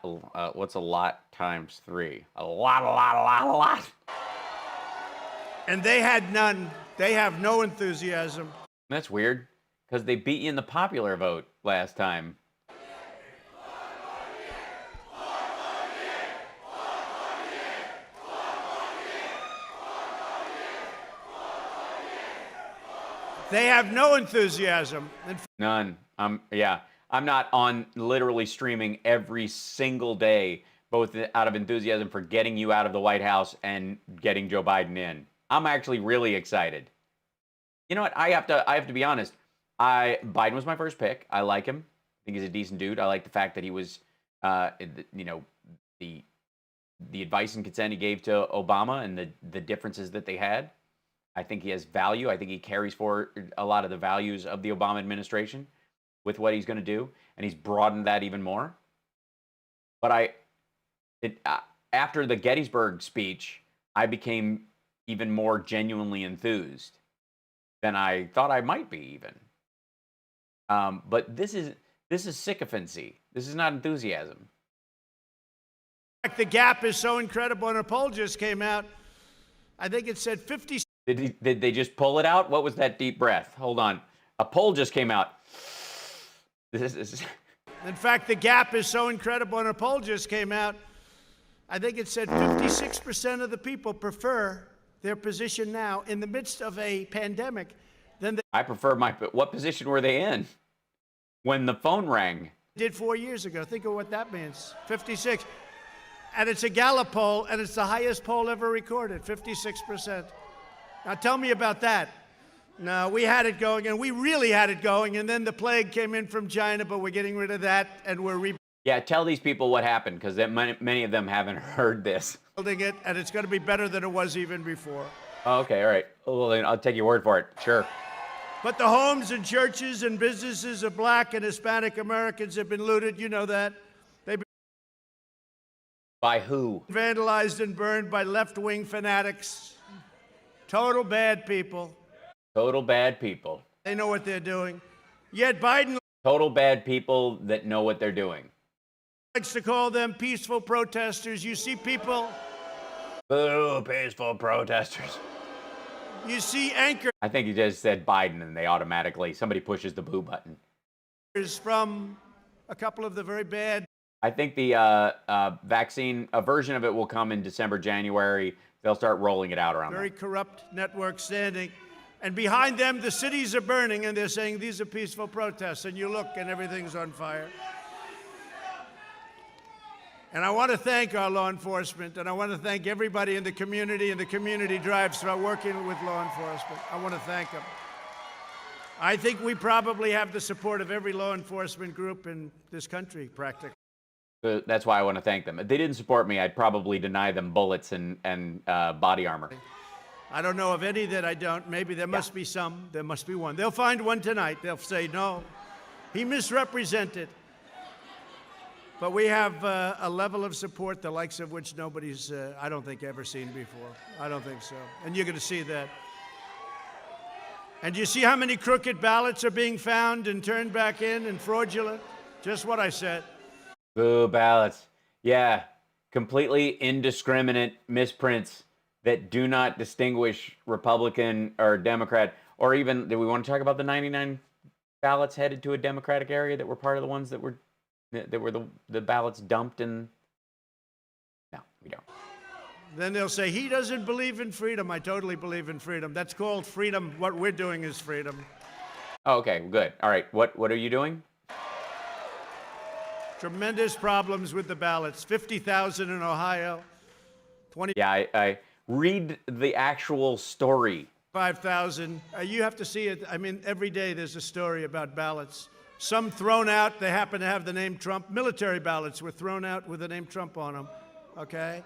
What's a lot times 3? A lot. And they had none. They have no enthusiasm. That's weird, because they beat you in the popular vote last time. They have no enthusiasm. None. I'm not on literally streaming every single day, both out of enthusiasm for getting you out of the White House and getting Joe Biden in. I'm actually really excited. You know what? I have to be honest. Biden was my first pick. I like him. I think he's a decent dude. I like the fact that he was, the advice and consent he gave to Obama and the differences that they had. I think he has value. I think he carries forward a lot of the values of the Obama administration with what he's going to do, and he's broadened that even more. But after the Gettysburg speech, I became even more genuinely enthused than I thought I might be even. But this is sycophancy. This is not enthusiasm. The gap is so incredible, and a poll just came out. I think it said 50. Did they just pull it out? What was that deep breath? Hold on. A poll just came out. This is. In fact, the gap is so incredible, and a poll just came out. I think it said 56% of the people prefer their position now in the midst of a pandemic than they I prefer what position were they in when the phone rang? Did 4 years ago. Think of what that means. 56. And it's a Gallup poll, and it's the highest poll ever recorded, 56%. Now tell me about that. No, we had it going, and we really had it going, and then the plague came in from China, but we're getting rid of that, and we're Yeah, tell these people what happened, because many of them haven't heard this. rebuilding it, and it's going to be better than it was even before. Oh, okay, all right. Well, then I'll take your word for it. Sure. But the homes and churches and businesses of Black and Hispanic Americans have been looted. You know that. They've been By who? vandalized and burned by left-wing fanatics. Total bad people. Total bad people. They know what they're doing. Yet Biden Total bad people that know what they're doing. likes to call them peaceful protesters. You see people. Boo, peaceful protesters. You see anchors I think you just said Biden and they automatically, somebody pushes the boo button. from a couple of the very bad. I think the vaccine, a version of it will come in December, January. They'll start rolling it out around Very there. corrupt network standing. And behind them, the cities are burning, and they're saying these are peaceful protests. And you look, and everything's on fire. And I want to thank our law enforcement, and I want to thank everybody in the community and the community drives for working with law enforcement. I want to thank them. I think we probably have the support of every law enforcement group in this country, practically. So that's why I want to thank them. If they didn't support me, I'd probably deny them bullets and body armor. I don't know of any that I don't. Maybe there must be some. There must be one. They'll find one tonight. They'll say, no, he misrepresented. But we have a level of support, the likes of which nobody's, I don't think, ever seen before. I don't think so. And you're going to see that. And you see how many crooked ballots are being found and turned back in and fraudulent? Just what I said. Boo ballots. Yeah, completely indiscriminate misprints that do not distinguish Republican or Democrat, or even, do we want to talk about the 99 ballots headed to a Democratic area that were part of the ones that were the ballots dumped in? No, we don't. Then they'll say, he doesn't believe in freedom. I totally believe in freedom. That's called freedom. What we're doing is freedom. Oh, okay, good. All right, what are you doing? Tremendous problems with the ballots. 50,000 in Ohio. 20. Yeah, I read the actual story. 5,000. You have to see it. I mean, every day there's a story about ballots. Some thrown out. They happen to have the name Trump. Military ballots were thrown out with the name Trump on them. Okay?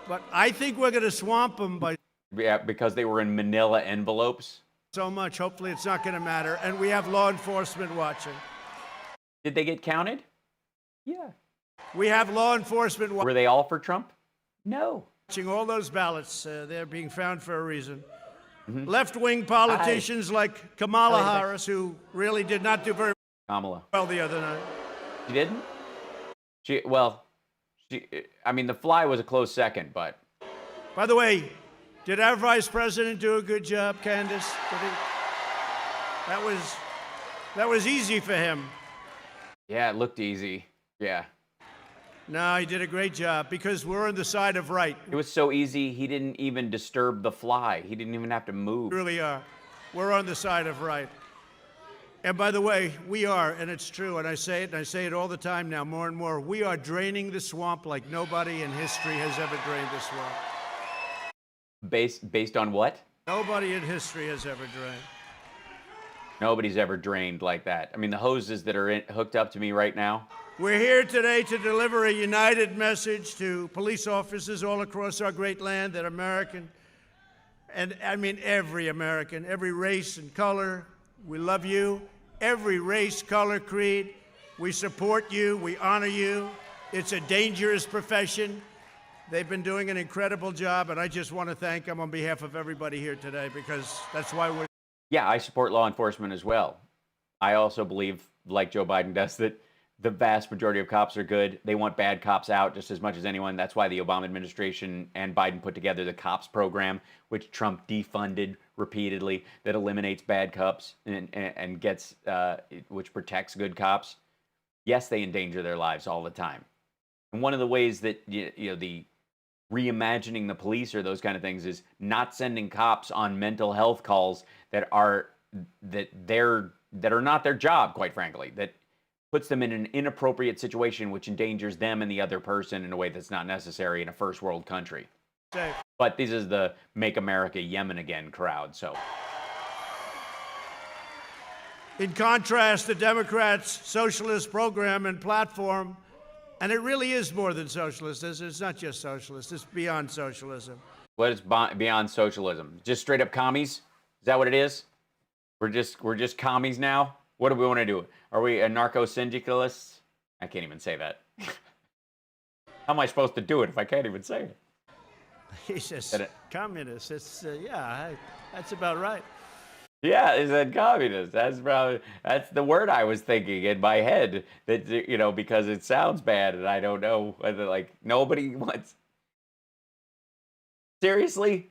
But I think we're going to swamp them by. Yeah, because they were in manila envelopes. So much. Hopefully it's not going to matter. And we have law enforcement watching. Did they get counted? Yeah. We have law enforcement watching. Were they all for Trump? No. Watching all those ballots. They're being found for a reason. Mm-hmm. Left-wing politicians like Kamala Harris, who really did not do very well the other night. She didn't? I mean, the fly was a close second, but. By the way, did our vice president do a good job, Candace? That was easy for him. Yeah, it looked easy. Yeah. No, he did a great job because we're on the side of right. It was so easy, he didn't even disturb the fly. He didn't even have to move. We really are. We're on the side of right. And by the way, we are, and it's true, and I say it all the time now, more and more, we are draining the swamp like nobody in history has ever drained the swamp. Based on what? Nobody in history has ever drained. Nobody's ever drained like that. I mean, the hoses that are hooked up to me right now. We're here today to deliver a united message to police officers all across our great land that American, and I mean every American, every race and color, we love you. Every race, color, creed, we support you, we honor you. It's a dangerous profession. They've been doing an incredible job, and I just want to thank them on behalf of everybody here today, because that's why we're... Yeah, I support law enforcement as well. I also believe, like Joe Biden does, that the vast majority of cops are good. They want bad cops out just as much as anyone. That's why the Obama administration and Biden put together the COPS program, which Trump defunded repeatedly, that eliminates bad cops and gets, which protects good cops. Yes, they endanger their lives all the time. And one of the ways that, you know, the reimagining the police or those kind of things is not sending cops on mental health calls that are not their job, quite frankly, that puts them in an inappropriate situation which endangers them and the other person in a way that's not necessary in a first world country. Safe. But this is the Make America Yemen Again crowd, so. In contrast, the Democrats' socialist program and platform, and it really is more than socialist. It's not just socialist, it's beyond socialism. What is beyond socialism? Just straight up commies? Is that what it is? We're just commies now? What do we want to do? Are we a narco-syndicalists? I can't even say that. How am I supposed to do it if I can't even say it? He says communist. It's that's about right. Yeah, he said communist. That's the word I was thinking in my head. That, you know, because it sounds bad and I don't know whether, like, nobody wants. Seriously?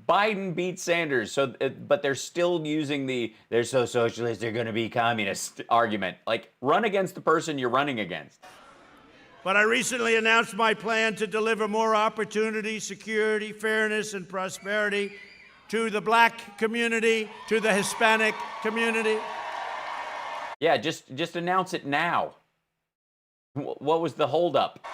Biden beat Sanders, so but they're still using they're so socialist, they're going to be communist argument. Like, run against the person you're running against. But I recently announced my plan to deliver more opportunity, security, fairness, and prosperity to the black community, to the Hispanic community. Yeah, just announce it now. What was the holdup?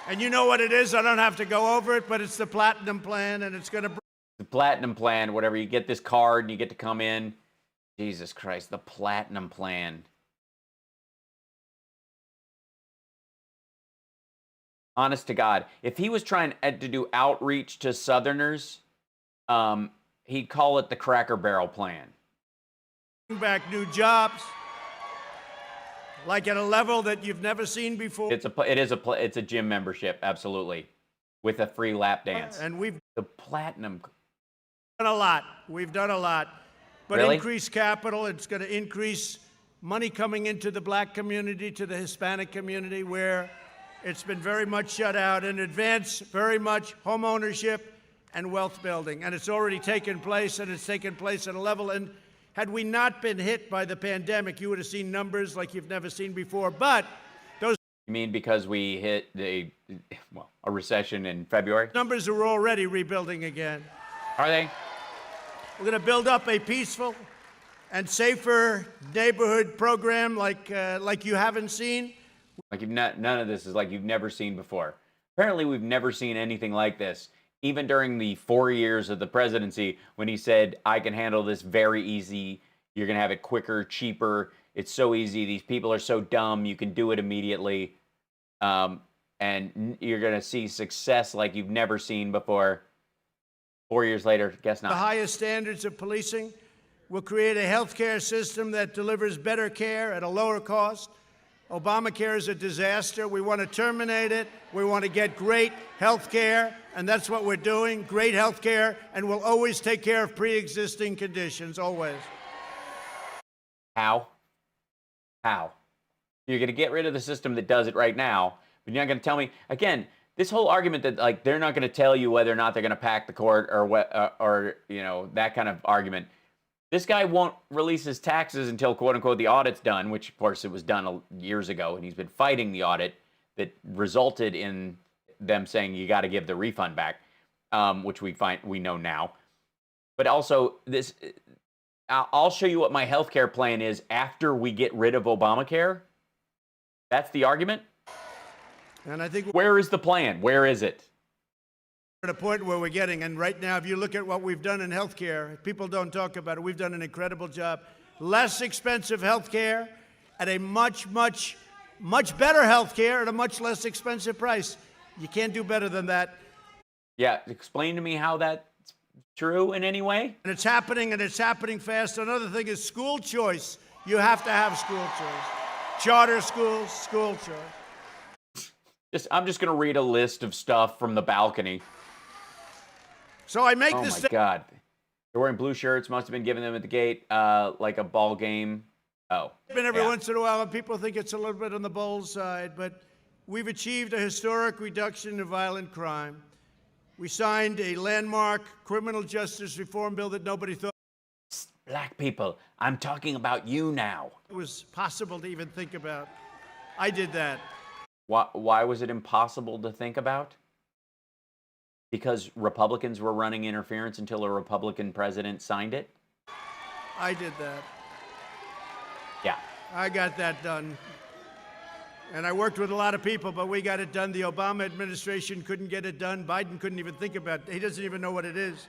And you know what it is? I don't have to go over it, but it's the Platinum Plan, and it's going to... The Platinum Plan, whatever. You get this card and you get to come in. Jesus Christ, the Platinum Plan. Honest to God, if he was trying to do outreach to Southerners, he'd call it the Cracker Barrel Plan. Back new jobs, like at a level that you've never seen before. It's a gym membership, absolutely, with a free lap dance. And the Platinum. Done a lot. We've done a lot, but Really? Increased capital. It's going to increase money coming into the black community, to the Hispanic community, where it's been very much shut out, and advance very much home ownership and wealth building. And it's already taken place, and it's taken place at a level. And had we not been hit by the pandemic, you would have seen numbers like you've never seen before. But those... You mean because we hit a recession in February? Numbers are already rebuilding again. Are they? We're going to build up a peaceful and safer neighborhood program like you haven't seen. Like none of this is like you've never seen before. Apparently, we've never seen anything like this. Even during the 4 years of the presidency, when he said, "I can handle this very easy. You're going to have it quicker, cheaper. It's so easy. These people are so dumb. You can do it immediately, and you're going to see success like you've never seen before." 4 years later, guess not. The highest standards of policing will create a healthcare system that delivers better care at a lower cost. Obamacare is a disaster. We want to terminate it. We want to get great health care, and that's what we're doing, great health care, and we'll always take care of pre-existing conditions, always. How? You're going to get rid of the system that does it right now, but you're not going to tell me, again, this whole argument that, like, they're not going to tell you whether or not they're going to pack the court or you know, that kind of argument. This guy won't release his taxes until, quote unquote, the audit's done, which of course it was done years ago, and he's been fighting the audit that resulted in them saying you got to give the refund back, which we know now. But also I'll show you what my health care plan is after we get rid of Obamacare. That's the argument. And I think where is the plan? Where is it? At a point where we're getting, and right now, if you look at what we've done in healthcare, people don't talk about it. We've done an incredible job. Less expensive healthcare at a much better healthcare at a much less expensive price. You can't do better than that. Yeah, explain to me how that's true in any way. And it's happening, and it's happening fast. Another thing is school choice. You have to have school choice. Charter schools, school choice. I'm just going to read a list of stuff from the balcony. So I make this. Oh my God! They're wearing blue shirts. Must have been giving them at the gate, like a ball game. Oh. Every once in a while, and people think it's a little bit on the bold side, but we've achieved a historic reduction in violent crime. We signed a landmark criminal justice reform bill that nobody thought. Black people, I'm talking about you now. It was possible to even think about. I did that. Why was it impossible to think about? Because Republicans were running interference until a Republican president signed it? I did that. Yeah. I got that done. And I worked with a lot of people, but we got it done. The Obama administration couldn't get it done. Biden couldn't even think about it. He doesn't even know what it is.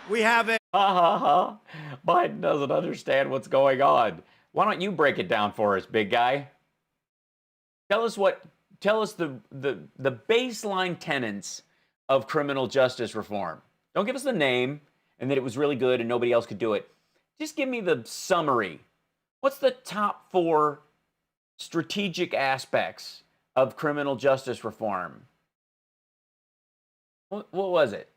We have a... Biden doesn't understand what's going on. Why don't you break it down for us, big guy? Tell us the baseline tenets of criminal justice reform. Don't give us the name and that it was really good and nobody else could do it. Just give me the summary. What's the top 4 strategic aspects of criminal justice reform? What was it?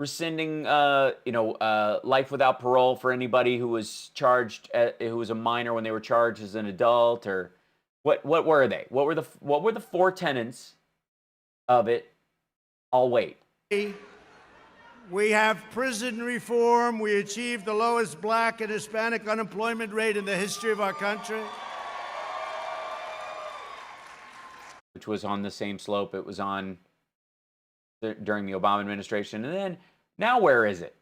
Rescinding, life without parole for anybody who was charged, who was a minor when they were charged as an adult, or what were they? What were the 4 tenets of it? I'll wait. We have prison reform. We achieved the lowest black and Hispanic unemployment rate in the history of our country. Which was on the same slope it was on during the Obama administration. And then, now where is it?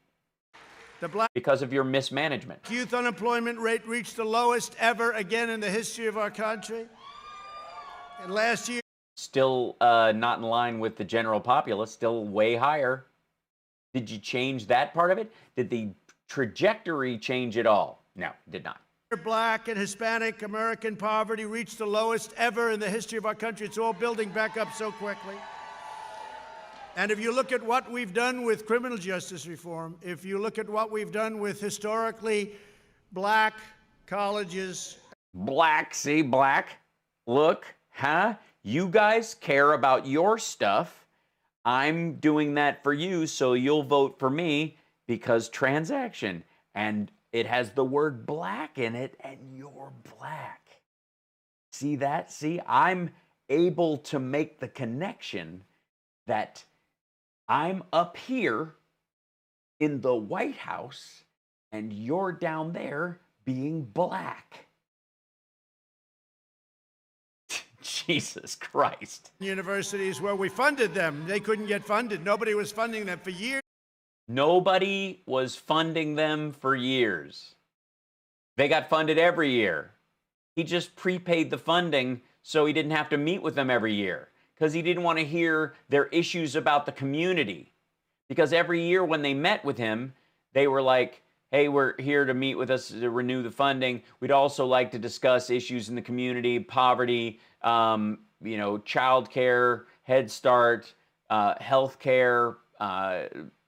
Because of your mismanagement. Youth unemployment rate reached the lowest ever again in the history of our country. And last year... Still not in line with the general populace, still way higher. Did you change that part of it? Did the trajectory change at all? No, did not. Black and Hispanic American poverty reached the lowest ever in the history of our country. It's all building back up so quickly. And if you look at what we've done with criminal justice reform, if you look at what we've done with historically black colleges. Black, see, black? Look, huh? You guys care about your stuff. I'm doing that for you, so you'll vote for me because transaction. And it has the word black in it, and you're black. See that? See, I'm able to make the connection that I'm up here in the White House, and you're down there being black. Jesus Christ. Universities where we funded them, they couldn't get funded. Nobody was funding them for years. Nobody was funding them for years. They got funded every year. He just prepaid the funding so he didn't have to meet with them every year because he didn't want to hear their issues about the community. Because every year when they met with him, they were like, hey, we're here to meet with us to renew the funding. We'd also like to discuss issues in the community, poverty, child care, Head Start, health care,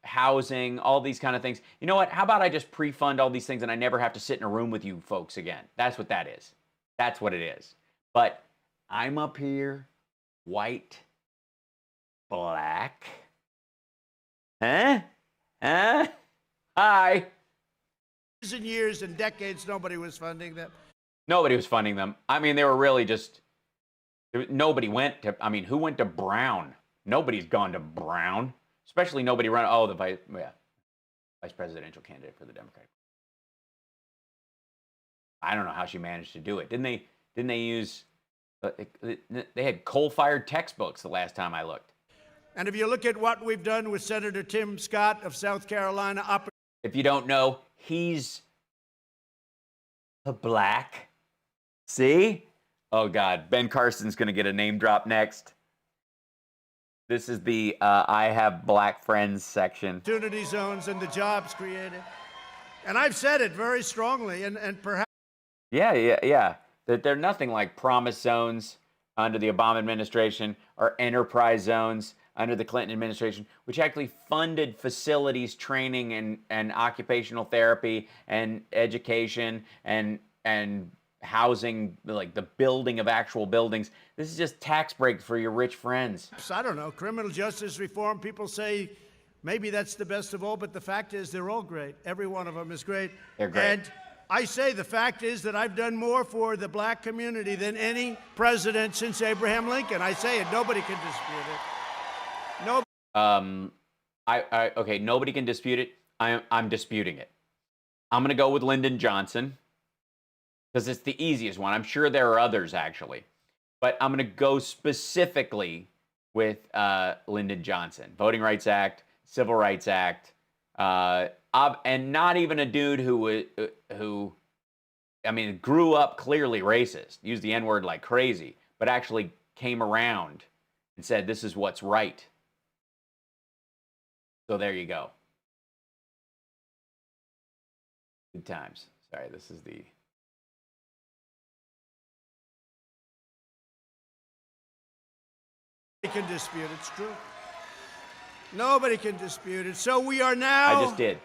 housing, all these kind of things. You know what? How about I just pre-fund all these things and I never have to sit in a room with you folks again? That's what that is. That's what it is. But I'm up here, white, black. Huh? Hi. Years and years and decades, nobody was funding them. Nobody was funding them. I mean, they were really just, nobody went to, who went to Brown? Nobody's gone to Brown. Especially nobody run, the vice presidential candidate for the Democratic. I don't know how she managed to do it. Didn't they use, they had coal-fired textbooks the last time I looked. And if you look at what we've done with Senator Tim Scott of South Carolina, If you don't know, he's a black. See? Oh, God. Ben Carson's going to get a name drop next. This is the I have black friends section. Opportunity zones and the jobs created. And I've said it very strongly, and perhaps... Yeah. That they're nothing like promise zones under the Obama administration or enterprise zones under the Clinton administration, which actually funded facilities, training, and occupational therapy and education and housing, like the building of actual buildings. This is just tax breaks for your rich friends. I don't know, criminal justice reform, people say maybe that's the best of all, but the fact is they're all great. Every one of them is great. They're great. And I say the fact is that I've done more for the black community than any president since Abraham Lincoln. I say it, nobody can dispute it. Okay, nobody can dispute it. I'm disputing it. I'm going to go with Lyndon Johnson because it's the easiest one. I'm sure there are others, actually. But I'm going to go specifically with Lyndon Johnson. Voting Rights Act, Civil Rights Act, and not even a dude who, I mean, grew up clearly racist, used the N-word like crazy, but actually came around and said, this is what's right. So there you go. Good times. Sorry, this is the... Nobody can dispute it. It's true. Nobody can dispute it. So we are now I just did.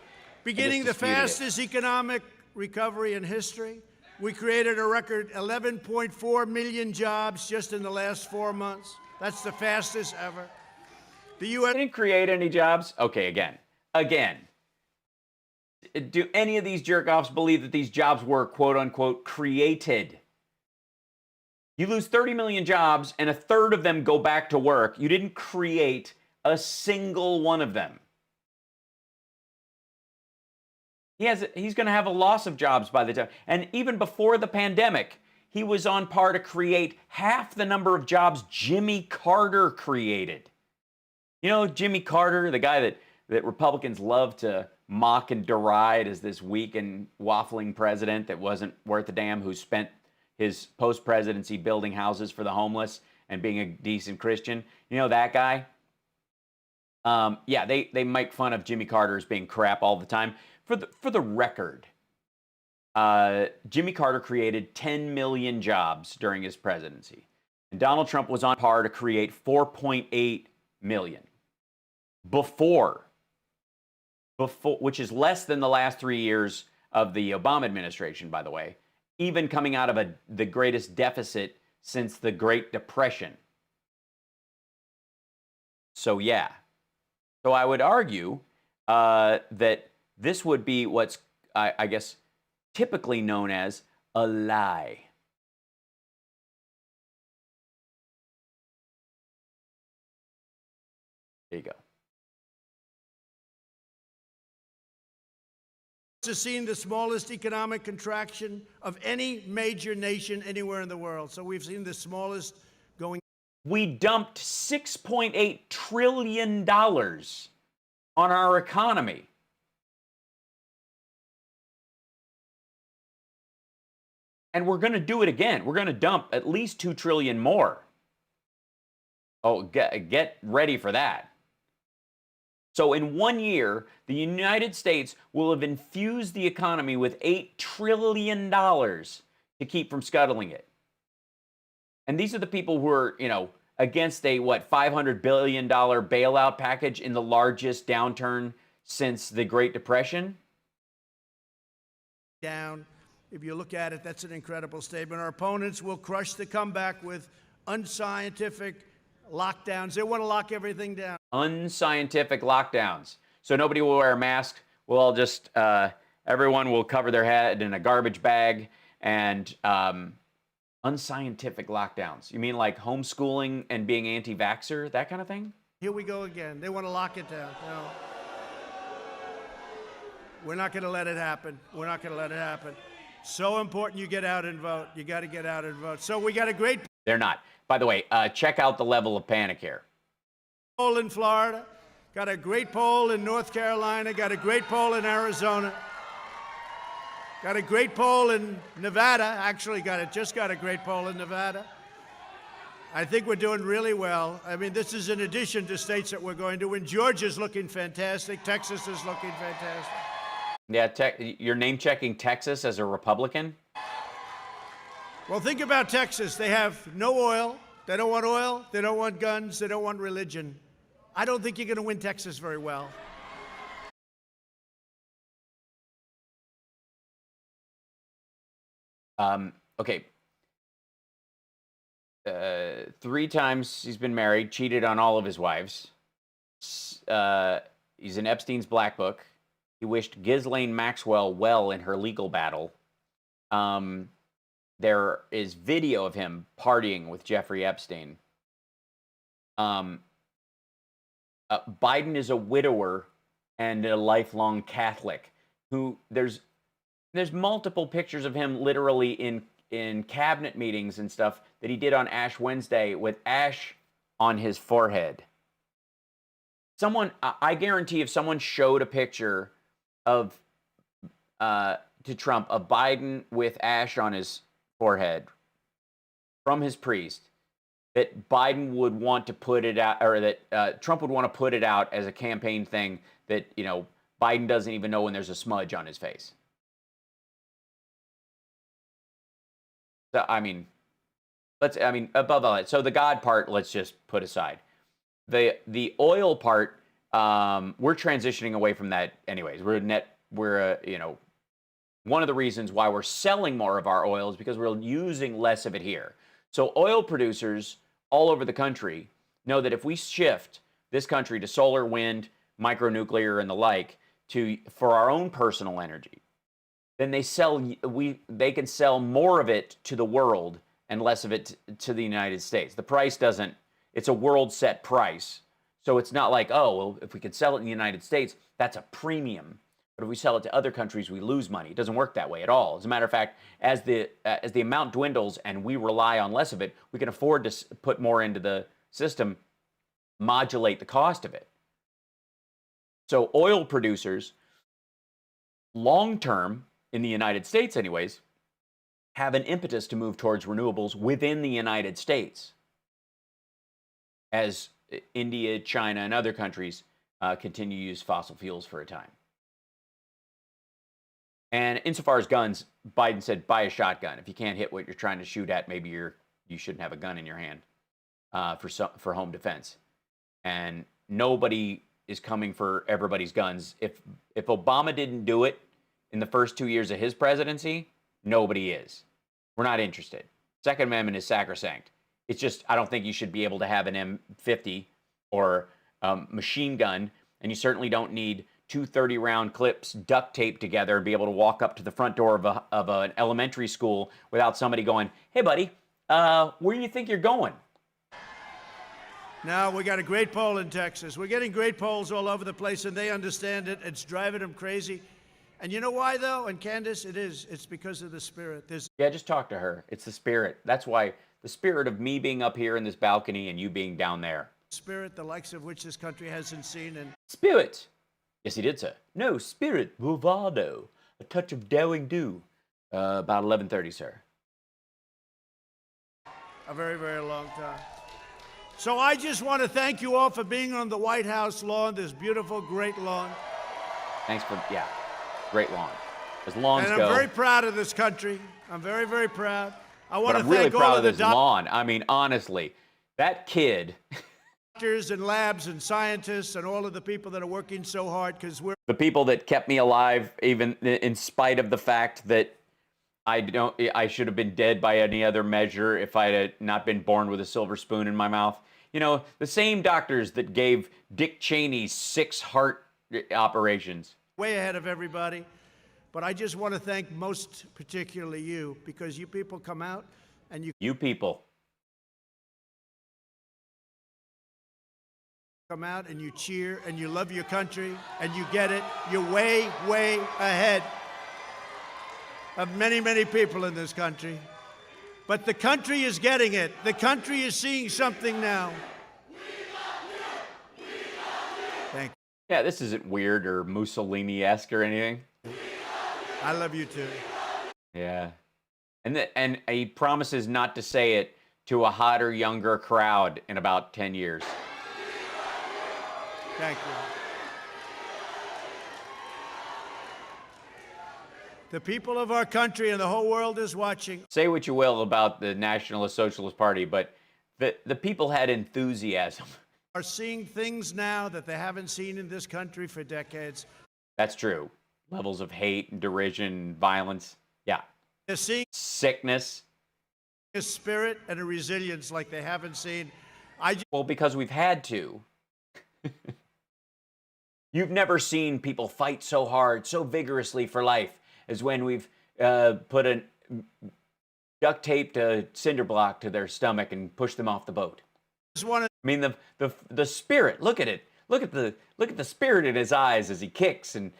Beginning the fastest economic recovery in history. We created a record 11.4 million jobs just in the last 4 months. That's the fastest ever. The U.S. didn't create any jobs. Okay, again. Do any of these jerk-offs believe that these jobs were, quote-unquote, created? You lose 30 million jobs, and a third of them go back to work. You didn't create a single one of them. He's going to have a loss of jobs by the time. And even before the pandemic, he was on par to create half the number of jobs Jimmy Carter created. You know, Jimmy Carter, the guy that Republicans love to mock and deride as this weak and waffling president that wasn't worth a damn, who spent his post-presidency building houses for the homeless and being a decent Christian. You know that guy? Yeah, they make fun of Jimmy Carter as being crap all the time. For the record, Jimmy Carter created 10 million jobs during his presidency. And Donald Trump was on par to create 4.8 million. Before, which is less than the last 3 years of the Obama administration, by the way, even coming out of the greatest deficit since the Great Depression. So yeah. So I would argue that this would be what's, I guess, typically known as a lie. There you go. Has seen the smallest economic contraction of any major nation anywhere in the world. So we've seen the smallest going. We dumped $6.8 trillion on our economy. And we're going to do it again. We're going to dump at least $2 trillion more. Oh, get ready for that. So in 1 year, the United States will have infused the economy with $8 trillion to keep from scuttling it. And these are the people who are, against a, $500 billion bailout package in the largest downturn since the Great Depression? Down. If you look at it, that's an incredible statement. Our opponents will crush the comeback with unscientific lockdowns. They want to lock everything down. Unscientific lockdowns. So nobody will wear a mask. We'll all just, everyone will cover their head in a garbage bag. And unscientific lockdowns. You mean like homeschooling and being anti-vaxxer, that kind of thing? Here we go again. They want to lock it down. No. We're not going to let it happen. We're not going to let it happen. So important you get out and vote. You got to get out and vote. So we got a great... They're not. By the way, check out the level of panic here. Poll in Florida. got a great poll in North Carolina, got a great poll in Arizona, got a great poll in Nevada. Actually, just got a great poll in Nevada. I think we're doing really well. I mean, this is in addition to states that we're going to win. Georgia's looking fantastic. Texas is looking fantastic. Yeah, you're name-checking Texas as a Republican? Well, think about Texas. They have no oil. They don't want oil. They don't want guns. They don't want religion. I don't think you're going to win Texas very well. Okay. 3 times he's been married, cheated on all of his wives. He's in Epstein's black book. He wished Ghislaine Maxwell well in her legal battle. There is video of him partying with Jeffrey Epstein. Biden is a widower and a lifelong Catholic. Who there's multiple pictures of him literally in cabinet meetings and stuff that he did on Ash Wednesday with ash on his forehead. I guarantee if someone showed a picture of to Trump of Biden with ash on his forehead from his priest, that Biden would want to put it out, or that Trump would want to put it out as a campaign thing that, you know, Biden doesn't even know when there's a smudge on his face. So, I mean, above all that, so the God part, let's just put aside. The oil part, we're transitioning away from that anyways. One of the reasons why we're selling more of our oil is because we're using less of it here. So oil producers all over the country know that if we shift this country to solar, wind, micronuclear, and the like for our own personal energy, then they can sell more of it to the world and less of it to the United States. The price it's a world set price. So it's not like, oh, well, if we could sell it in the United States, that's a premium. But if we sell it to other countries, we lose money. It doesn't work that way at all. As a matter of fact, as the amount dwindles and we rely on less of it, we can afford to put more into the system, modulate the cost of it. So oil producers, long term, in the United States anyways, have an impetus to move towards renewables within the United States, as India, China, and other countries continue to use fossil fuels for a time. And insofar as guns, Biden said, buy a shotgun. If you can't hit what you're trying to shoot at, maybe you shouldn't have a gun in your hand for home defense. And nobody is coming for everybody's guns. If Obama didn't do it in the first 2 years of his presidency, nobody is. We're not interested. Second Amendment is sacrosanct. It's just, I don't think you should be able to have an M50 or machine gun, and you certainly don't need 2 30-round clips duct taped together and be able to walk up to the front door of an elementary school without somebody going, hey, buddy, where do you think you're going? Now, we got a great poll in Texas. We're getting great polls all over the place, and they understand it. It's driving them crazy. And you know why, though? And Candace, it's because of the spirit. Yeah, just talk to her. It's the spirit. That's why the spirit of me being up here in this balcony and you being down there. Spirit, the likes of which this country hasn't seen. And spirit. Yes, he did, sir. No, spirit, bravado, a touch of daring do. About 11:30, sir. A very, very long time. So I just want to thank you all for being on the White House lawn, this beautiful, great lawn. Thanks for, great lawn. As lawns go. And I'm very proud of this country. I'm very, very proud. I want to really thank all proud of the this lawn. I mean, honestly, that kid. Doctors and labs and scientists and all of the people that are working so hard, because we're the people that kept me alive, even in spite of the fact that I should have been dead by any other measure if I had not been born with a silver spoon in my mouth. You know, the same doctors that gave Dick Cheney 6 heart operations. Way ahead of everybody. But I just want to thank most particularly you, because you people come out and you people come out and you cheer and you love your country and you get it. You're way, way ahead of many, many people in this country. But the country is getting it. The country is seeing something now. Thank you. Yeah, this isn't weird or Mussolini-esque or anything. I love you too. Yeah. And he promises not to say it to a hotter, younger crowd in about 10 years. Thank you. The people of our country and the whole world is watching. Say what you will about the Nationalist Socialist Party, but the people had enthusiasm. Are seeing things now that they haven't seen in this country for decades. That's true. Levels of hate and derision, violence. Yeah. They're seeing sickness. A spirit and a resilience like they haven't seen. Well, because we've had to. You've never seen people fight so hard, so vigorously for life as when we've put a duct taped a cinder block to their stomach and pushed them off the boat. I mean, the spirit. Look at it. Look at the spirit in his eyes as he kicks and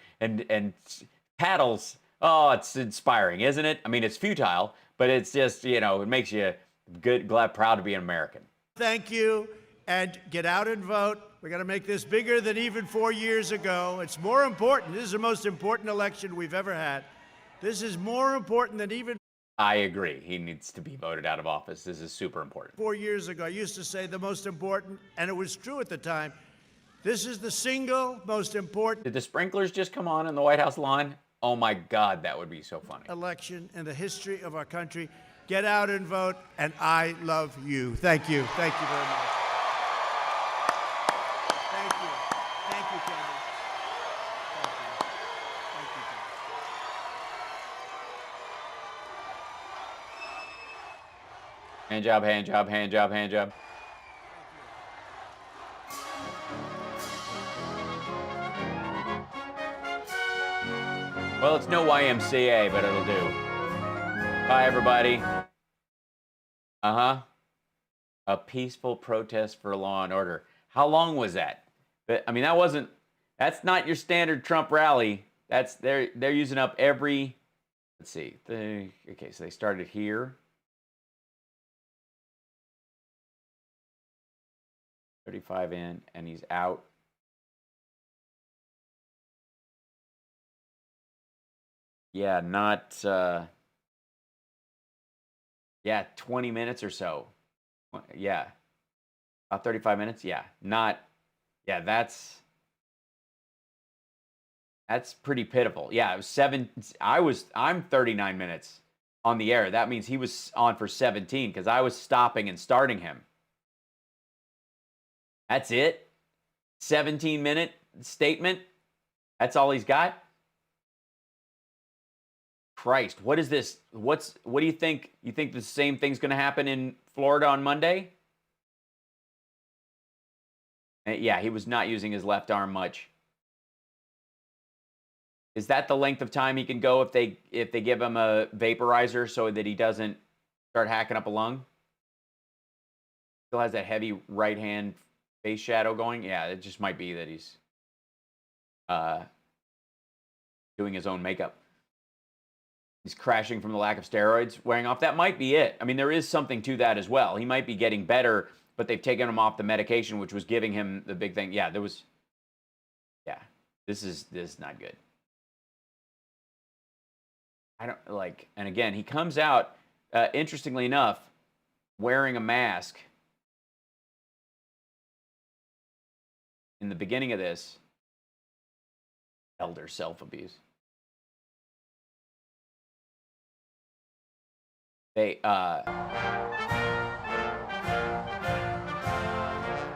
paddles. Oh, it's inspiring, isn't it? I mean, it's futile, but it's just, you know, it makes you proud to be an American. Thank you, and get out and vote. We got to make this bigger than even 4 years ago. It's more important. This is the most important election we've ever had. This is more important than even. I agree. He needs to be voted out of office. This is super important. 4 years ago, I used to say the most important, and it was true at the time. This is the single most important. Did the sprinklers just come on in the White House lawn? Oh my God, that would be so funny. Election in the history of our country. Get out and vote, and I love you. Thank you. Thank you very much. Thank you. Thank you, Candace. Thank you. Thank you. Hand job, hand job, hand job, hand job. Well, it's no YMCA, but it'll do. Bye, everybody. Uh-huh. A peaceful protest for law and order. How long was that? I mean, that's not your standard Trump rally. They're using up every, let's see. Okay, so they started here. 35 in, and he's out. Yeah, not, 20 minutes or so. Yeah. About 35 minutes? Yeah. That's pretty pitiful. Yeah, it was I'm 39 minutes on the air. That means he was on for 17 because I was stopping and starting him. That's it? 17-minute statement? That's all he's got? Christ, what is this? What do you think? You think the same thing's going to happen in Florida on Monday? Yeah, he was not using his left arm much. Is that the length of time he can go if they give him a vaporizer so that he doesn't start hacking up a lung? Still has that heavy right hand face shadow going. Yeah, it just might be that he's doing his own makeup. He's crashing from the lack of steroids wearing off. That might be it. I mean, there is something to that as well. He might be getting better, but they've taken him off the medication, which was giving him the big thing. Yeah, this is not good. And again, he comes out, interestingly enough, wearing a mask in the beginning of this. Elder self-abuse. I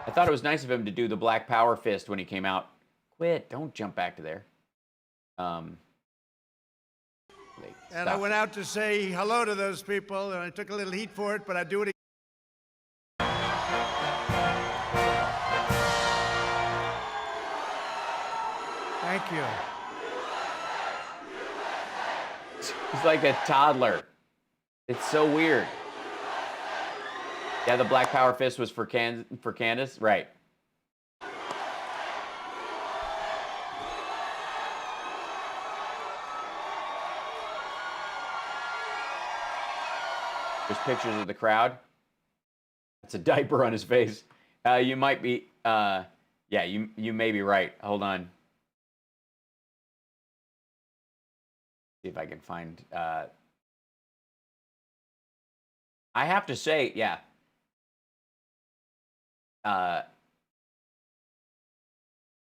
thought it was nice of him to do the Black Power fist when he came out. Quit! Don't jump back to there. And I went out to say hello to those people, and I took a little heat for it, but I do it again. Thank you. He's like a toddler. It's so weird. Yeah, the Black Power fist was for Candace, right? There's pictures of the crowd. That's a diaper on his face. You might be Yeah, you may be right. Hold on. See if I can find. I have to say, yeah.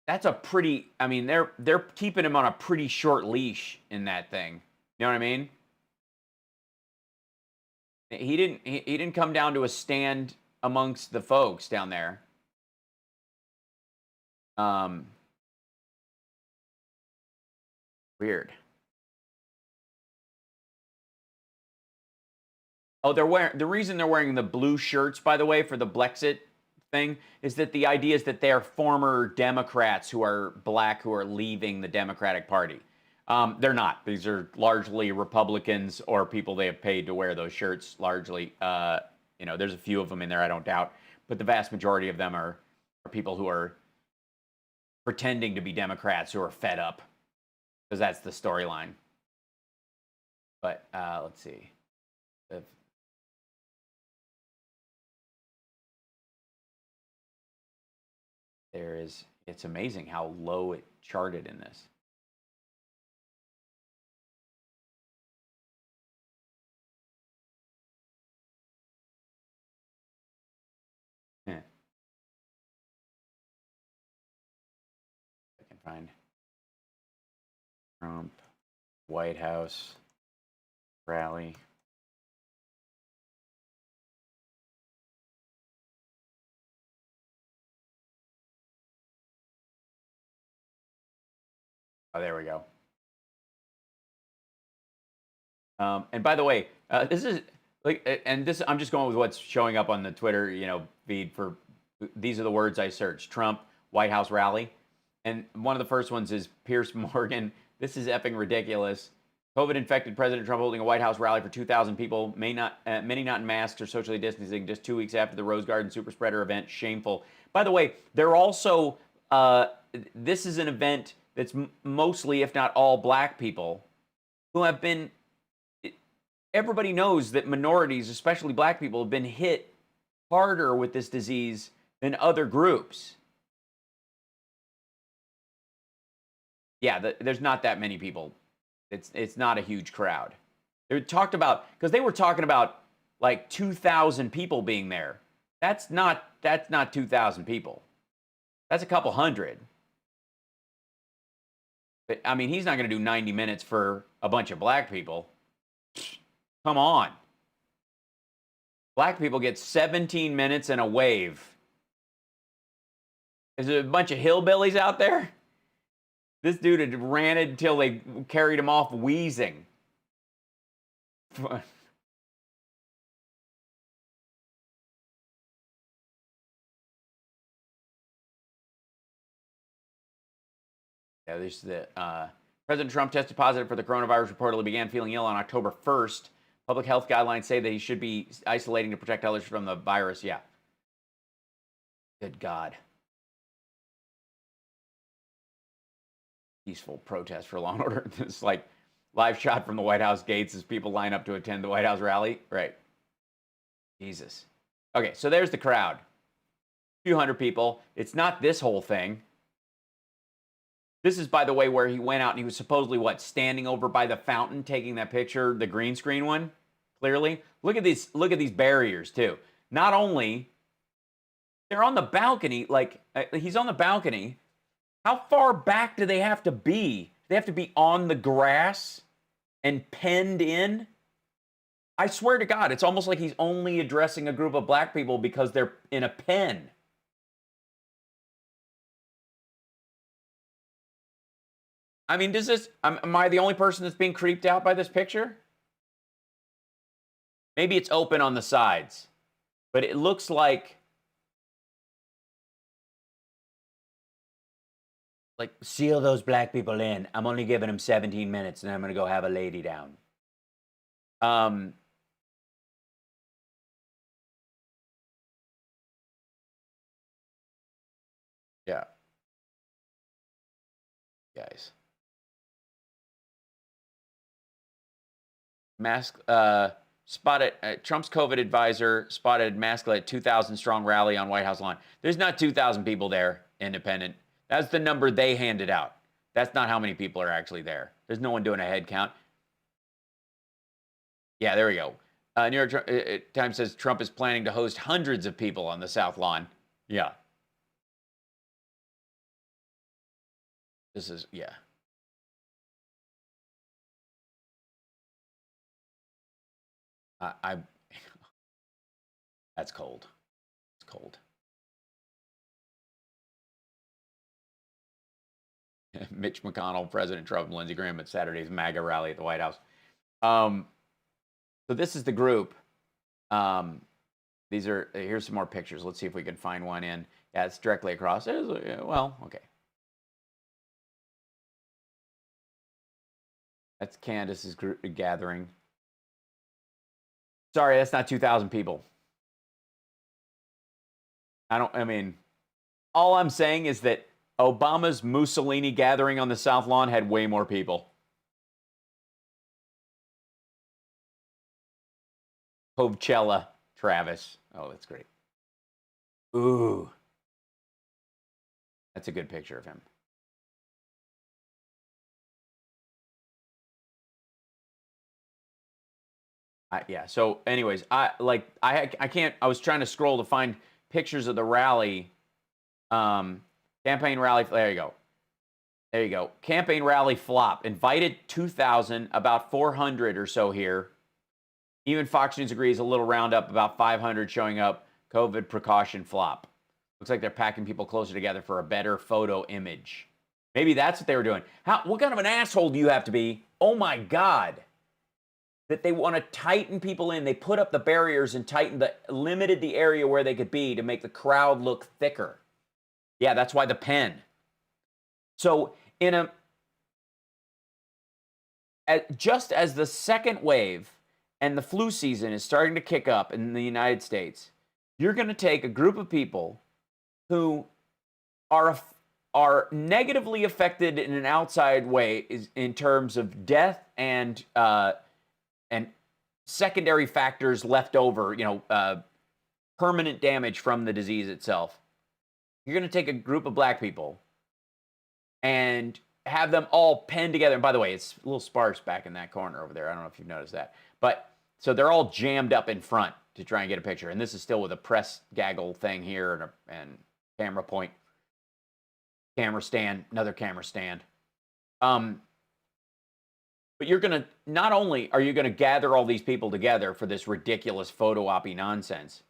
That's a pretty. I mean, they're keeping him on a pretty short leash in that thing. You know what I mean? He didn't come down to a stand amongst the folks down there. Weird. Oh, the reason they're wearing the blue shirts, by the way, for the Blexit thing, is that the idea is that they're former Democrats who are black who are leaving the Democratic Party. They're not. These are largely Republicans or people they have paid to wear those shirts. Largely, there's a few of them in there, I don't doubt, but the vast majority of them are people who are pretending to be Democrats who are fed up, because that's the storyline. But let's see. It's amazing how low it charted in this. I can find Trump, White House, rally. Oh, there we go. And by the way, this is like, and this I'm just going with what's showing up on the Twitter, feed for. These are the words I searched: Trump, White House rally, and one of the first ones is Pierce Morgan. This is effing ridiculous. COVID-infected President Trump holding a White House rally for 2,000 people, many not in masks or socially distancing, just 2 weeks after the Rose Garden super spreader event. Shameful. By the way, they're also this is an event that's mostly, if not all, black people who have been. Everybody knows that minorities, especially black people, have been hit harder with this disease than other groups. Yeah, there's not that many people. It's not a huge crowd. They talked about, because they were talking about like 2,000 people being there. That's not 2,000 people. That's a couple hundred. But I mean, he's not going to do 90 minutes for a bunch of black people. Come on. Black people get 17 minutes and a wave. Is there a bunch of hillbillies out there? This dude had ranted until they carried him off wheezing. Yeah, there's the President Trump tested positive for the coronavirus, reportedly began feeling ill on October 1st. Public health guidelines say that he should be isolating to protect others from the virus. Yeah. Good God. Peaceful protest for law and order. It's like live shot from the White House gates as people line up to attend the White House rally. Right. Jesus. Okay, so there's the crowd. A few hundred people. It's not this whole thing. This is, by the way, where he went out and he was supposedly, standing over by the fountain taking that picture, the green screen one, clearly. Look at these barriers, too. Not only, they're on the balcony, he's on the balcony. How far back do they have to be? They have to be on the grass and penned in? I swear to God, it's almost like he's only addressing a group of black people because they're in a pen. I mean, am I the only person that's being creeped out by this picture? Maybe it's open on the sides, but it looks like seal those black people in. I'm only giving them 17 minutes, and I'm going to go have a lady down. Yeah. Guys. Spotted Trump's COVID advisor spotted masked at 2,000 strong rally on White House lawn. There's not 2,000 people there. independent. That's the number they handed out. That's not how many people are actually there. There's no one doing a head count. Yeah, there we go. New York Times says Trump is planning to host hundreds of people on the South Lawn. Yeah. This is, yeah. That's cold. It's cold. Mitch McConnell, President Trump, and Lindsey Graham at Saturday's MAGA rally at the White House. So this is the group. Here's some more pictures. Let's see if we can find one in. Yeah, it's directly across. Well, okay. That's Candace's group gathering. Sorry, that's not 2,000 people. All I'm saying is that Obama's Mussolini gathering on the South Lawn had way more people. Coachella, Travis. Oh, that's great. Ooh. That's a good picture of him. Yeah. So, anyways, I was trying to scroll to find pictures of the rally, campaign rally. There you go. There you go. Campaign rally flop. Invited 2,000, about 400 or so here. Even Fox News agrees a little roundup, about 500 showing up. COVID precaution flop. Looks like they're packing people closer together for a better photo image. Maybe that's what they were doing. What kind of an asshole do you have to be? Oh my God. That they want to tighten people in. They put up the barriers and limited the area where they could be to make the crowd look thicker. Yeah, that's why the pen. So just as the second wave and the flu season is starting to kick up in the United States, you're going to take a group of people who are negatively affected in an outside way in terms of death and secondary factors left over, permanent damage from the disease itself. You're going to take a group of black people and have them all penned together. And by the way, it's a little sparse back in that corner over there. I don't know if you've noticed that. But so they're all jammed up in front to try and get a picture. And this is still with a press gaggle thing here and camera point, camera stand, another camera stand. But you're going to, not only are you going to gather all these people together for this ridiculous photo-oppy nonsense,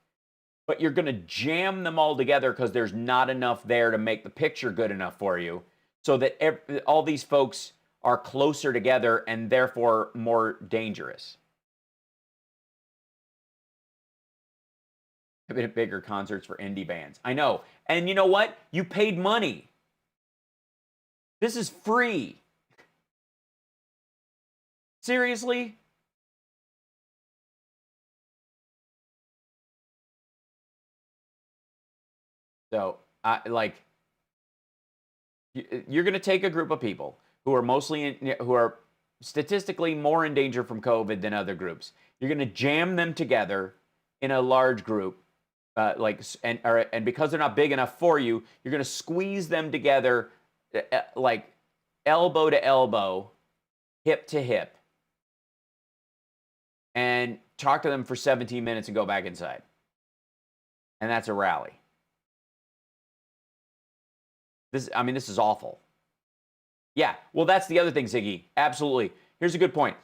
but you're going to jam them all together because there's not enough there to make the picture good enough for you, so that all these folks are closer together and therefore more dangerous. A bit bigger concerts for indie bands. I know. And you know what? You paid money. This is free. Seriously? So, you're going to take a group of people who are who are statistically more in danger from COVID than other groups. You're going to jam them together in a large group, and because they're not big enough for you, you're going to squeeze them together, like elbow to elbow, hip to hip, and talk to them for 17 minutes and go back inside. And that's a rally. This is awful. Yeah, well, that's the other thing, Ziggy. Absolutely. Here's a good point.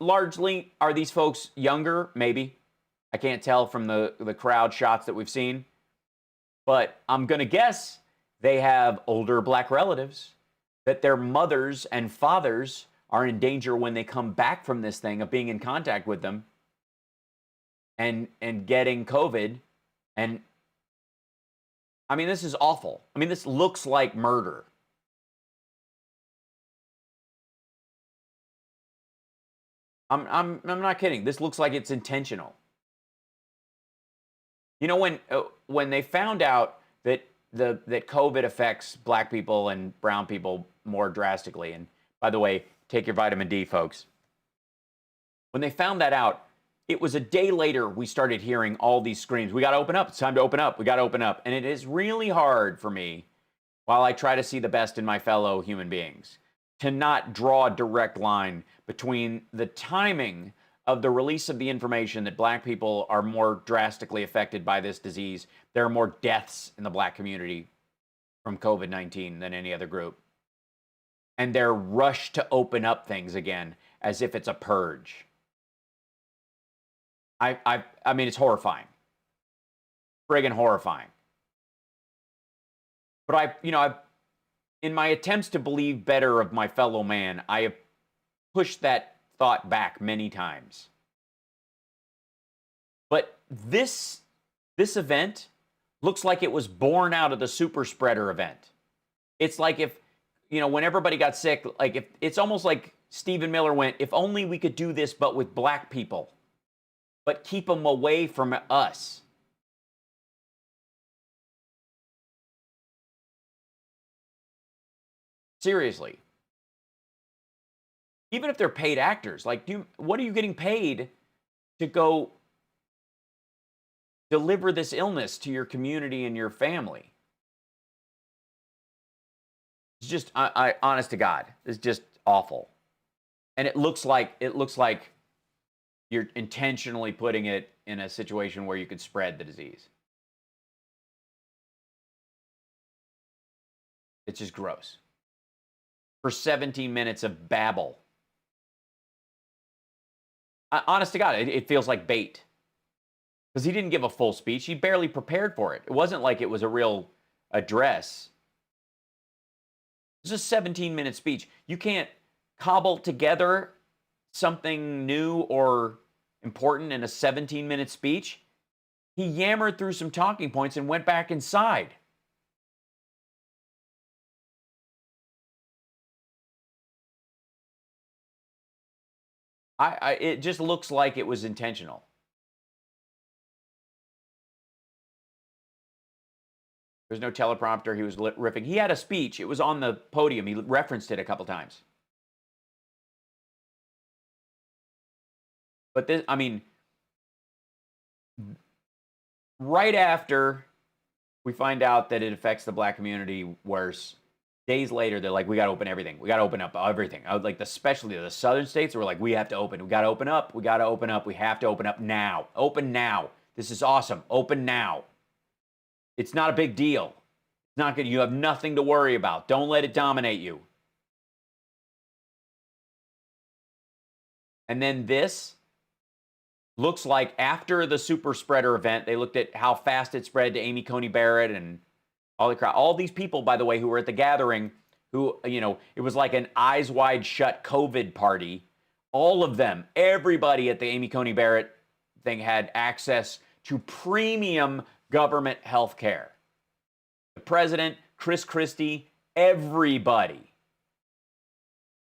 Largely, are these folks younger? Maybe. I can't tell from the crowd shots that we've seen. But I'm going to guess they have older black relatives, that their mothers and fathers are in danger when they come back from this thing of being in contact with them and getting COVID. And this is awful. This looks like murder. I'm not kidding. This looks like it's intentional. You know, when they found out that that COVID affects black people and brown people more drastically, and by the way, take your vitamin D, folks. When they found that out, it was a day later we started hearing all these screams. We got to open up. It's time to open up. We got to open up. And it is really hard for me while I try to see the best in my fellow human beings, to not draw a direct line between the timing of the release of the information that black people are more drastically affected by this disease. There are more deaths in the black community from COVID-19 than any other group. And their rush to open up things again as if it's a purge. I mean, it's horrifying. Friggin' horrifying. But I've in my attempts to believe better of my fellow man, I have pushed that thought back many times. But this event looks like it was born out of the super spreader event. It's like if, when everybody got sick, like if it's almost like Stephen Miller went, if only we could do this, but with black people, but keep them away from us. Seriously. Even if they're paid actors, like, what are you getting paid to go deliver this illness to your community and your family? It's just, I honest to God, it's just awful. And it looks like you're intentionally putting it in a situation where you could spread the disease. It's just gross. For 17 minutes of babble. Honest to God, it feels like bait. Because he didn't give a full speech. He barely prepared for it. It wasn't like it was a real address. It was a 17-minute speech. You can't cobble together something new or important in a 17-minute speech. He yammered through some talking points and went back inside. It just looks like it was intentional. There's no teleprompter. He was riffing. He had a speech. It was on the podium. He referenced it a couple times. But this, I mean, right after we find out that it affects the black community worse, days later, they're like, we got to open everything. We got to open up everything. Like, especially the southern states were like, we have to open. We got to open up. We got to open up. We have to open up now. Open now. This is awesome. Open now. It's not a big deal. It's not good. You have nothing to worry about. Don't let it dominate you. And then this looks like after the super spreader event, they looked at how fast it spread to Amy Coney Barrett and all the crowd. All these people, by the way, who were at the gathering, who, it was like an eyes wide shut COVID party. All of them, everybody at the Amy Coney Barrett thing had access to premium government health care. The president, Chris Christie, everybody.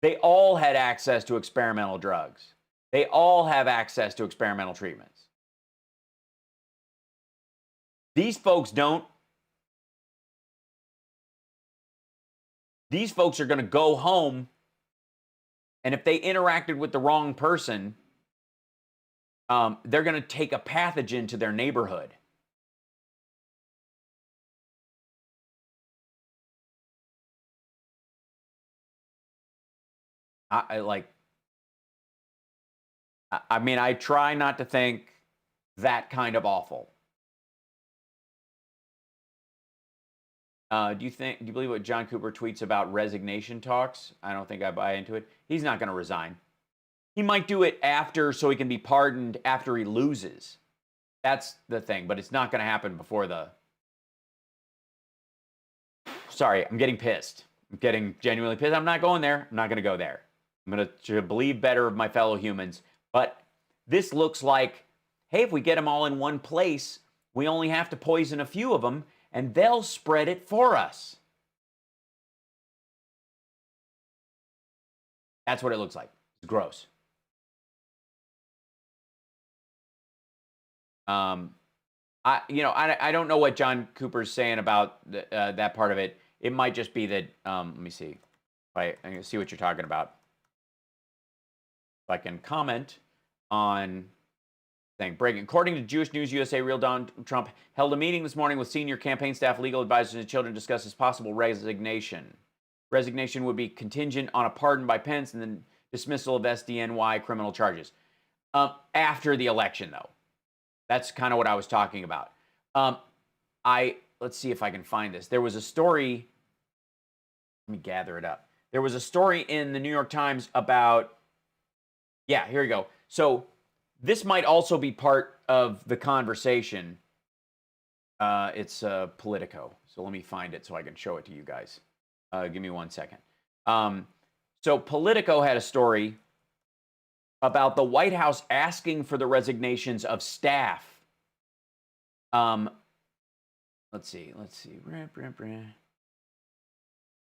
They all had access to experimental drugs. They all have access to experimental treatments. These folks don't. These folks are going to go home, and if they interacted with the wrong person, they're going to take a pathogen to their neighborhood. I mean, I try not to think that kind of awful. Do you believe what John Cooper tweets about resignation talks? I don't think I buy into it. He's not going to resign. He might do it after so he can be pardoned after he loses. That's the thing, but it's not going to happen before the... Sorry, I'm getting pissed. I'm getting genuinely pissed. I'm not going there. I'm not going to go there. I'm going to believe better of my fellow humans. But this looks like, hey, if we get them all in one place, we only have to poison a few of them, and they'll spread it for us. That's what it looks like. It's gross. I don't know what John Cooper's saying about that part of it. It might just be that, let me see. I'm going to see what you're talking about. If I can comment on thing. Breaking. According to Jewish News USA, real Donald Trump held a meeting this morning with senior campaign staff, legal advisors, and children to discuss his possible resignation. Resignation would be contingent on a pardon by Pence and then dismissal of SDNY criminal charges. After the election, though. That's kind of what I was talking about. Let's see if I can find this. There was a story. Let me gather it up. There was a story in the New York Times about, yeah, here you go. So this might also be part of the conversation. It's Politico. So let me find it so I can show it to you guys. Give me 1 second. So Politico had a story about the White House asking for the resignations of staff. Let's see.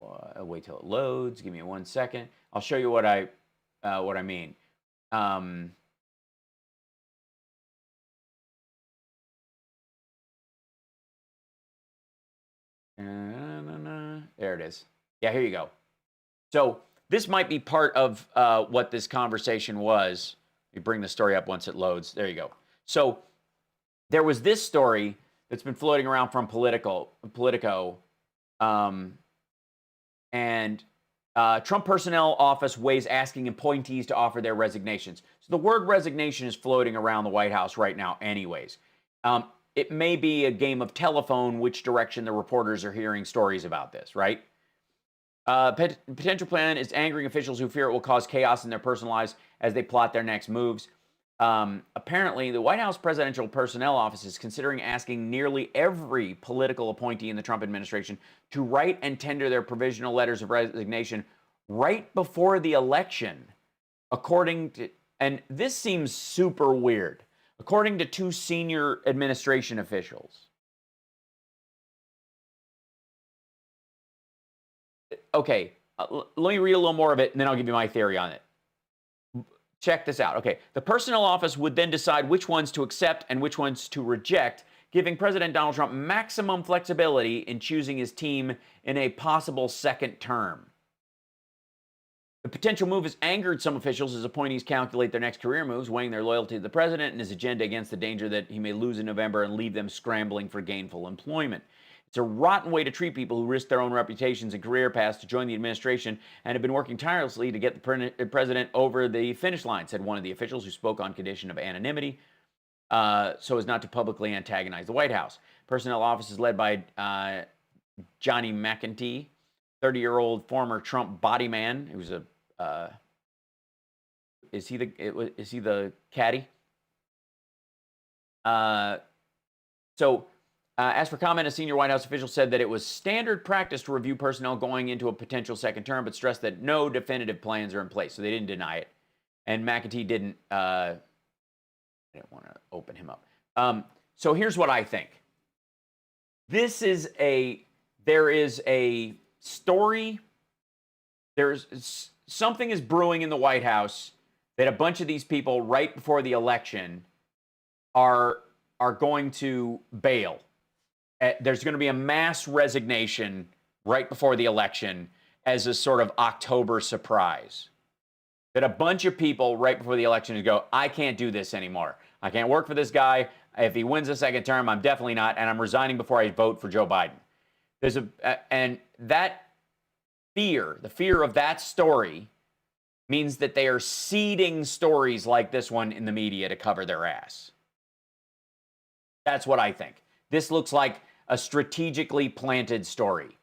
I'll wait till it loads. Give me 1 second. I'll show you what I mean. There it is. Yeah, here you go. So this might be part of what this conversation was. Let me bring the story up once it loads. There you go. So there was this story that's been floating around from Politico, and Trump personnel office weighs asking appointees to offer their resignations. So the word resignation is floating around the White House right now anyways. It may be a game of telephone which direction the reporters are hearing stories about this, right? Potential plan is angering officials who fear it will cause chaos in their personal lives as they plot their next moves. Apparently, the White House Presidential Personnel Office is considering asking nearly every political appointee in the Trump administration to write and tender their provisional letters of resignation right before the election, according to, and this seems super weird, according to two senior administration officials. Okay, let me read a little more of it, and then I'll give you my theory on it. Check this out. Okay, the personnel office would then decide which ones to accept and which ones to reject, giving President Donald Trump maximum flexibility in choosing his team in a possible second term. The potential move has angered some officials as appointees calculate their next career moves, weighing their loyalty to the president and his agenda against the danger that he may lose in November and leave them scrambling for gainful employment. It's a rotten way to treat people who risk their own reputations and career paths to join the administration and have been working tirelessly to get the president over the finish line, said one of the officials who spoke on condition of anonymity so as not to publicly antagonize the White House. Personnel office is led by Johnny McEntee, 30-year-old former Trump body man who's a is he the caddy? As for comment, a senior White House official said that it was standard practice to review personnel going into a potential second term, but stressed that no definitive plans are in place. So they didn't deny it. And McEntee didn't, I didn't want to open him up. So here's what I think. There is a story, something is brewing in the White House that a bunch of these people right before the election are going to bail. There's going to be a mass resignation right before the election as a sort of October surprise. That a bunch of people right before the election go, I can't do this anymore. I can't work for this guy. If he wins a second term, I'm definitely not, and I'm resigning before I vote for Joe Biden. And that fear, the fear of that story, means that they are seeding stories like this one in the media to cover their ass. That's what I think. This looks like a strategically planted story.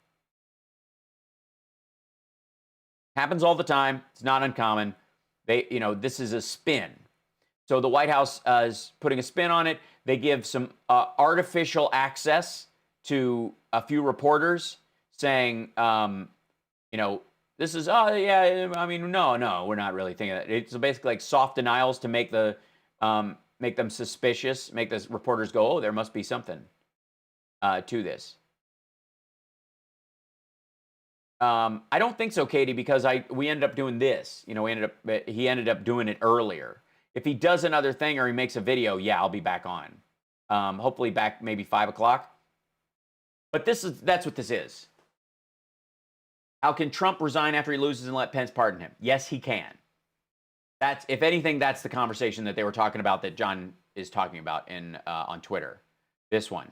Happens all the time. It's not uncommon. This is a spin. So the White House is putting a spin on it. They give some artificial access to a few reporters saying, this is, no, we're not really thinking that. It's basically like soft denials to make them suspicious, make the reporters go, oh, there must be something to this. I don't think so, Katie, because we ended up doing this. He ended up doing it earlier. If he does another thing or he makes a video, yeah, I'll be back on. Hopefully back maybe 5 o'clock. But that's what this is. How can Trump resign after he loses and let Pence pardon him? Yes, he can. If anything, that's the conversation that they were talking about that John is talking about in on Twitter. This one.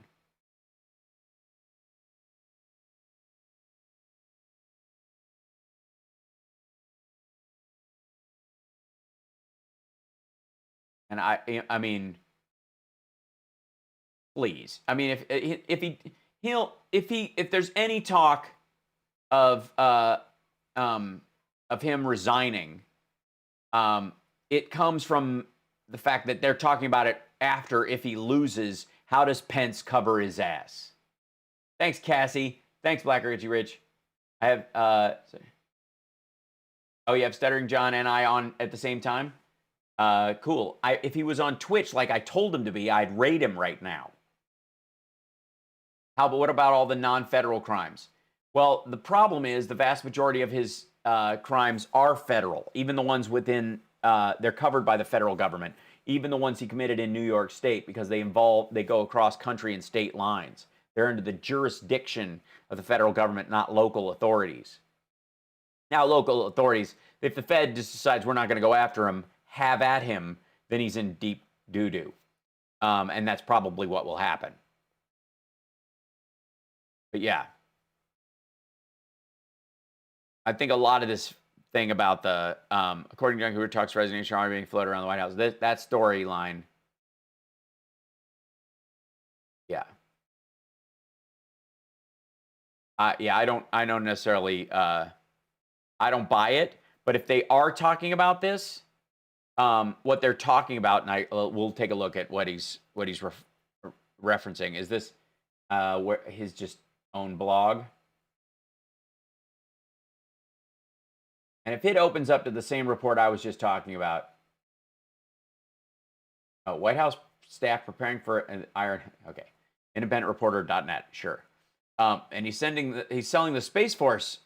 And I mean, please. I mean, if there's any talk of him resigning, it comes from the fact that they're talking about it after if he loses. How does Pence cover his ass? Thanks, Cassie. Thanks, Black Richie Rich. I have oh, you have Stuttering John and I on at the same time? Cool. If he was on Twitch like I told him to be, I'd raid him right now. What about all the non-federal crimes? Well, the problem is the vast majority of his crimes are federal. Even the ones within, they're covered by the federal government. Even the ones he committed in New York State, because they go across country and state lines. They're under the jurisdiction of the federal government, not local authorities. Now, local authorities, if the Fed just decides we're not going to go after him, have at him, then he's in deep doo-doo. And that's probably what will happen. But yeah. I think a lot of this thing about the, according to John Cooper, talks resignation already being floated around the White House, that storyline. Yeah. Yeah, I don't necessarily, I don't buy it. But if they are talking about this, what they're talking about, and we'll take a look at what he's referencing. Is this where his just own blog? And if it opens up to the same report I was just talking about, White House staff preparing for an iron. Okay, independentreporter.net. Sure. And he's selling the Space Force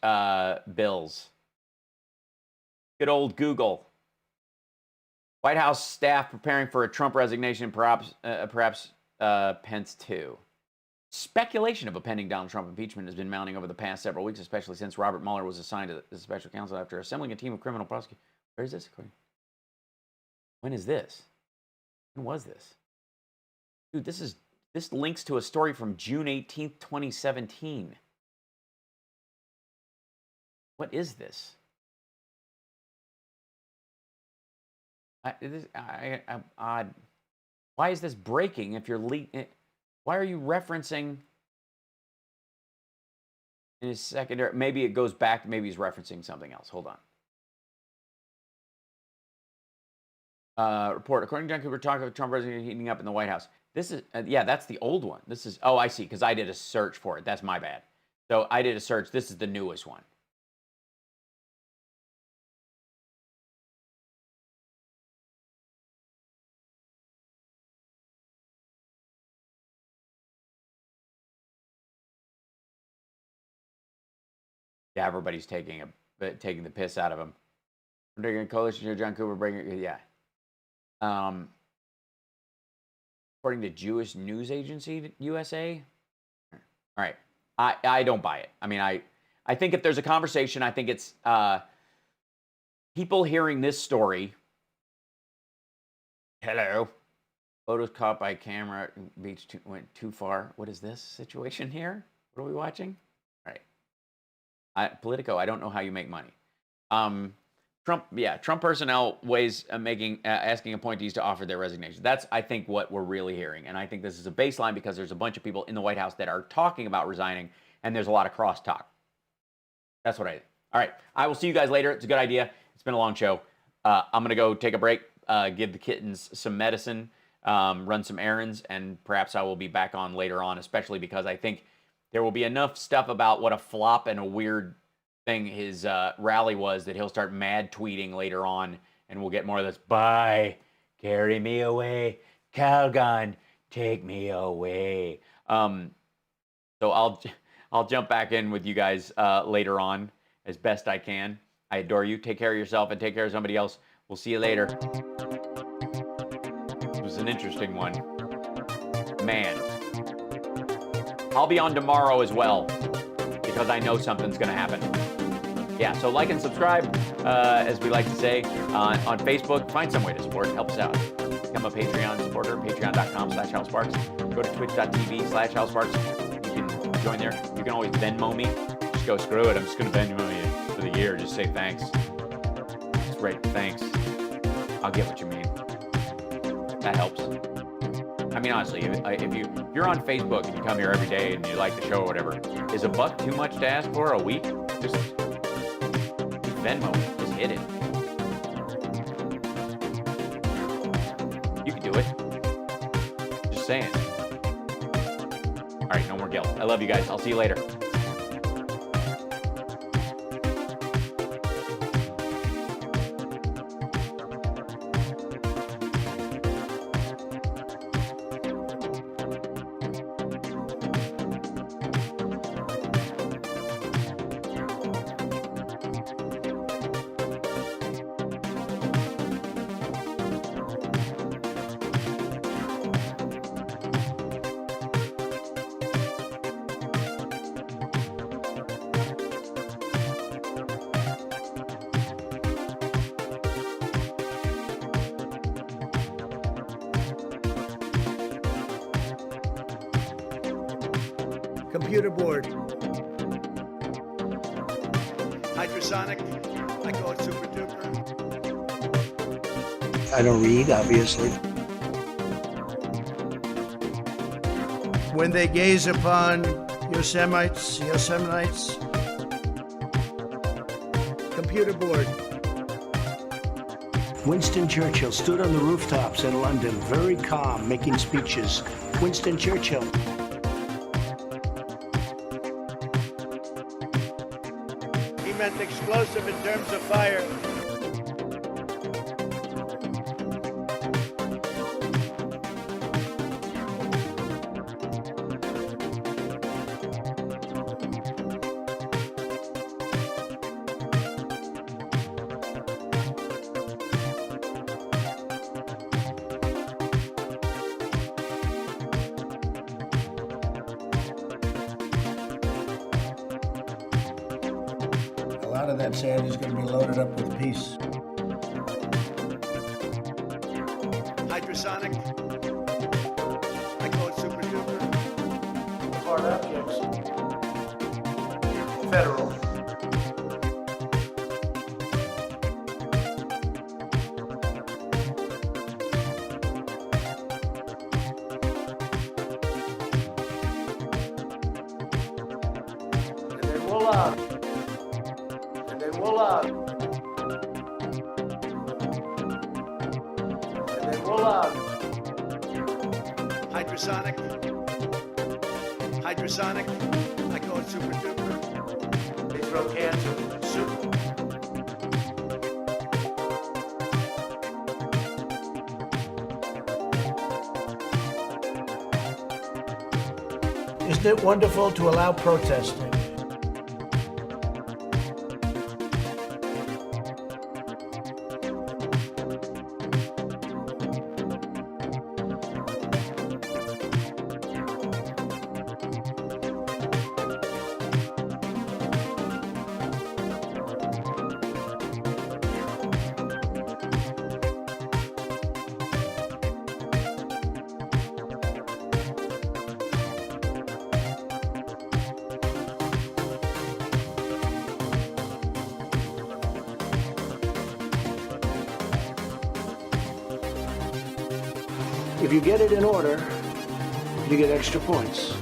bills. Good old Google. White House staff preparing for a Trump resignation, perhaps Pence too. Speculation of a pending Donald Trump impeachment has been mounting over the past several weeks, especially since Robert Mueller was assigned to the special counsel after assembling a team of criminal prosecutors. Where is this? When is this? When was this? Dude, this links to a story from June 18th, 2017. What is this? Odd. Why is this breaking if you're why are you referencing in his secondary? Maybe it goes back. Maybe he's referencing something else. Hold on. Report. According to John Cooper, talk of Trump resignation heating up in the White House. This is, yeah, that's the old one. This is, oh, I see, because I did a search for it. That's my bad. So I did a search. This is the newest one. Yeah, everybody's taking the piss out of him. We're coalition, John Cooper bringing, yeah. According to Jewish News Agency USA. All right, I don't buy it. I mean, I think if there's a conversation, I think it's people hearing this story. Hello. Photos caught by camera beach went too far. What is this situation here? What are we watching? Politico, I don't know how you make money. Trump personnel ways asking appointees to offer their resignation. That's, I think, what we're really hearing. And I think this is a baseline because there's a bunch of people in the White House that are talking about resigning, and there's a lot of crosstalk. That's what I think. All right, I will see you guys later. It's a good idea. It's been a long show. I'm going to go take a break, give the kittens some medicine, run some errands, and perhaps I will be back on later on, especially because I think there will be enough stuff about what a flop and a weird thing his rally was that he'll start mad tweeting later on, and we'll get more of this. Bye, carry me away, Calgon, take me away. So I'll jump back in with you guys later on as best I can. I adore you. Take care of yourself and take care of somebody else. We'll see you later. It was an interesting one, man. I'll be on tomorrow as well because I know something's going to happen. Yeah, so like and subscribe, as we like to say, on Facebook. Find some way to support. Help us out. become a Patreon supporter, patreon.com/HalSparks. Go to twitch.tv/HalSparks. You can join there. You can always Venmo me. Just go, screw it. I'm just going to Venmo you for the year. Just say thanks. Just write thanks. I'll get what you mean. That helps. I mean, honestly, if you're on Facebook and you come here every day and you like the show or whatever, is $1 too much to ask for a week? Just Venmo, just hit it. You can do it. Just saying. All right, no more guilt. I love you guys. I'll see you later. Computer board. Hydrosonic. I call it super duper. I don't read, obviously. When they gaze upon Yosemites. Computer board. Winston Churchill stood on the rooftops in London, very calm, making speeches. Winston Churchill. He meant explosive in terms of fire. A lot of that sand is going to be loaded up with peace. Hydrosonic. I call it super duper. Hard objects. Federal. And then voila. And then voila. And then voila. Hydrosonic. Hydrosonic. I call it super duper. They throw cancer. Super. Isn't it wonderful to allow protesting? If you get it in order, you get extra points.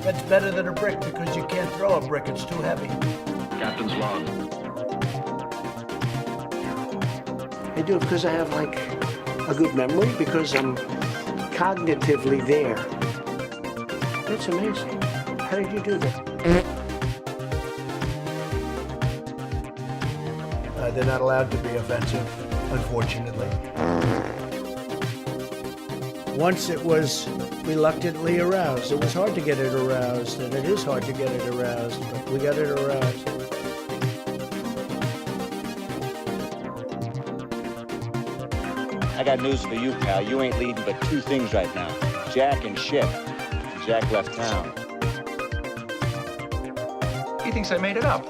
That's better than a brick because you can't throw a brick, it's too heavy. Captain's log. I do it because I have like a good memory, because I'm cognitively there. That's amazing. How did you do that? They're not allowed to be offensive, unfortunately. Once it was reluctantly aroused. It was hard to get it aroused, and it is hard to get it aroused, but we got it aroused. I got news for you, pal. You ain't leading but two things right now. Jack and shit. Jack left town. He thinks I made it up.